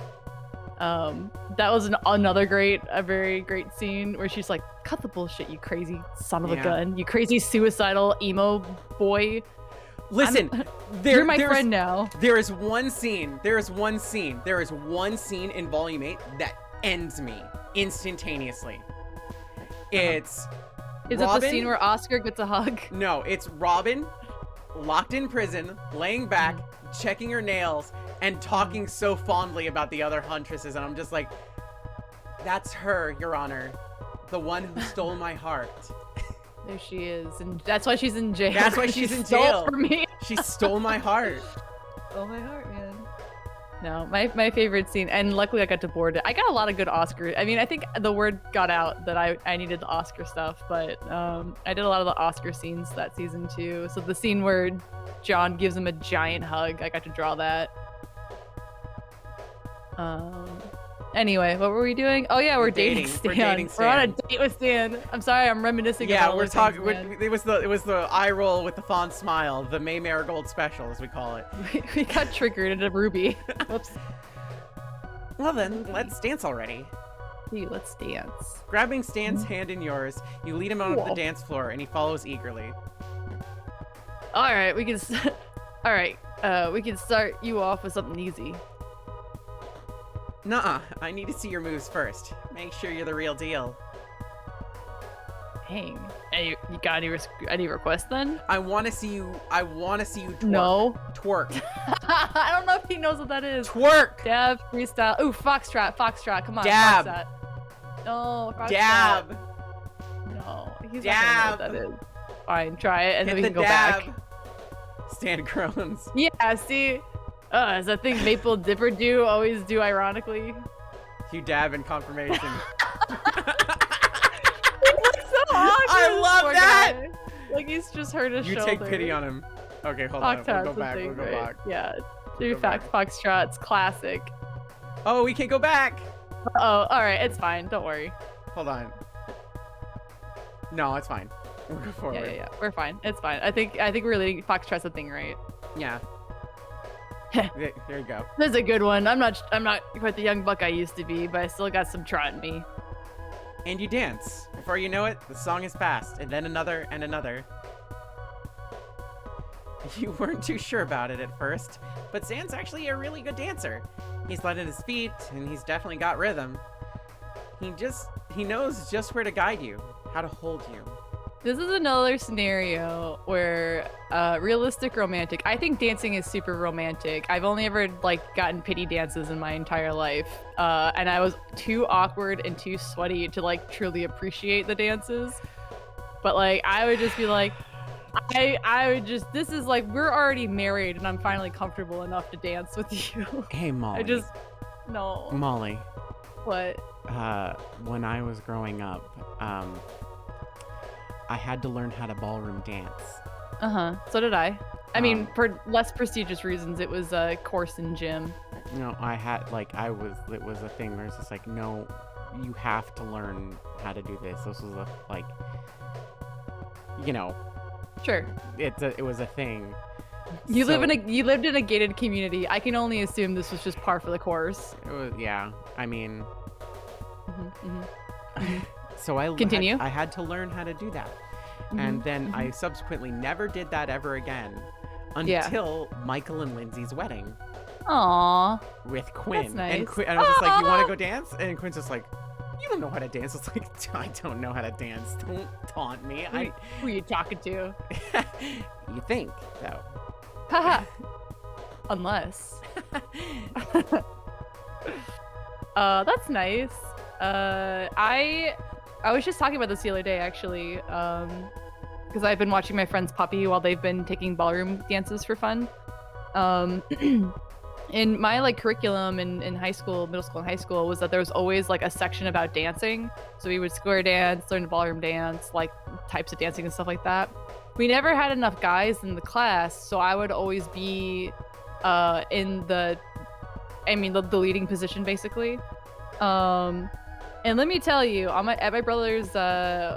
That was another very great scene where she's like, cut the bullshit, you crazy son of a gun, you crazy suicidal emo boy. Listen, you're my friend now. There is one scene in Volume 8 that ends me instantaneously. Is it the scene where Oscar gets a hug? No, it's Robin locked in prison, laying back, checking her nails, and talking so fondly about the other huntresses, and I'm just like, that's her, Your Honor. The one who stole my heart. There she is, and that's why she's in jail. That's why she's in jail. For me. She stole my heart. Stole my heart, man. No, my favorite scene, and luckily I got to board it. I got a lot of good Oscar. I mean, I think the word got out that I needed the Oscar stuff, but I did a lot of the Oscar scenes that season too. So the scene where John gives him a giant hug, I got to draw that. Anyway, what were we doing? Oh yeah, we're dating Stan. We're dating We're on a Stan. date with Stan. I'm sorry, I'm reminiscing. Yeah, about all we're the talking. things, man. It was the eye roll with the fond smile, the May Marigold special, as we call it. We got triggered into Ruby. Whoops. Well then, let's dance already. Dude, let's dance. Grabbing Stan's hand in yours, you lead him onto the Whoa. dance floor, and he follows eagerly. All right, we can. All right, we can start you off with something easy. Nuh-uh, I need to see your moves first. Make sure you're the real deal. Dang. Hey, you got any requests then? I want to see you twerk. No. Twerk. I don't know if he knows what that is. Twerk! Dab, freestyle. Ooh, foxtrot. Come on. Dab. Foxtrot. No, foxtrot. Dab! No, he's Dab. not gonna know what that is. Fine, try it, and Hit then we the can go dab! back. Stan groans. Yeah, see? Is that thing Maple Dipper always do ironically? You dab in confirmation. So awkward, I love poor that! guy. Like he's just hurt his You shoulder. take pity on him. Okay, hold on. We'll Foxtrot's go the back. thing, We'll go right? back. Yeah, We'll do go back. Foxtrot's classic. Oh, we can't go back. Oh, all right, it's fine. Don't worry. Hold on. No, it's fine. We'll go forward. Yeah. We're fine. It's fine. I think we're leading Foxtrot's a thing, right? Yeah. There you go. This is a good one. I'm not quite the young buck I used to be, but I still got some trot in me. And you dance. Before you know it, the song is passed, and then another and another. You weren't too sure about it at first, but Stan's actually a really good dancer. He's light on his feet, and he's definitely got rhythm. He knows just where to guide you, how to hold you. This is another scenario where realistic romantic. I think dancing is super romantic. I've only ever gotten pity dances in my entire life, and I was too awkward and too sweaty to truly appreciate the dances. But I would just be like, I would just. This is we're already married, and I'm finally comfortable enough to dance with you. Hey, Molly. No. Molly. What? When I was growing up, I had to learn how to ballroom dance. So did I. I mean, for less prestigious reasons, it was a course in gym. No, I had it was a thing where it's just no, you have to learn how to do this. This was Sure. it was a thing. You lived in a gated community. I can only assume this was just par for the course. It was, yeah. I mean, Mm-hmm. so Continue. I had to learn how to do that. Mm-hmm. And then I subsequently never did that ever again until Michael and Lindsay's wedding Aww. with Quinn. That's nice. And I was just like, you want to go dance? And Quinn's just like, you don't know how to dance. It's like, I don't know how to dance. Don't taunt me. Who are you talking to? You think, though. Haha. Unless. That's nice. I was just talking about this the other day, actually, because I've been watching my friends puppy while they've been taking ballroom dances for fun. In my curriculum in high school, middle school and high school, was that there was always a section about dancing. So we would square dance, learn ballroom dance, types of dancing and stuff like that. We never had enough guys in the class, so I would always be in the leading position, basically. And let me tell you, at my brother's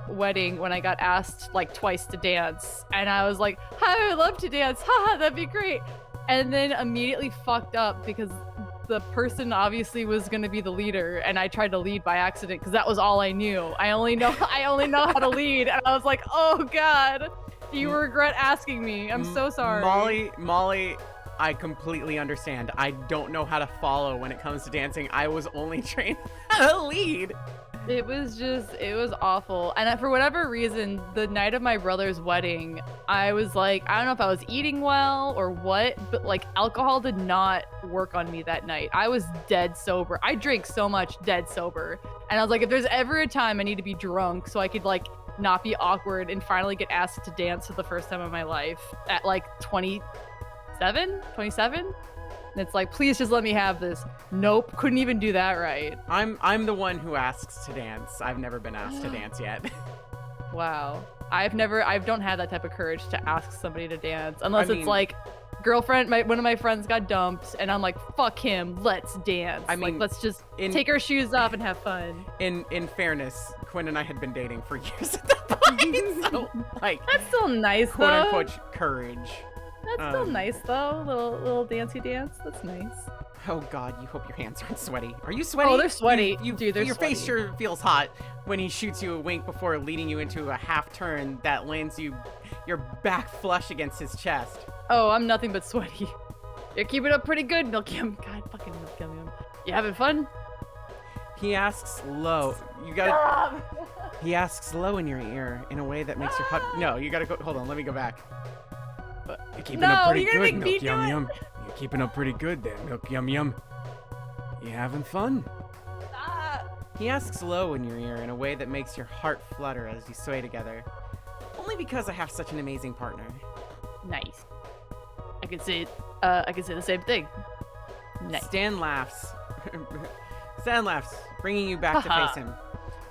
wedding, when I got asked twice to dance, and I was like, I would love to dance, haha, that'd be great. And then immediately fucked up because the person obviously was gonna be the leader, and I tried to lead by accident because that was all I knew. I only know how to lead, and I was like, oh god, do you regret asking me? I'm so sorry. Molly, I completely understand. I don't know how to follow when it comes to dancing. I was only trained how to lead. It was awful. And for whatever reason, the night of my brother's wedding, I was I don't know if I was eating well or what, but alcohol did not work on me that night. I was dead sober. I drank so much dead sober. And I was like, if there's ever a time I need to be drunk so I could not be awkward and finally get asked to dance for the first time in my life at 27? And it's please just let me have this. Nope, couldn't even do that right. I'm the one who asks to dance. I've never been asked to dance yet. Wow. I don't have that type of courage to ask somebody to dance unless I mean, it's one of my friends got dumped, and I'm like, fuck him, let's dance. I mean, let's just in- take our shoes off and have fun. In fairness, Quinn and I had been dating for years at that point, so like, That's still nice, quote though. unquote courage. That's still nice, though. Little dancey dance. That's nice. Oh God, you hope your hands aren't sweaty. Are you sweaty? Oh, they're sweaty. Dude, they're your face sweaty. sure feels hot when he shoots you a wink before leading you into a half turn that lands you your back flush against his chest. Oh, I'm nothing but sweaty. You're keeping up pretty good, Milky. God, fucking Milky. You having fun? He asks low. You gotta. He asks low in your ear in a way that makes your heart. No, you gotta go. Hold on, let me go back. You're keeping No, up pretty you're gonna good, make me Milk do Yum it. Yum. You're keeping up pretty good there, Milk Yum Yum. You having fun? He asks low in your ear in a way that makes your heart flutter as you sway together. Only because I have such an amazing partner. Nice. I could say the same thing. Nice. Stan laughs. Stan laughs, bringing you back to Haha. face him.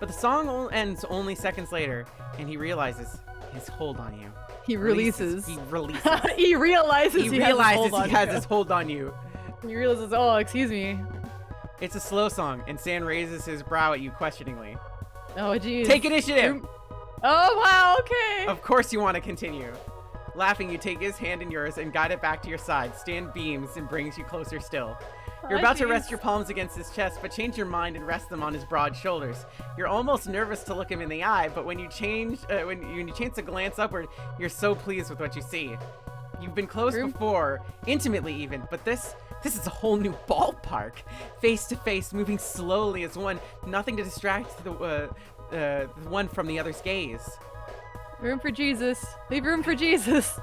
But the song ends only seconds later, and he realizes his hold on you. He releases. He releases. He realizes He he realizes has he has his hold on you. He realizes, oh, excuse me. It's a slow song, and Stan raises his brow at you questioningly. Oh, jeez. Take initiative! Oh, wow, okay. Of course you want to continue. Laughing, you take his hand in yours and guide it back to your side. Stan beams and brings you closer still. You're Oh, about to jeez. rest your palms against his chest, but change your mind and rest them on his broad shoulders. You're almost nervous to look him in the eye, but when you chance to glance upward, you're so pleased with what you see. You've been close Room- before, intimately even, but this is a whole new ballpark. Face to face, moving slowly as one, nothing to distract the one from the other's gaze. Room for Jesus. Leave room for Jesus.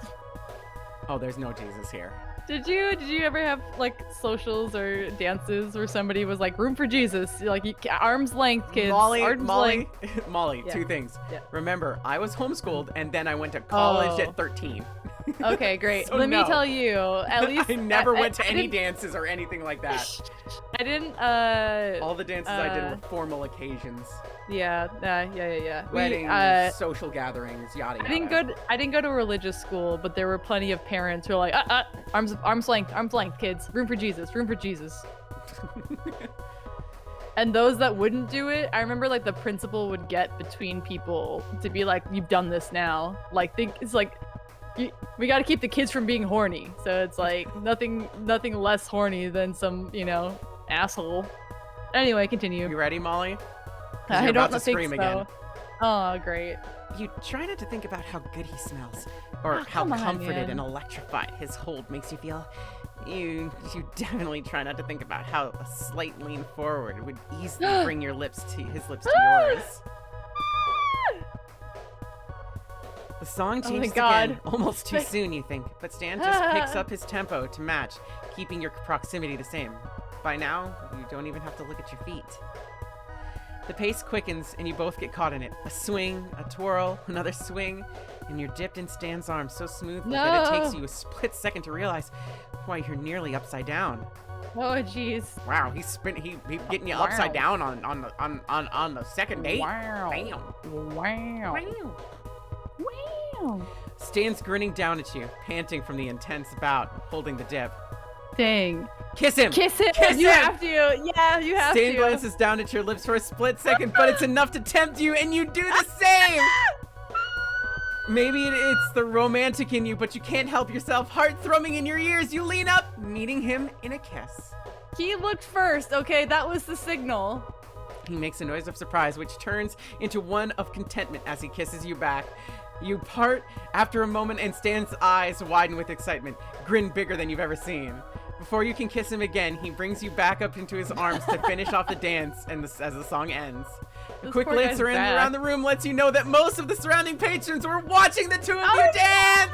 Oh, there's no Jesus here. Did you ever have like socials or dances where somebody was like, room for Jesus? Like, arm's length, kids. Molly, arm's length. Molly, Yeah. two things. Yeah. Remember, I was homeschooled and then I went to college Oh. at 13. Okay, great. So Let me no. tell you, at least I never went to I any didn't- dances or anything like that. I didn't. All the dances I did uh, were formal occasions, Yeah. weddings, social gatherings, yada yada. I didn't go to a religious school, but there were plenty of parents who were like, arms length, kids. Room for Jesus. Room for Jesus. And those that wouldn't do it, I remember like the principal would get between people to be like, you've done this now. Like, it's like, we got to keep the kids from being horny. So it's like nothing less horny than some, asshole. Anyway, continue. You ready, Molly? 'Cause I you're don't about to think scream so. again. Oh, great. You try not to think about how good he smells, or Oh, how come on, comforted man. and electrified his hold makes you feel. You definitely try not to think about how a slight lean forward would easily bring his lips to yours. The song Oh my changes God. again, almost too soon, you think, but Stan just picks up his tempo to match, keeping your proximity the same. By now, you don't even have to look at your feet. The pace quickens, and you both get caught in it. A swing, a twirl, another swing, and you're dipped in Stan's arms so smoothly that it takes No. you a split second to realize why you're nearly upside down. Oh, jeez. Wow, he's getting you upside down on the second date. Wow. Bam. Wow. Wow. Stan's grinning down at you, panting from the intense bout, holding the dip. Dang. Kiss him! Kiss him! Kiss You him! have to! Yeah, you have Stan to! glances down at your lips for a split second, but it's enough to tempt you, and you do the same! Maybe it's the romantic in you, but you can't help yourself. Heart thrumming in your ears, you lean up, meeting him in a kiss. He looked first, okay? That was the signal. He makes a noise of surprise, which turns into one of contentment as he kisses you back. You part after a moment, and Stan's eyes widen with excitement, grin bigger than you've ever seen. Before you can kiss him again, he brings you back up into his arms to finish off the dance and as the song ends. A This quick poor glance guy's around back. the room lets you know that most of the surrounding patrons were watching the two of you dance!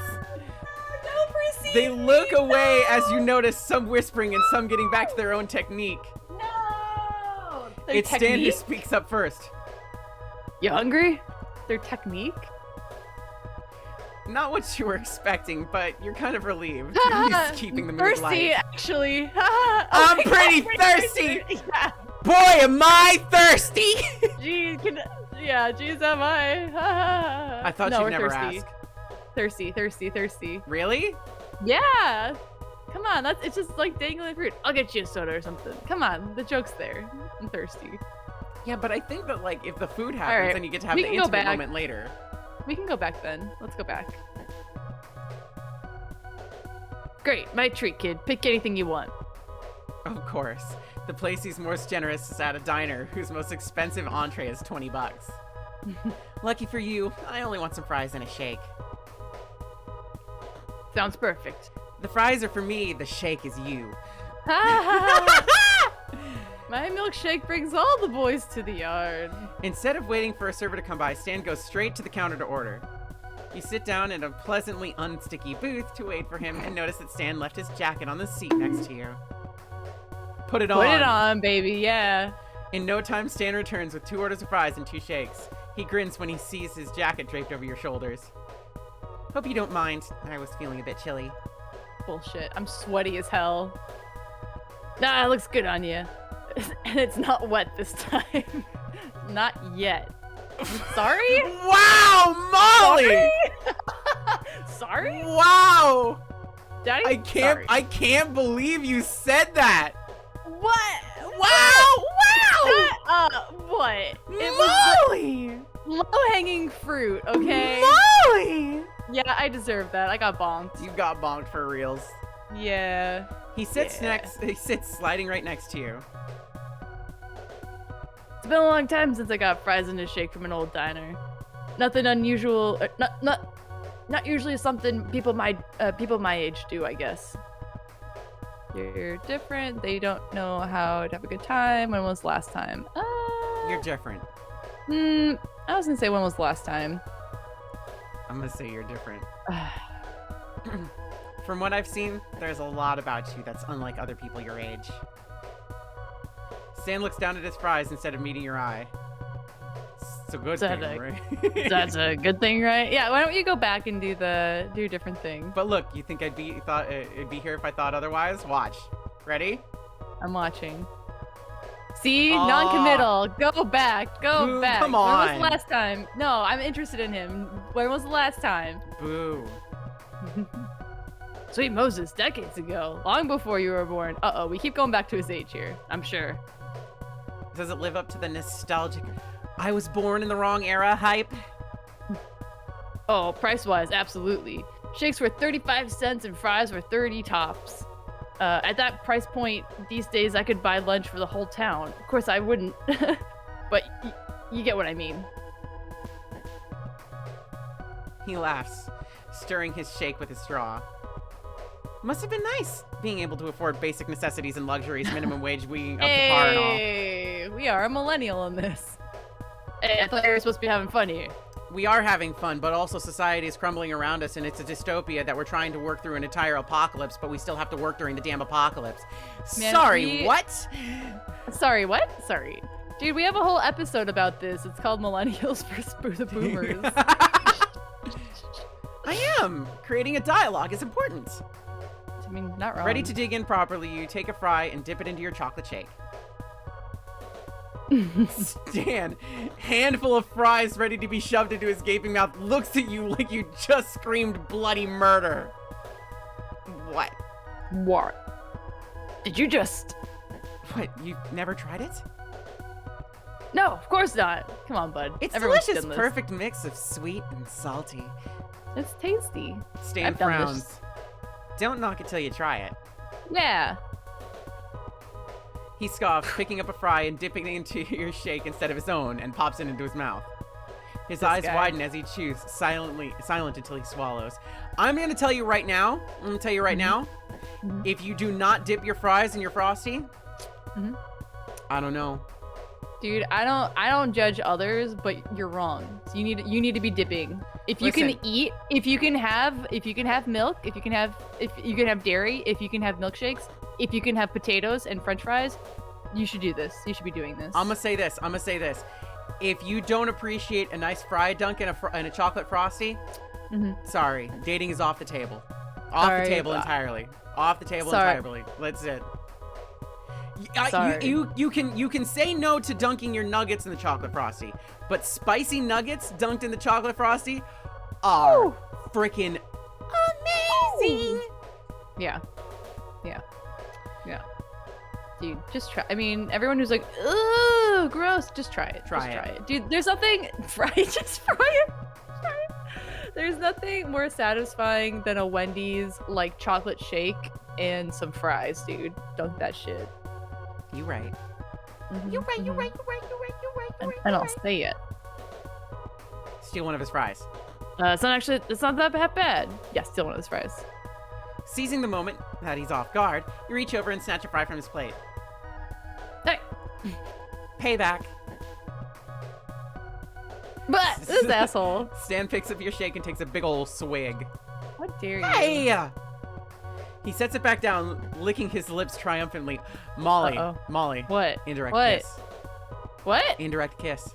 Don't proceed! They look away as you notice some whispering and some getting back to their own technique. No! Their It's Stan who technique? speaks up first. You hungry? Their technique? Not what you were expecting, but you're kind of relieved. He's keeping the mood Thirsty, light. actually. I'm pretty thirsty! Yeah. Boy, am I thirsty! Geez, am I? I thought No, you'd we're never thirsty. ask. Thirsty. Really? Yeah. Come on, it's just like dangling fruit. I'll get you a soda or something. Come on, the joke's there. I'm thirsty. Yeah, but I think that like if the food happens, right, then you get to have we the can go intimate back. moment later. We can go back then. Let's go back. Great, my treat, kid. Pick anything you want. Of course. The place he's most generous is at a diner whose most expensive entree is $20. Lucky for you, I only want some fries and a shake. Sounds perfect. The fries are for me, the shake is you. My milkshake brings all the boys to the yard. Instead of waiting for a server to come by, Stan goes straight to the counter to order. You sit down in a pleasantly unsticky booth to wait for him and notice that Stan left his jacket on the seat next to you. Put it on. Put it on, baby, yeah. In no time, Stan returns with 2 orders of fries and 2 shakes. He grins when he sees his jacket draped over your shoulders. Hope you don't mind. I was feeling a bit chilly. Bullshit, I'm sweaty as hell. Nah, it looks good on you. And it's not wet this time. Not yet. Sorry? Wow, Molly! Sorry? Wow! Daddy? I can't believe you said that. What? Wow! What? Molly! Low-hanging fruit, okay? Molly! Yeah, I deserve that. I got bonked. You got bonked for reals. Yeah. He sits Yeah. He sits sliding right next to you. It's been a long time since I got fries and a shake from an old diner. Nothing unusual. Not usually something people my age do, I guess. You're different. They don't know how to have a good time. When was the last time? You're different. I was gonna say when was the last time. I'm gonna say you're different. From what I've seen, there's a lot about you that's unlike other people your age. Stan looks down at his fries instead of meeting your eye. It's a good thing, right? That's a good thing, right? Yeah. Why don't you go back and do a different thing? But look, you think it'd be here if I thought otherwise? Watch. Ready? I'm watching. See, Aw. non-committal. Go back. Go Boo, back. come When was on. the last time? No, I'm interested in him. When was the last time? Boo. Sweet Moses, decades ago, long before you were born. Uh-oh, we keep going back to his age here. I'm sure. Does it live up to the nostalgic I was born in the wrong era hype? Oh, price-wise, absolutely. Shakes were 35 cents and fries were 30 tops. At that price point, these days I could buy lunch for the whole town. Of course I wouldn't, but you get what I mean. He laughs, stirring his shake with his straw. Must have been nice, being able to afford basic necessities and luxuries, minimum wage being up to par and all. Hey, we are a millennial in this. Hey, I thought you were supposed to be having fun here. We are having fun, but also society is crumbling around us, and it's a dystopia that we're trying to work through an entire apocalypse, but we still have to work during the damn apocalypse. Man, Sorry, what? Sorry, what? Sorry. Dude, we have a whole episode about this. It's called Millennials vs. the Boomers. I am. Creating a dialogue is important. I mean, not wrong. Ready to dig in properly, you take a fry and dip it into your chocolate shake. Stan, handful of fries ready to be shoved into his gaping mouth, looks at you like you just screamed bloody murder. What? What? Did you just... What, you've never tried it? No, of course not. Come on, bud. It's Everyone's delicious, done this. perfect mix of sweet and salty. It's tasty. Stan I've done frowns. this. Don't knock it till you try it. Yeah. He scoffs, picking up a fry and dipping it into your shake instead of his own, and pops it into his mouth. His eyes guy. widen as he chews, silent until he swallows. I'm gonna tell you right now, Mhm. if you do not dip your fries in your Frosty, Mhm. I don't know. Dude, I don't judge others, but you're wrong. So you need to be dipping. If you can Listen. eat, if you can have milk, if you can have dairy, if you can have milkshakes, if you can have potatoes and french fries, you should do this. You should be doing this. I'm gonna say this. If you don't appreciate a nice fry dunk and a chocolate Frosty, Mhm. sorry, dating is off the table. Off Sorry, the table but- entirely. Off the table Sorry. entirely. That's it. Sorry. You can say no to dunking your nuggets in the chocolate Frosty, but spicy nuggets dunked in the chocolate Frosty are freaking amazing. Yeah. Yeah. Yeah. Dude, just try. I mean, everyone who's like, ugh, gross, just try it. Try just it. try it. Dude, there's nothing. Fry it. Just fry it. Try it. There's nothing more satisfying than a Wendy's like chocolate shake and some fries, dude. Dunk that shit. You right. You're right, you're Mhm. right, you're right, you're right, you're right, you're right. And you're I'll right. say it. Steal one of his fries. It's not that bad. Yeah, still one of those fries. Seizing the moment that he's off guard, you reach over and snatch a fry from his plate. Hey, Payback. but this asshole. Stan picks up your shake and takes a big ol' swig. How dare you? Hey! He sets it back down, licking his lips triumphantly. Molly. Uh-oh. Molly. What? Indirect What? kiss. What? Indirect kiss.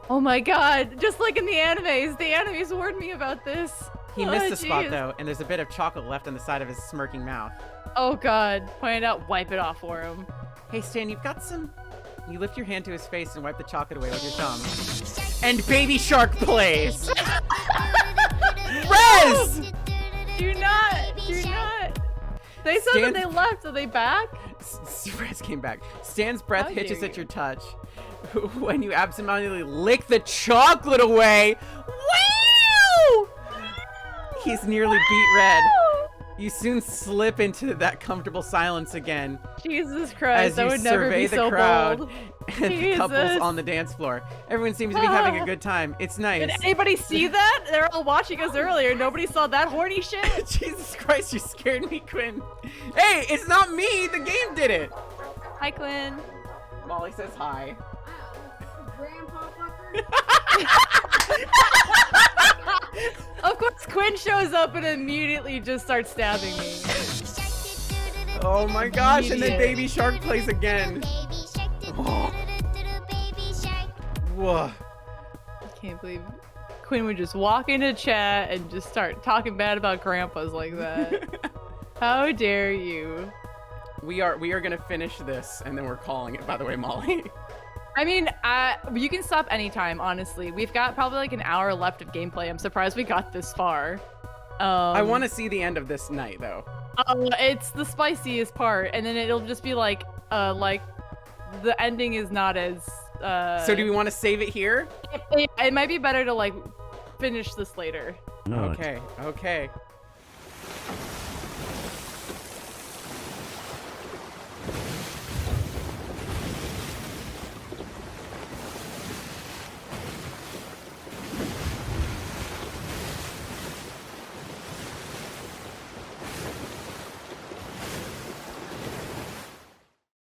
Oh my god! Just like in the animes warned me about this. He Oh, missed a spot jeez. though, and there's a bit of chocolate left on the side of his smirking mouth. Oh god! Point it out. Wipe it off for him. Hey Stan, you've got some... You lift your hand to his face and wipe the chocolate away with your tongue. And Baby Shark plays! Rez! Do not! Do not! They said Stan- that they left. Are they back? Rez came back. Stan's breath How hitches dare at you. your touch. When you absentmindedly lick the chocolate away. Wow! He's nearly beat red. You soon slip into that comfortable silence again Jesus as Christ! I you would never survey be the so crowd bold. and the couples Jesus. on the dance floor. Everyone seems to be having a good time. It's nice. Did anybody see that? They're all watching us earlier. Nobody saw that horny shit. Jesus Christ, you scared me, Quinn. Hey, it's not me. The game did it. Hi, Quinn. Molly says hi. Grandpa fucker. Of course, Quinn shows up and immediately just starts stabbing me. Oh my gosh, and then Idiot. Baby Shark plays again. Oh. Whoa. I can't believe Quinn would just walk into chat and just start talking bad about grandpas like that. How dare you? We are gonna finish this, and then we're calling it. By the way, Molly. I mean, you can stop anytime, honestly. We've got probably like an hour left of gameplay. I'm surprised we got this far. I want to see the end of this night, though. It's the spiciest part, and then it'll just be like the ending is not as. So do we want to save it here? It might be better to like finish this later. Okay. Okay.